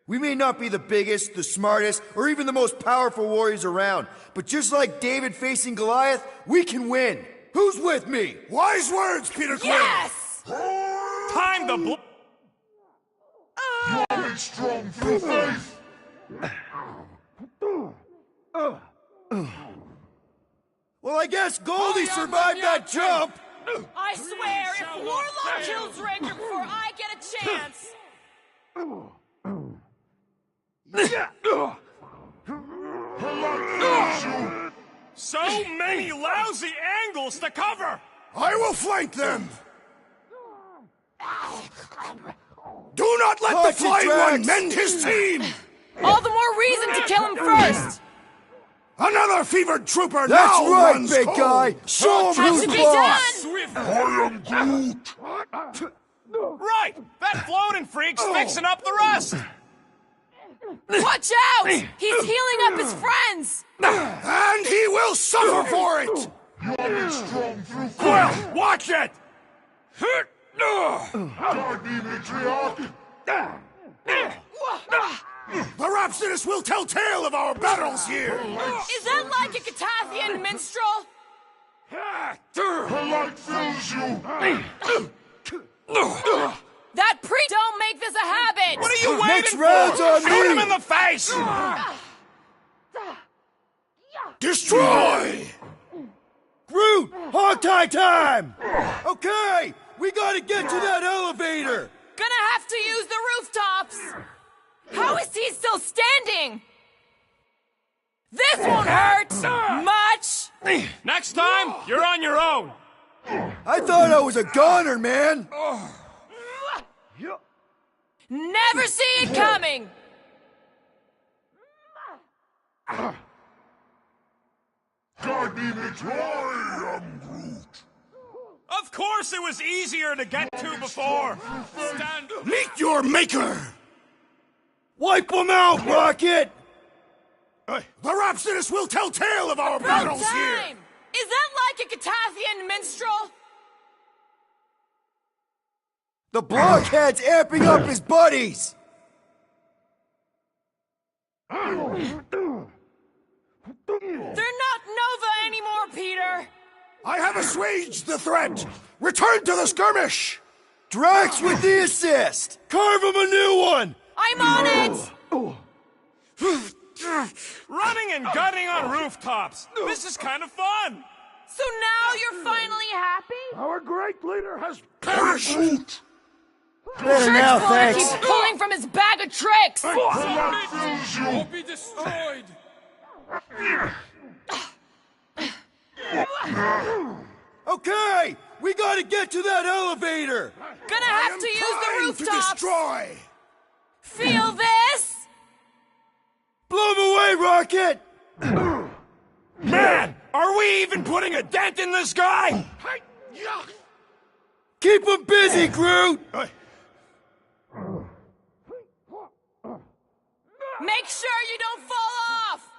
We may not be the biggest, the smartest, or even the most powerful warriors around, but just like David facing Goliath, we can win. Who's with me? Wise words, Peter Quill! Yes! Time to blow. You are made strong through faith! Well, I guess Goldie survived that jump! I swear, if Warlock kills Raker before I get a chance... So many lousy angles to cover! I will flank them! Do not let the Flying One mend his team! All the more reason to kill him first! Another fevered trooper That's now right, runs big cold. guy! Show him Has who's to be boss! done! I am Groot! Right! That floating freak's fixing up the rust! Watch out! He's healing up his friends! And he will suffer for it! You are made strong through faith! Quill, watch it! Guard me, matriarch! The Rhapsodist will tell tale of our battles here! Is that like a Catathian minstrel? Her light fills you! That priest don't make this a habit! What are you Next waiting round's for? on Shoot him me. in the face! Destroy! Groot! Hogtie time! Okay, we gotta get to that elevator! Gonna have to use the rooftops! How is he still standing? This won't hurt much! Next time, you're on your own! I thought I was a goner, man! Never see it coming! Guard me, matriarch! I am Groot! Of course it was easier to get to before! Stand... Meet your maker! Wipe them out, Rocket! The Rhapsodist will tell tale of our battles here! Time! Is that like a Catathian minstrel? The blockhead's amping up his buddies! They're not Nova anymore, Peter! I have assuaged the threat! Return to the skirmish! Drax with the assist! Carve him a new one! I'm on it! Running and gunning on rooftops! This is kind of fun! So now you're finally happy? Our great leader has perished! Better now, Church thanks. keeps pulling from his bag of tricks! Her light fills you! Won't be destroyed! Okay, we gotta get to that elevator! Gonna have to use the rooftops! Destroy! Feel this? Blow him away, Rocket! we even putting a dent in this guy? Keep him busy, Groot! Make sure you don't fall off!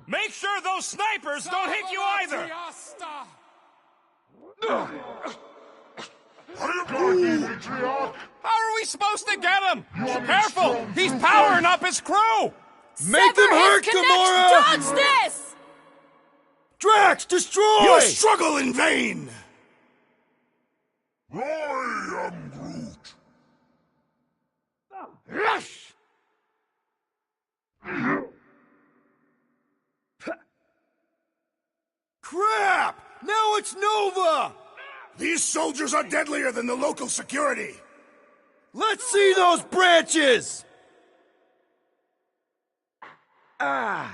Make sure those snipers don't hit you either! How are we supposed to get him? Careful! He's powering up his crew! Make them hurt, Gamora! Dodge this! Drax, destroy! You struggle in vain! I am Groot. Crap! Now it's Nova! These soldiers are deadlier than the local security. Let's see those branches! The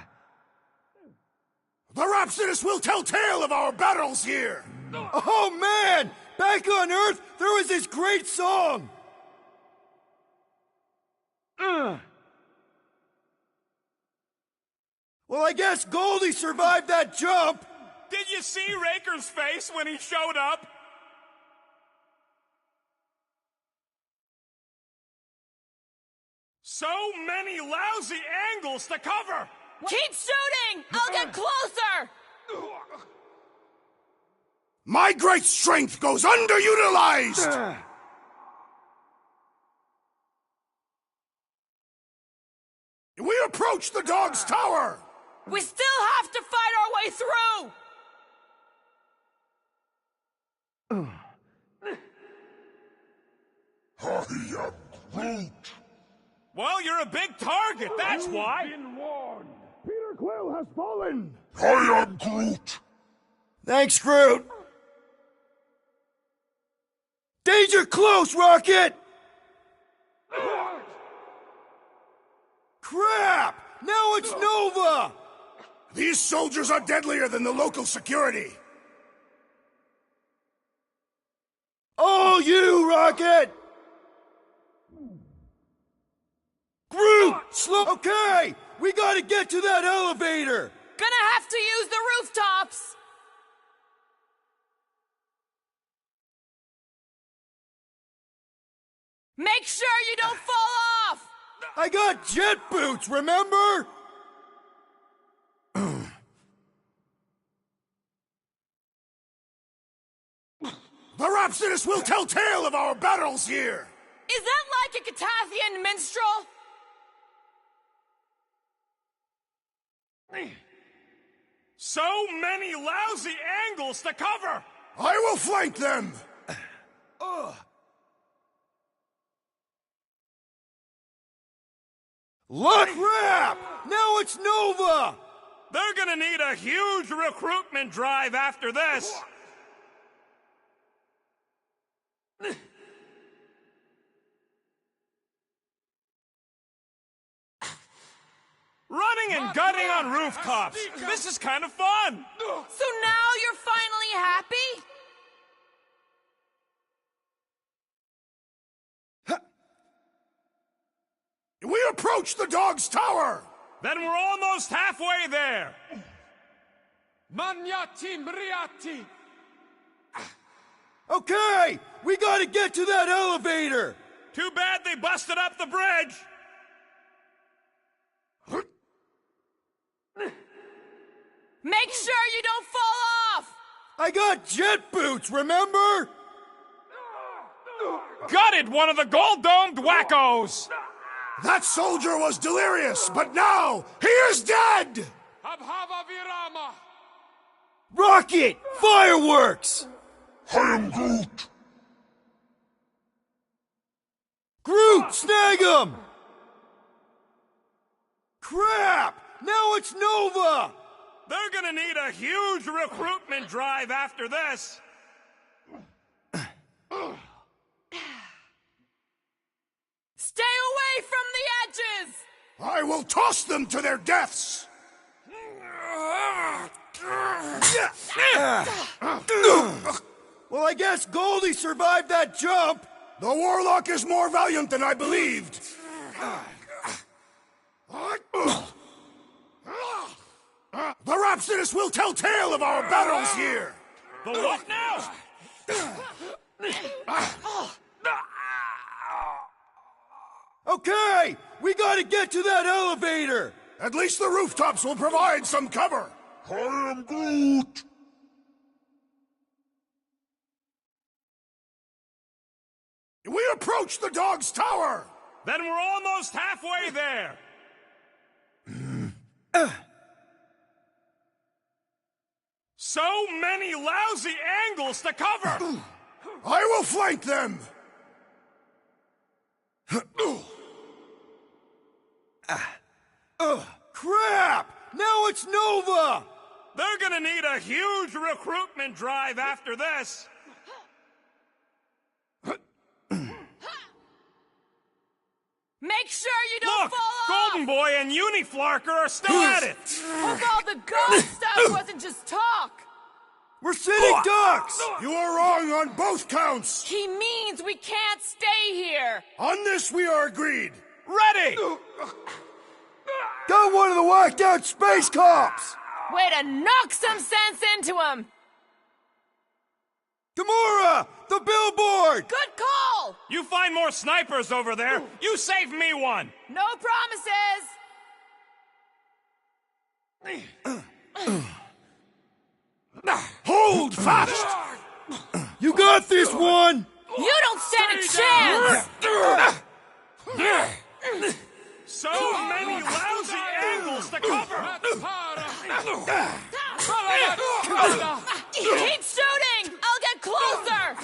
Rhapsodists will tell tale of our battles here! Oh man! Back on Earth, there was this great song! Well, I guess Goldie survived that jump! Did you see Raker's face when he showed up? So many lousy angles to cover! Keep shooting! I'll get closer! My great strength goes underutilized! We approach the dog's tower! We still have to fight our way through! I am Groot. Well, you're a big target, that's why! Peter Quill has fallen! I am Groot. Thanks, Groot! Danger close, Rocket! Crap! Now it's Nova! These soldiers are deadlier than the local security. All you, Rocket! Groot! Slow. Okay! We gotta get to that elevator! Gonna have to use the rooftops! Make sure you don't fall off! I got jet boots, remember? The Rhapsodists will tell tale of our battles here! Is that like a Catathian minstrel? So many lousy angles to cover! I will flank them! Look! Crap! Now it's Nova! They're gonna need a huge recruitment drive after this! Running and gunning on rooftops! This is kind of fun! So now you're finally happy? We approach the dog's tower! Then we're almost halfway there! Okay! We gotta get to that elevator! Too bad they busted up the bridge! Make sure you don't fall off! I got jet boots, remember? Gutted one of the gold-domed wackos! That soldier was delirious, but now he is dead! Rocket! Fireworks! I am Groot. Groot, snag him! Crap! Now it's Nova! They're gonna need a huge recruitment drive after this! Stay away from the edges! I will toss them to their deaths! Well, I guess Goldie survived that jump! The Warlock is more valiant than I believed! The Rhapsodist will tell tale of our battles here! The what now? Okay, we gotta get to that elevator! At least the rooftops will provide some cover! I am Groot! We approach the dog's tower! Then we're almost halfway there! So many lousy angles to cover! I will flank them! Crap! Now it's Nova! They're gonna need a huge recruitment drive after this! Make sure you don't Look, fall off! Golden Boy and Uniflarker are still at it! Hope all the ghost stuff wasn't just talk! We're sitting ducks! You are wrong on both counts! He means we can't stay here! On this we are agreed! Ready! Got one of the whacked out space cops! Way to knock some sense into him! Gamora! The billboard! Good call! You find more snipers over there, you save me one! No promises! Hold fast! You got this one! You don't stand a chance! So many lousy angles to cover! Keep shooting! I'll get closer!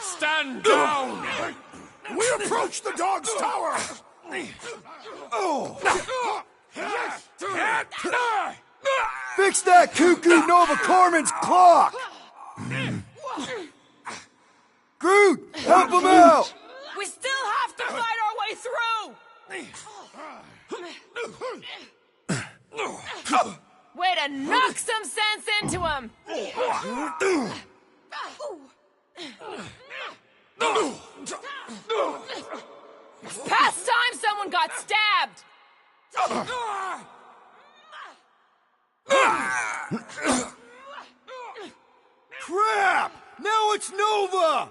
Stand down! We approach the dog's tower! Fix that cuckoo Nova Corman's clock! Groot, help him out! We still have to fight our way through! Way to knock some sense into him! It's past time someone got stabbed! Crap! Now it's Nova!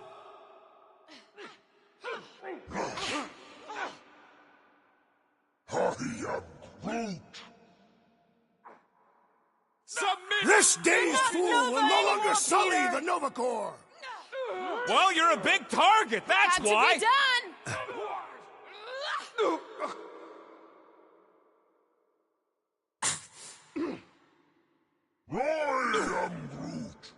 I am Groot! This dazed fool will no longer sully the Nova Corps! Well, you're a big target, that's Had why! to be done! I am Groot!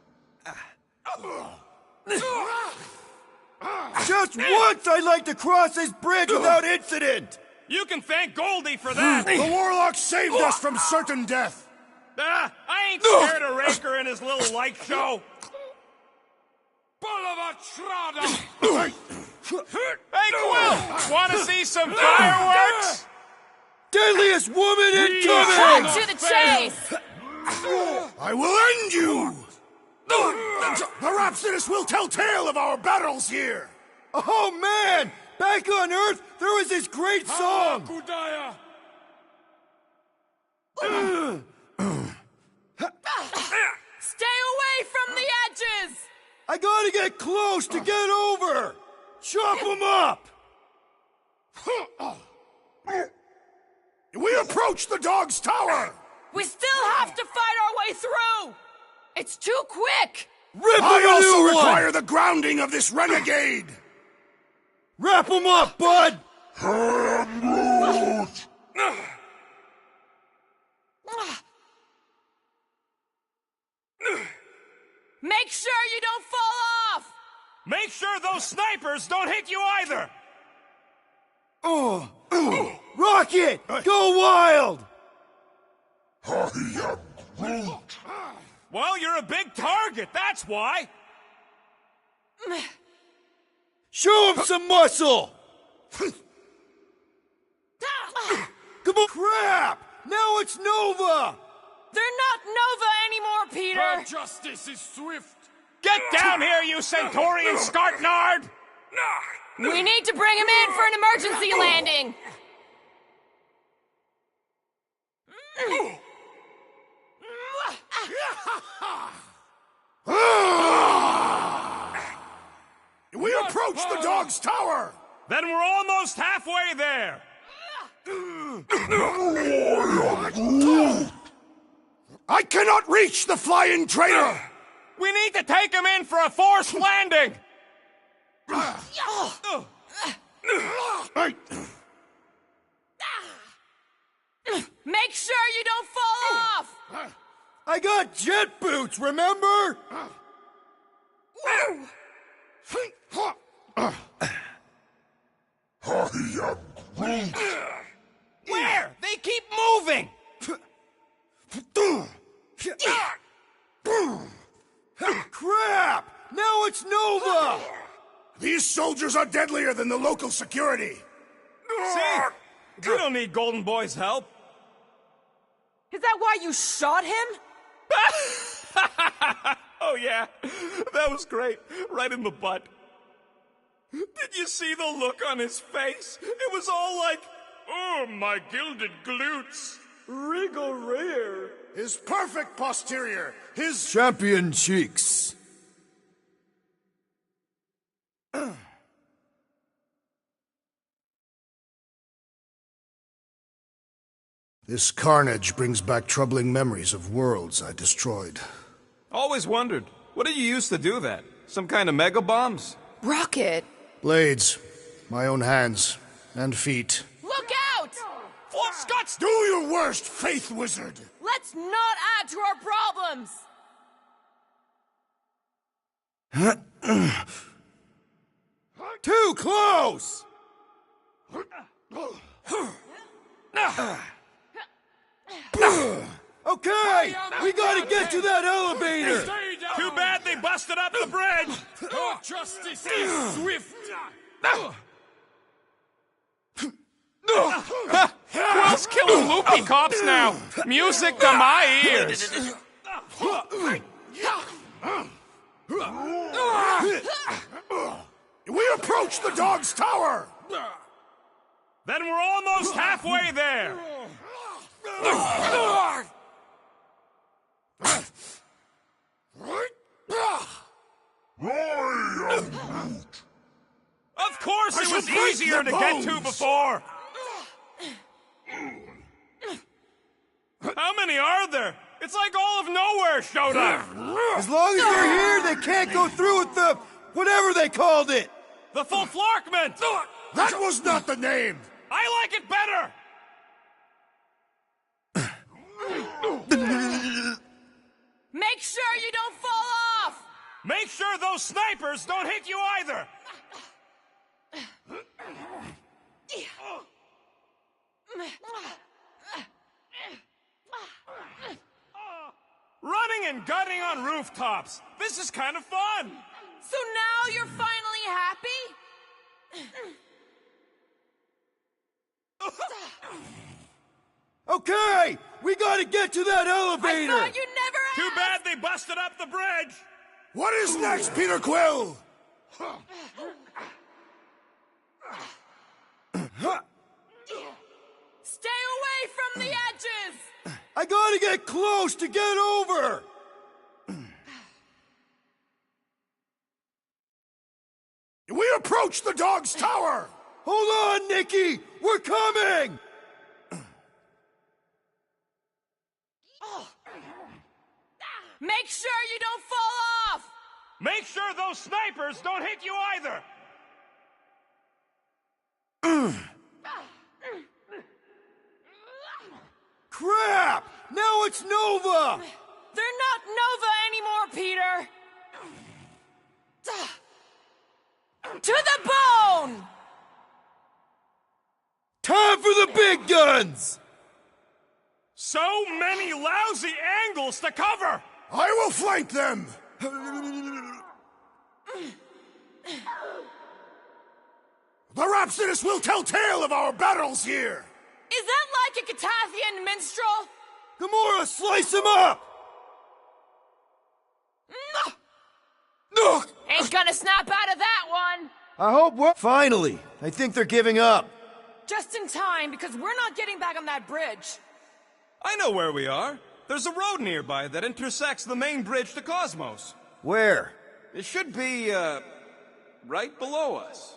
Just once I'd like to cross this bridge without incident! You can thank Goldie for that! The Warlock saved us from certain death! I ain't scared of Raker and his little light show! Hey, Quill! Wanna see some fireworks? Deadliest woman incoming! Cut to the chase! I will end you! The Rhapsodist will tell tale of our battles here! Oh man! Back on Earth, there was this great song! Stay away from the edges! I gotta get close to get over! Chop him up! We approach the dog's tower! We still have to fight our way through! It's too quick! Rip him I a also new require one! the grounding of this renegade! Wrap him up, bud! I am Groot! Make sure you don't fall off! Make sure those snipers don't hit you either! Oh! Rocket! Go wild! I am Groot! Well, you're a big target, that's why! Show him some muscle! Come on! Crap! Now it's Nova! They're not Nova anymore, Peter! Justice is swift! Get down here, you Centaurian Scartnard! We need to bring him in for an emergency landing! We approach the dog's tower! Then we're almost halfway there! I cannot reach the flying traitor! We need to take him in for a forced landing! Make sure you don't fall off! I got jet boots, remember? Where? They keep moving! Crap! Now it's Nova! These soldiers are deadlier than the local security! See? You don't need Golden Boy's help. Is that why you shot him? Oh yeah, that was great. Right in the butt. Did you see the look on his face? It was all like, oh, my gilded glutes. Wriggle rear. His perfect posterior. His champion cheeks. This carnage brings back troubling memories of worlds I destroyed. Always wondered, what did you use to do that? Some kind of mega bombs? Rocket. Blades. My own hands. And feet. Look out! Scots! Do your worst, Faith Wizard! Let's not add to our problems! Too close! Okay, we gotta get to that elevator! Too bad they busted up the bridge! Justice is swift! Quill's killing loopy cops now! Music to my ears! We approach the dog's tower! Then we're almost halfway there! Of course it was easier to get to before! How many are there? It's like all of nowhere showed up! As long as they're here, they can't go through with the... whatever they called it! The full florkment! That was not the name! I like it better! Make sure you don't fall off! Make sure those snipers don't hit you either! Running and gunning on rooftops! This is kind of fun! So now you're finally happy? Okay, we gotta get to that elevator! I thought you never asked! Too bad they busted up the bridge! What is next, Peter Quill? Stay away from the edges! I gotta get close to get over! We approach the dog's tower! Hold on, Nikki! We're coming! Make sure you don't fall off! Make sure those snipers don't hit you either! Crap! Now it's Nova! They're not Nova anymore, Peter! To the bone! Time for the big guns! So many lousy angles to cover! I will flank them! The Rhapsodist will tell tale of our battles here! Is that like a Catathian minstrel? Gamora, slice him up! Ain't gonna snap out of that one! I hope we're... Finally! I think they're giving up. Just in time, because we're not getting back on that bridge. I know where we are. There's a road nearby that intersects the main bridge to Cosmos. Where? It should be, right below us.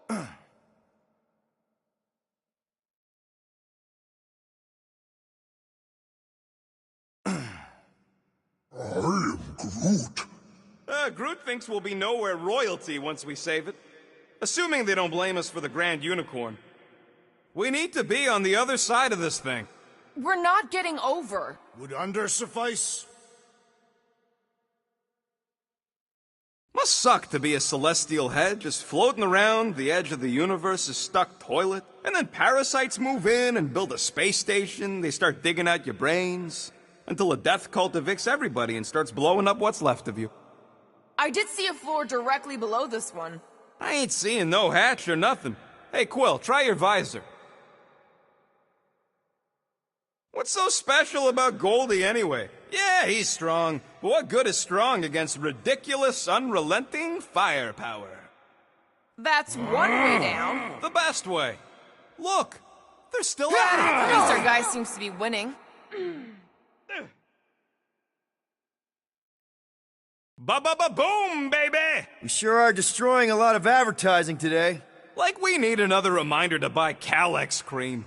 I am Groot. Groot thinks we'll be nowhere royalty once we save it. Assuming they don't blame us for the Grand Unicorn. We need to be on the other side of this thing. We're not getting over. Would under suffice? Must suck to be a celestial head, just floating around the edge of the universe's stuck toilet. And then parasites move in and build a space station. They start digging out your brains. Until a death cult evicts everybody and starts blowing up what's left of you. I did see a floor directly below this one. I ain't seeing no hatch or nothing. Hey, Quill, try your visor. What's so special about Goldie anyway? Yeah, he's strong, but what good is strong against ridiculous, unrelenting firepower? That's one way down. The best way. Look, they're still at it. At least our guy seems to be winning. Ba-ba-ba-boom, baby! We sure are destroying a lot of advertising today. Like we need another reminder to buy Galaxy cream.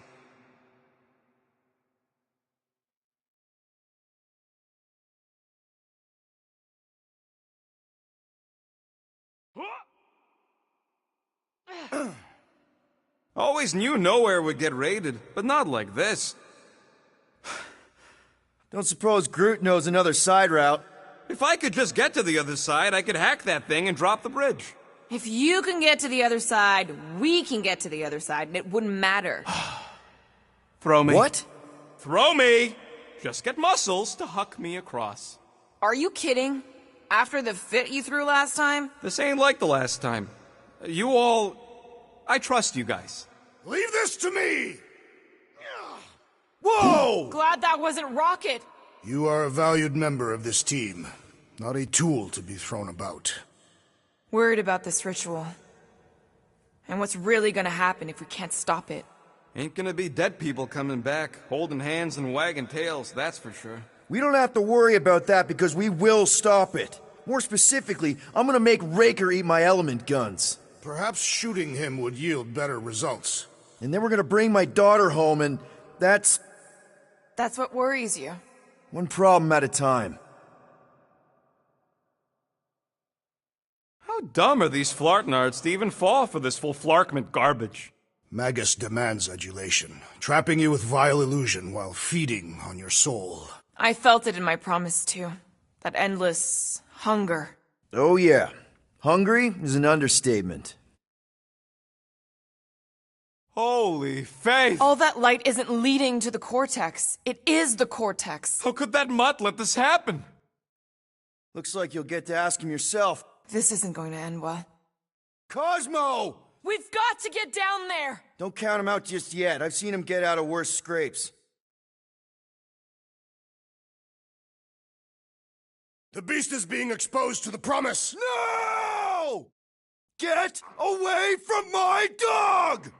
Always knew nowhere would get raided, but not like this. Don't suppose Groot knows another side route. If I could just get to the other side, I could hack that thing and drop the bridge. If you can get to the other side, we can get to the other side, and it wouldn't matter. Throw me. What? Throw me! Just get muscles to huck me across. Are you kidding? After the fit you threw last time? This ain't like the last time. You all... I trust you guys. Leave this to me! Whoa! Glad that wasn't Rocket. You are a valued member of this team, not a tool to be thrown about. Worried about this ritual. And what's really gonna happen if we can't stop it. Ain't gonna be dead people coming back, holding hands and wagging tails, that's for sure. We don't have to worry about that because we will stop it. More specifically, I'm gonna make Raker eat my element guns. Perhaps shooting him would yield better results. And then we're gonna bring my daughter home and that's what worries you. one problem at a time. How dumb are these flartnards to even fall for this full flarkment garbage? Magus demands adulation, trapping you with vile illusion while feeding on your soul. I felt it in my promise too. That endless hunger. Oh yeah. Hungry is an understatement. Holy faith! All that light isn't leading to the cortex. It is the cortex. How could that mutt let this happen? Looks like you'll get to ask him yourself. This isn't going to end well. Cosmo! We've got to get down there! Don't count him out just yet. I've seen him get out of worse scrapes. The beast is being exposed to the promise. No! Get away from my dog!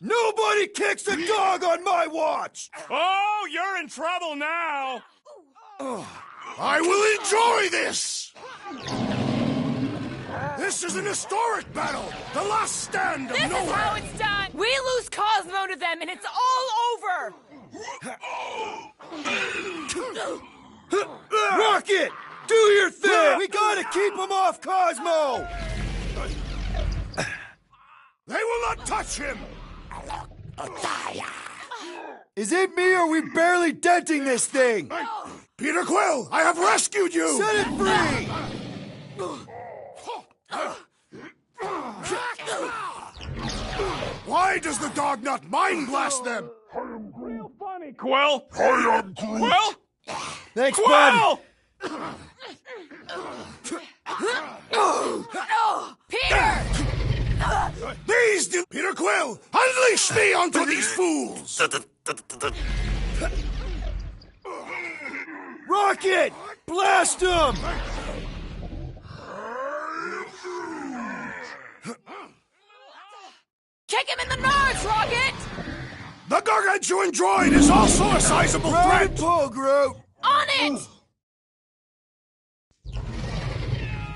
Nobody kicks a dog on my watch! Oh, you're in trouble now! I will enjoy this! This is an historic battle! The last stand of This nowhere! is how it's done! We lose Cosmo to them and it's all over! Rocket! Do your thing! We gotta keep him off Cosmo! They will not touch him! Is it me or are we barely denting this thing? Peter Quill, I have rescued you! Set it free! Why does the dog not mind blast them? Real funny, Quill! I am Groot. Quill? Thanks, bud! Peter! Peter Quill, unleash me onto these fools! Rocket! Blast him! Kick him in the nards, Rocket! The gargantuan droid is also a sizable threat! Pull, Groot! On it!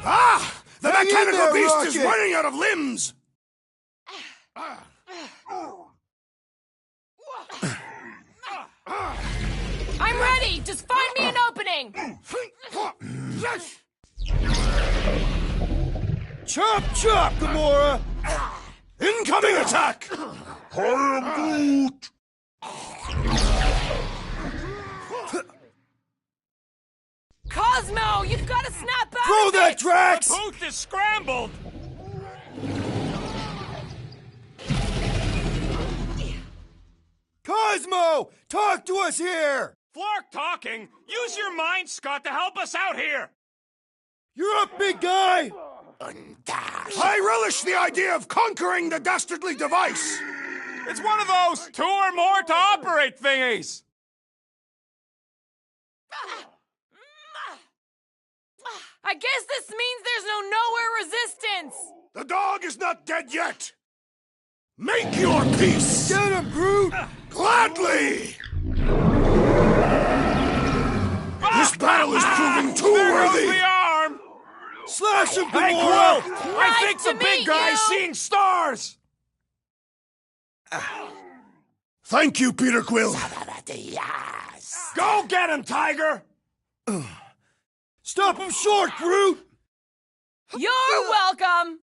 Ah! The Hang in mechanical there, beast Rocket. is running out of limbs! I'm ready! Just find me an opening! Chop, chop, Gamora! Incoming attack! I am Groot! Cosmo, you've got to snap out Throw of that, it! Drax! The booth is scrambled! Cosmo! Talk to us here! Flark talking! Use your mind, Scott, to help us out here! You're up, big guy! I relish the idea of conquering the dastardly device! It's one of those 2 or more to operate thingies! I guess this means there's no nowhere resistance! The dog is not dead yet! Make your peace! Get him, Groot! Gladly! This battle is proving too There goes worthy! the arm! Slash him, Hey, Gamora! Quill! I think to the big meet guy's you. seeing stars! Thank you, Peter Quill! Go get him, Tiger! Stop him short, Groot! You're welcome!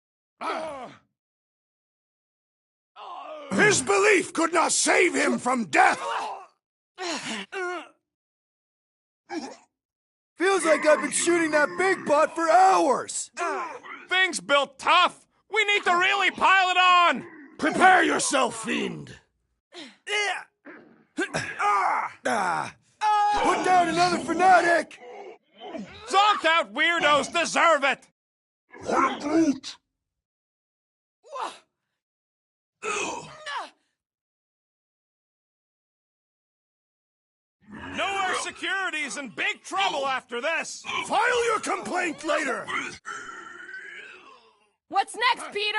His belief could not save him from death! Feels like I've been shooting that big butt for hours! Things built tough! We need to really pile it on! Prepare yourself, fiend! Put down another fanatic! Zonked out weirdos deserve it! I am Groot! Nowhere Security's in big trouble after this! File your complaint later! What's next, Peter?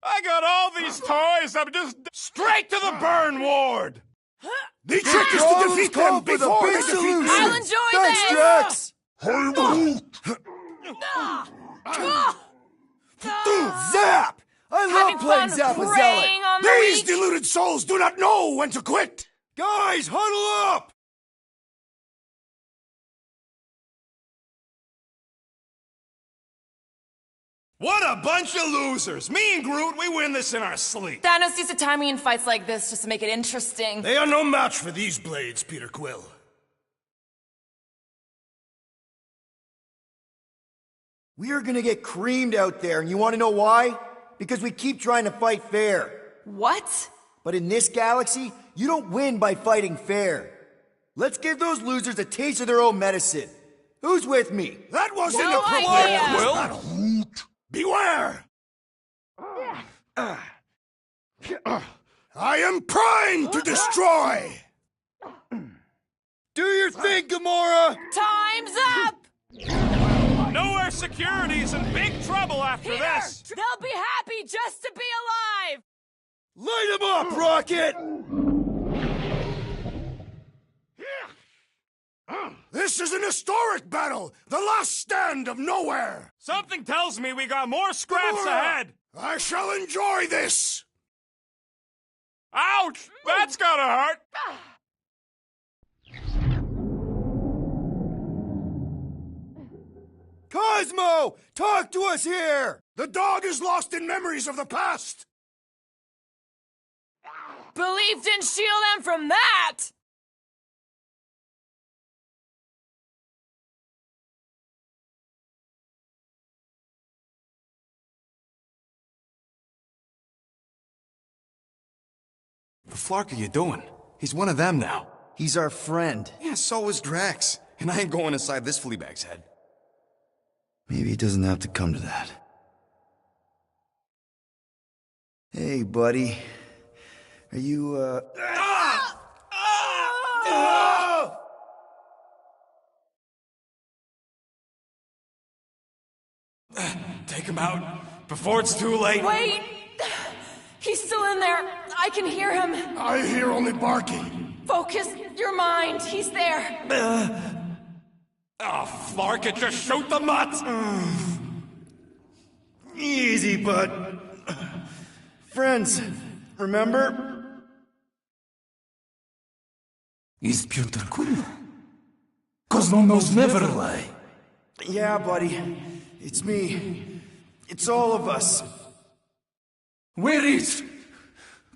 I got all these toys, I'm just straight to the burn ward! The trick is to defeat them for the before big they defeat solution. you! I'll enjoy Thanks, this! Drax! I am Groot! Zap! I Having love playing fun Zappa preying Zealot! on the These weak? deluded souls do not know when to quit! Guys, huddle up! What a bunch of losers! Me and Groot, we win this in our sleep! Thanos used to time me in fights like this just to make it interesting. They are no match for these blades, Peter Quill. We are gonna get creamed out there, and you wanna know why? Because we keep trying to fight fair. What? But in this galaxy, you don't win by fighting fair. Let's give those losers a taste of their own medicine. Who's with me? That was No inappropriate! idea. Will? Beware! I am primed to destroy! Do your thing, Gamora! Time's up! Nowhere Security's in big trouble after Peter! this! They'll be happy just to be alive! Light him up, Rocket! This is an historic battle! The last stand of nowhere! Something tells me we got more scraps ahead! I shall enjoy this! Ouch! That's gotta hurt! Cosmo! Talk to us here! The dog is lost in memories of the past! Belief didn't shield them from that! The flark are you doing? He's one of them now. He's our friend. Yeah, so is Drax. And I ain't going inside this fleabag's head. Maybe it doesn't have to come to that. Hey, buddy. Are you, Take him out before it's too late. Wait! He's still in there. I can hear him. I hear only barking. Focus your mind. He's there. Oh, Flark, it just shoot the nuts! Easy, bud. Friends, remember? Is Peter Quill? Cosmo knows never lie. Yeah, buddy. It's me. It's all of us. Where is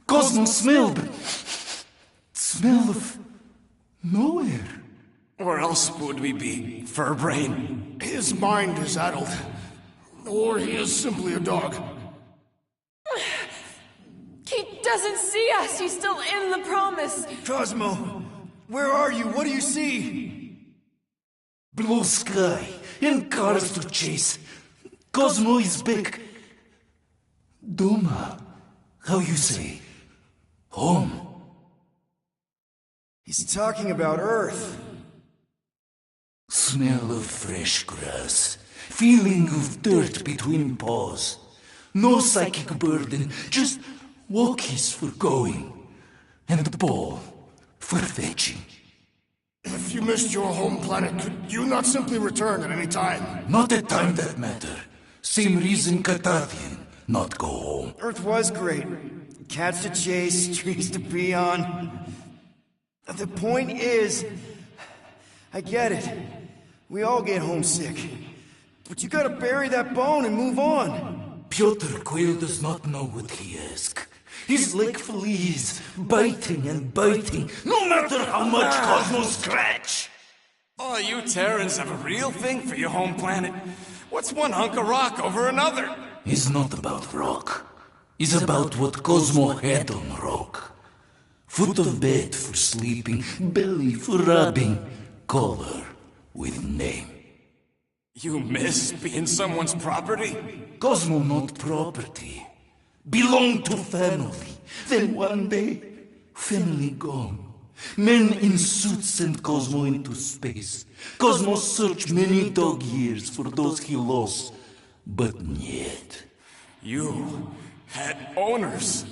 Cosmo smelled? Smell of nowhere. Where else would we be, Furbrain? His mind is addled. Or he is simply a dog. He doesn't see us. He's still in the promise. Cosmo, where are you? What do you see? Blue sky and cars to chase. Cosmo is back. Doma, how you say? Home. He's talking about Earth. Smell of fresh grass. Feeling of dirt between paws. No psychic burden, just walkies for going. And the ball for fetching. If you missed your home planet, could you not simply return at any time? Not at time that matter. Same reason Carthathian, not go home. Earth was great. Cats to chase, trees to be on. The point is, I get it. We all get homesick. But you gotta bury that bone and move on. Piotr Quill does not know what he asks. He's like fleas, biting and biting, no matter how much Cosmo scratch. Oh, you Terrans have a real thing for your home planet. What's one hunk of rock over another? It's not about rock. It's about what Cosmo had on rock. Foot of bed for sleeping, belly for rubbing, color with name. You miss being someone's property? Cosmo not property. Belong to family. Then one day, family gone. Men in suits sent Cosmo into space. Cosmo searched many dog years for those he lost, but yet. You had owners.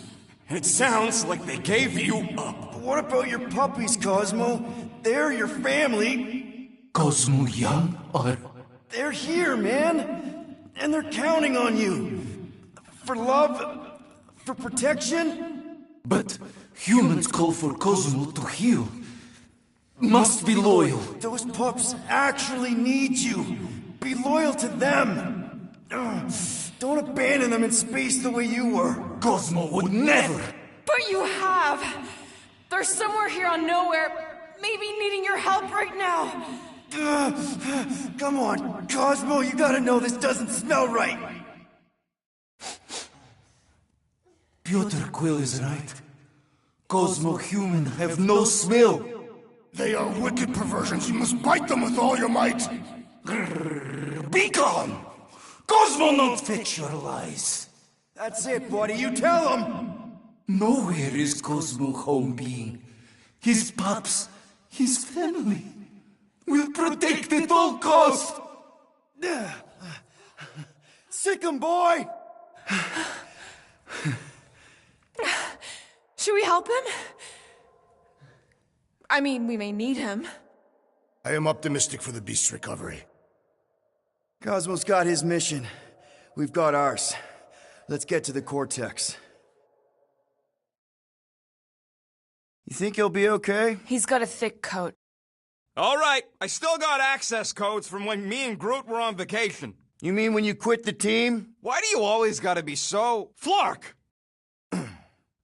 And it sounds like they gave you up. What about your puppies, Cosmo? They're your family. Cosmo young or... They're here, man. And they're counting on you. For love, for protection. But humans call for Cosmo to heal. Must be loyal. Those pups actually need you. Be loyal to them. Don't abandon them in space the way you were. Cosmo would never. But you have. They're somewhere here on nowhere, maybe needing your help right now. Come on, Cosmo, you gotta know this doesn't smell right. Piotr Quill is right. Cosmo human have no smell. They are wicked perversions. You must bite them with all your might. Be gone! Cosmo not fetch your lies. That's it, buddy. You tell him. Nowhere is Cosmo home being. His pups, his family, will protect at all cost. Sick 'em, boy! Should we help him? I mean, we may need him. I am optimistic for the beast's recovery. Cosmo's got his mission. We've got ours. Let's get to the Cortex. You think he'll be okay? He's got a thick coat. All right, I still got access codes from when me and Groot were on vacation. You mean when you quit the team? Why do you always gotta be so... Flark!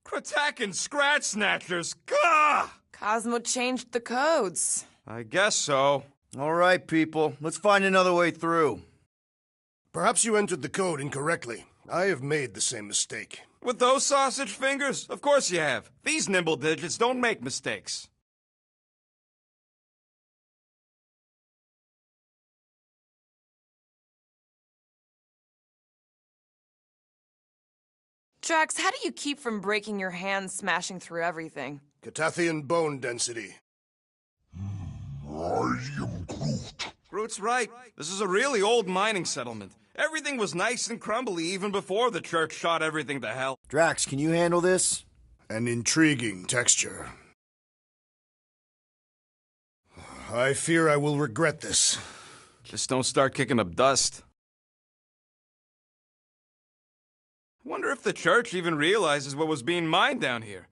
Cratack and Scratch Snatchers, gah! Cosmo changed the codes. I guess so. All right, people. Let's find another way through. Perhaps you entered the code incorrectly. I have made the same mistake. With those sausage fingers? Of course you have. These nimble digits don't make mistakes. Drax, how do you keep from breaking your hands smashing through everything? Carthathian bone density. I am Groot. Groot's right. This is a really old mining settlement. Everything was nice and crumbly even before the church shot everything to hell. Drax, can you handle this? An intriguing texture. I fear I will regret this. Just don't start kicking up dust. Wonder if the church even realizes what was being mined down here.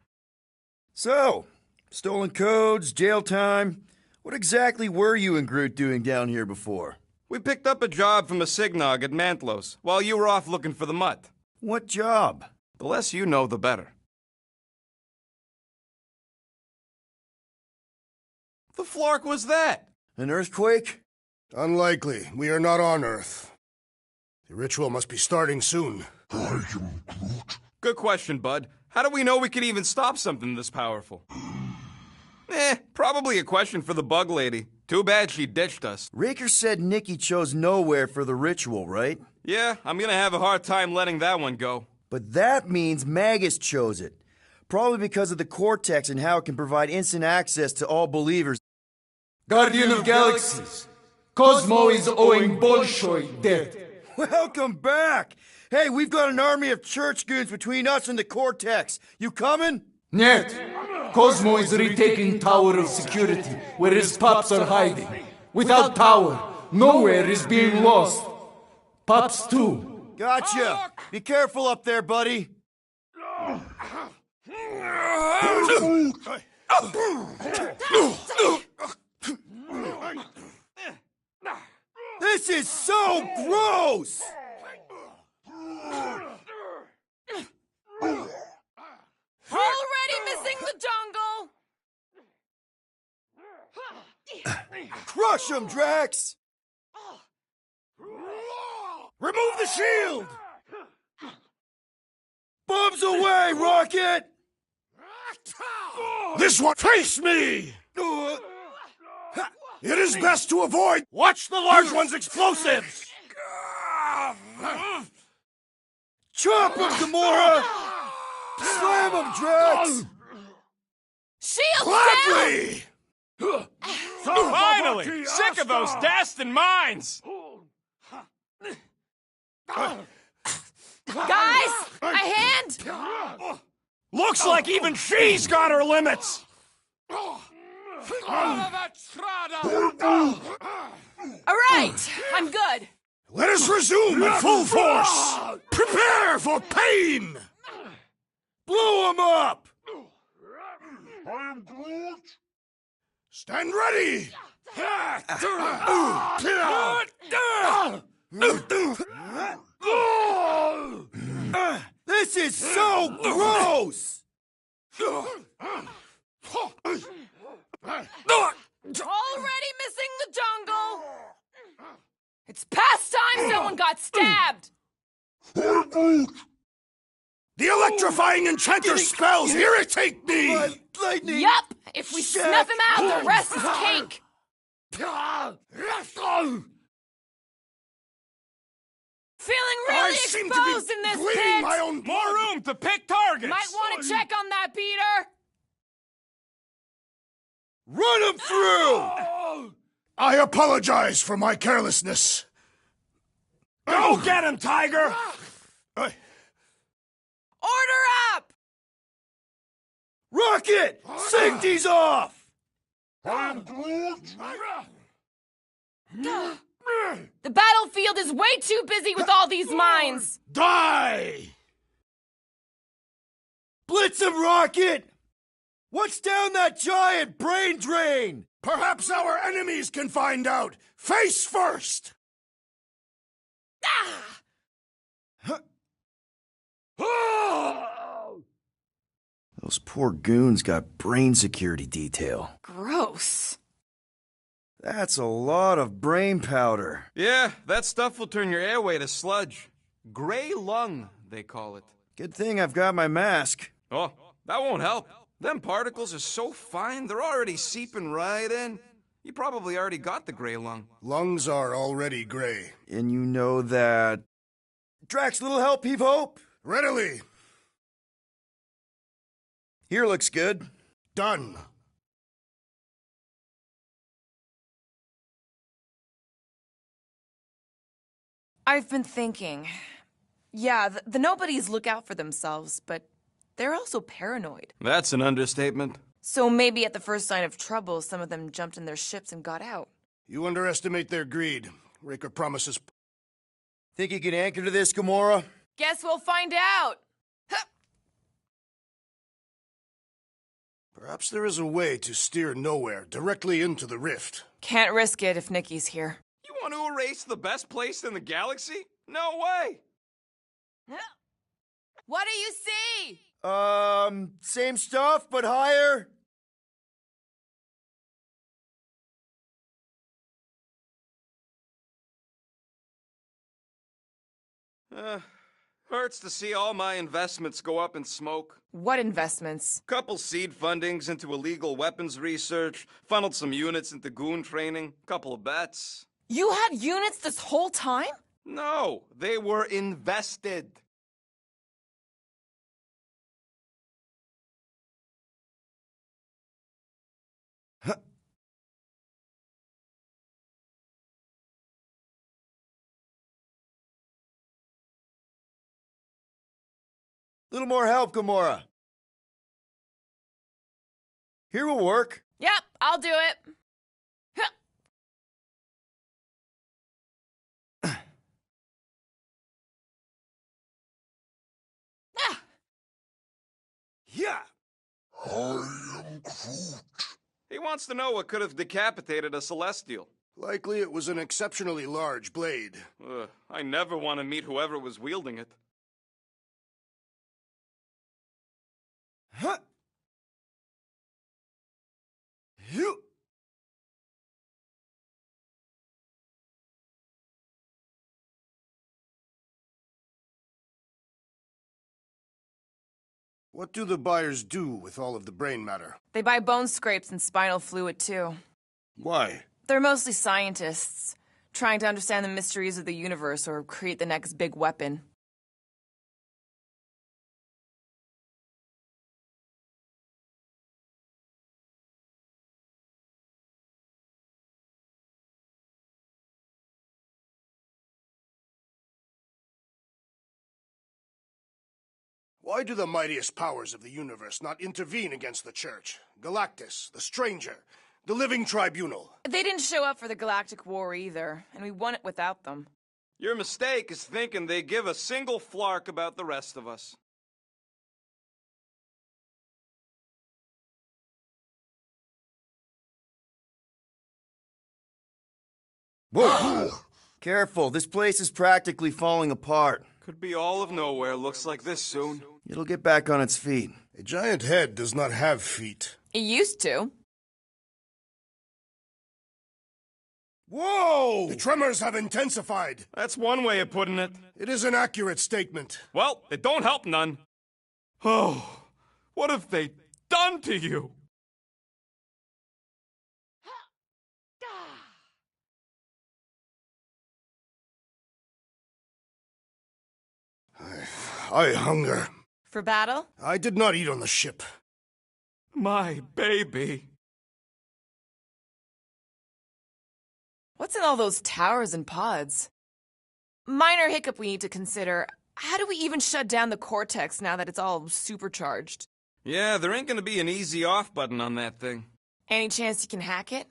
So, stolen codes, jail time. What exactly were you and Groot doing down here before? We picked up a job from a Signog at Mantlos while you were off looking for the mutt. What job? The less you know, the better. The flark was that? An earthquake? Unlikely. We are not on Earth. The ritual must be starting soon. I am Groot. Good question, bud. How do we know we can even stop something this powerful? Probably a question for the bug lady. Too bad she ditched us. Raker said Nikki chose nowhere for the ritual, right? Yeah, I'm gonna have a hard time letting that one go. But that means Magus chose it. Probably because of the Cortex and how it can provide instant access to all believers. Guardian of Galaxies, Cosmo is owing Bolshoi debt. Welcome back! Hey, we've got an army of church goons between us and the Cortex. You coming? Нет. Cosmo is retaking Tower of Security, where his pups are hiding. Without Tower, nowhere is being lost. Pups too. Gotcha! Be careful up there, buddy. This is so gross! Already missing the jungle! Crush him, Drax! Remove the shield! Bombs away, Rocket! This one, face me! It is best to avoid. Watch the large one's explosives! Chop him, Gamora! Slam him, Drax! Shield Gladly! Finally! Sick of those Dastan mines! Guys, a hand! Looks like even she's got her limits! Alright, I'm good. Let us resume at full force! Prepare for pain! Blow him up! I am Groot. Stand ready! This is so gross! Already missing the jungle! It's past time someone got stabbed! The electrifying enchanter spells irritate me! Lightning! Yup! If we snuff him out, the rest is cake! Feeling really exposed in this pit! My own More room to pick targets! Might want to check on that, Peter! Run him through! I apologize for my carelessness. Go get him, Tiger! Order up! Rocket! Safety's off! I am Groot. The battlefield is way too busy with all these mines! Die! Blitz him, Rocket! What's down that giant brain drain? Perhaps our enemies can find out. Face first! Those poor goons got brain security detail. Gross. That's a lot of brain powder. Yeah, that stuff will turn your airway to sludge. Gray lung, they call it. Good thing I've got my mask. Oh, that won't help. Them particles are so fine, they're already seeping right in. You probably already got the gray lung. Lungs are already gray. And you know that... Drax, little help, heave hope? Readily. Here looks good. Done. I've been thinking. Yeah, the nobodies look out for themselves, but they're also paranoid. That's an understatement. So maybe at the first sign of trouble, some of them jumped in their ships and got out. You underestimate their greed. Raker promises... Think you can anchor to this, Gamora? Guess we'll find out! Perhaps there is a way to steer nowhere directly into the rift. Can't risk it if Nikki's here. You want to erase the best place in the galaxy? No way! What do you see? Same stuff, but higher. Hurts to see all my investments go up in smoke. What investments? Couple seed fundings into illegal weapons research, funneled some units into goon training, couple of bets. You had units this whole time? No, they were invested. Little more help, Gamora. Here will work. Yep, I'll do it. Yeah. I am Groot. He wants to know what could have decapitated a Celestial. Likely it was an exceptionally large blade. I never want to meet whoever was wielding it. Huh. You. What do the buyers do with all of the brain matter? They buy bone scrapes and spinal fluid, too. Why? They're mostly scientists, trying to understand the mysteries of the universe or create the next big weapon. Why do the mightiest powers of the universe not intervene against the Church? Galactus, the Stranger, the Living Tribunal. They didn't show up for the Galactic War either, and we won it without them. Your mistake is thinking they give a single flark about the rest of us. Whoa! Careful, this place is practically falling apart. Could be all of nowhere, looks like this soon. It'll get back on its feet. A giant head does not have feet. It used to. Whoa! The tremors have intensified. That's one way of putting it. It is an accurate statement. Well, it don't help none. Oh, what have they done to you? I hunger. For battle? I did not eat on the ship. My baby. What's in all those towers and pods? Minor hiccup we need to consider. How do we even shut down the cortex now that it's all supercharged? Yeah, there ain't gonna be an easy off button on that thing. Any chance you can hack it?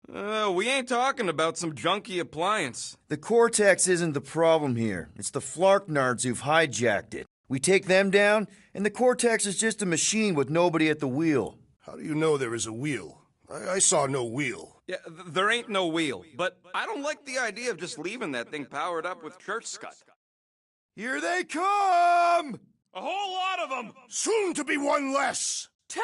We ain't talking about some junky appliance. The cortex isn't the problem here. It's the Flarknards who've hijacked it. We take them down, and the cortex is just a machine with nobody at the wheel. How do you know there is a wheel? I saw no wheel. Yeah, there ain't no wheel, but I don't like the idea of just leaving that thing powered up with church scud. Here they come! A whole lot of them! Soon to be one less! 2!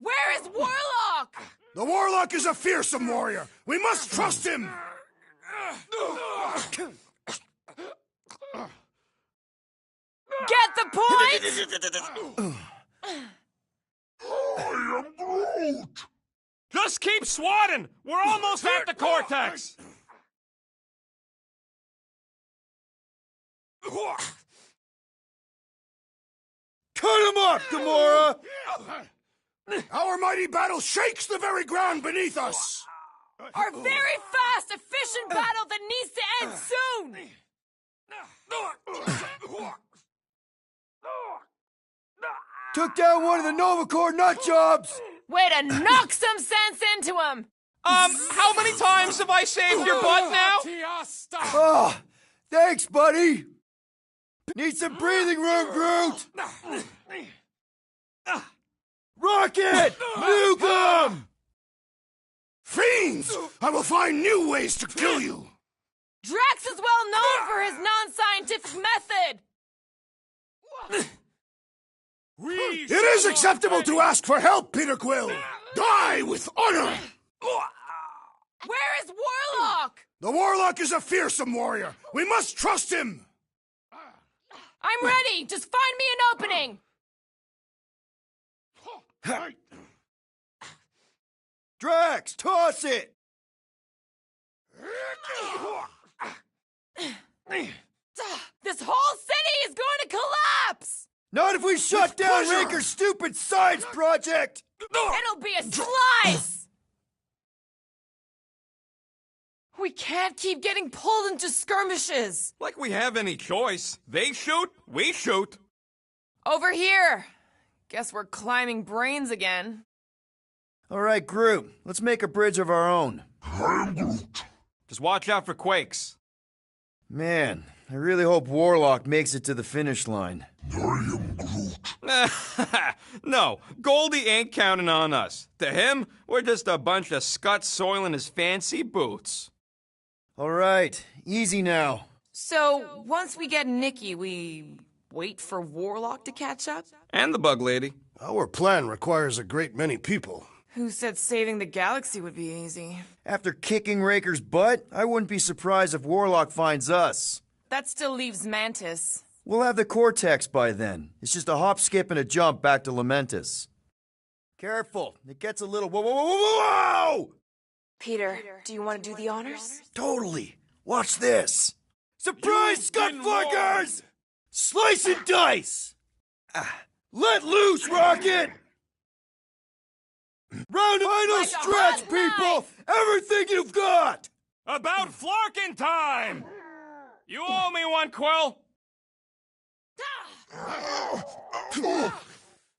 Where is Warlock? The Warlock is a fearsome warrior. We must trust him! Get the point? I am Groot! Just keep swatting! We're almost at the cortex! Cut him up, Gamora! Our mighty battle shakes the very ground beneath us! Our very fast, efficient battle that needs to end soon! Took down one of the Novacore nut jobs! Way to knock some sense into him! How many times have I saved your butt now? Oh, thanks, buddy! Need some breathing room, Groot! Rocket! Nuke him! Fiends! I will find new ways to kill you! Drax is well known for his non-scientific method! It is acceptable to ask for help, Peter Quill! Die with honor! Where is Warlock? The Warlock is a fearsome warrior! We must trust him! I'm ready! Just find me an opening! Drax, toss it! This whole city is going to collapse! Not if we shut down Raker's stupid science project! It'll be a slice! We can't keep getting pulled into skirmishes! Like we have any choice. They shoot, we shoot. Over here! Guess we're climbing brains again. All right, Groot, let's make a bridge of our own. Just watch out for quakes. Man, I really hope Warlock makes it to the finish line. No, Goldie ain't counting on us. To him, we're just a bunch of scuts soiling his fancy boots. All right, easy now. So, once we get Nikki, we wait for Warlock to catch up? And the bug lady. Our plan requires a great many people. Who said saving the galaxy would be easy? After kicking Raker's butt, I wouldn't be surprised if Warlock finds us. That still leaves Mantis. We'll have the Cortex by then. It's just a hop, skip, and a jump back to Lamentus. Careful, it gets a little whoa, whoa, whoa, whoa, whoa! Peter, do you want to do the honors? Totally. Watch this. Surprise, Scud Flickers! Slice and dice! Let loose, Rocket! Round final stretch, people! Everything you've got! About Flarkin time! You owe me one, Quill!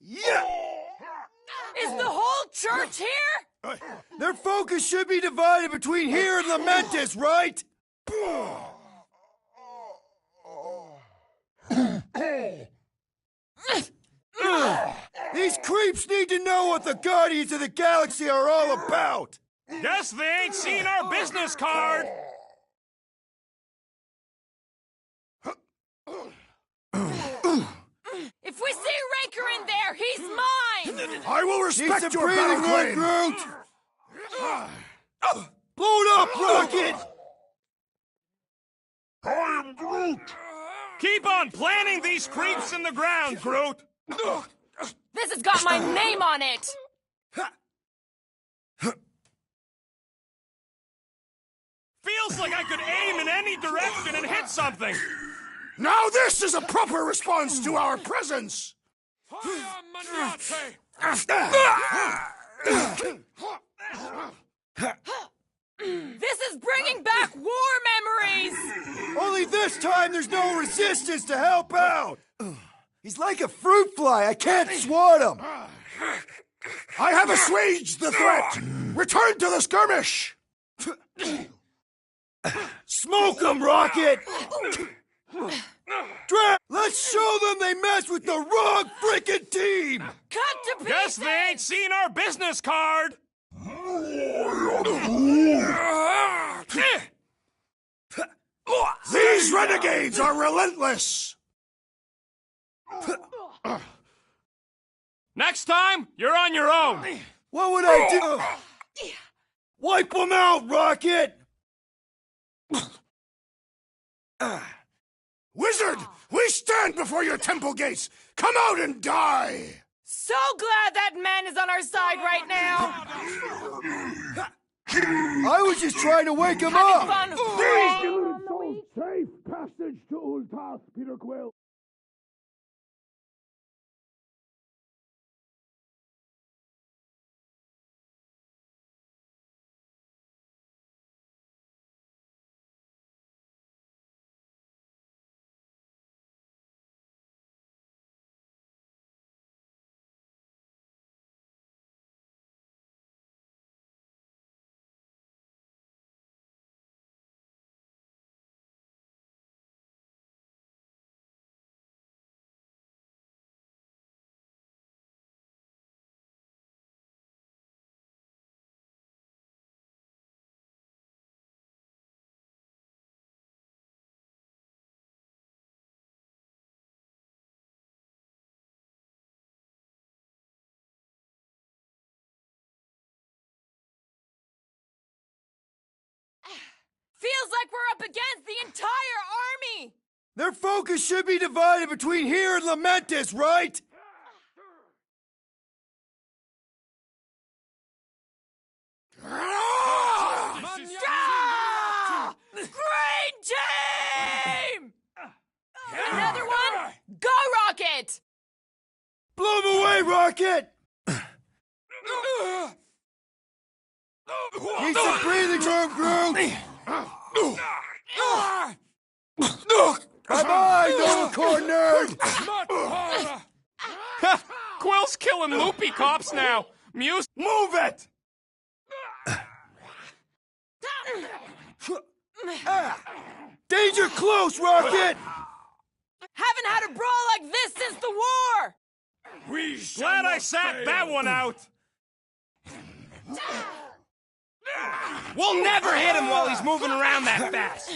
Yeah! Is the whole church here? Their focus should be divided between here and Lamentus, right? These creeps need to know what the Guardians of the Galaxy are all about! Guess they ain't seen our business card! If we see Raker in there, he's mine! I will respect your battle claim! Groot! Blow it up, Rocket! I am Groot! Keep on planting these creeps in the ground, Groot! This has got my name on it! Feels like I could aim in any direction and hit something! Now this is a proper response to our presence! This is bringing back war memories! Only this time there's no resistance to help out! He's like a fruit fly, I can't swat him! I have assuaged the threat! Return to the skirmish! Smoke him, Rocket! Let's show them they mess with the wrong frickin' team! Cut to pieces! Guess they ain't seen our business card! These renegades are relentless! Next time, you're on your own! What would I do? Wipe them out, Rocket! Wizard, we stand before your temple gates! Come out and die! So glad that man is on our side right now! I was just trying to wake him up! Fun. Safe passage to Ultas, Peter Quill! like we're up against the entire army! Their focus should be divided between here and Lamentis, right? Green team! Another one? Go, Rocket! Blow them away, Rocket! Need some breathing room, Groot! Bye-bye, Novacore nerd! Quill's killing loopy cops now. Muse, move it! Danger close, Rocket! Haven't had a brawl like this since the war! Glad I sat that one out! We'll never hit him while he's moving around that fast!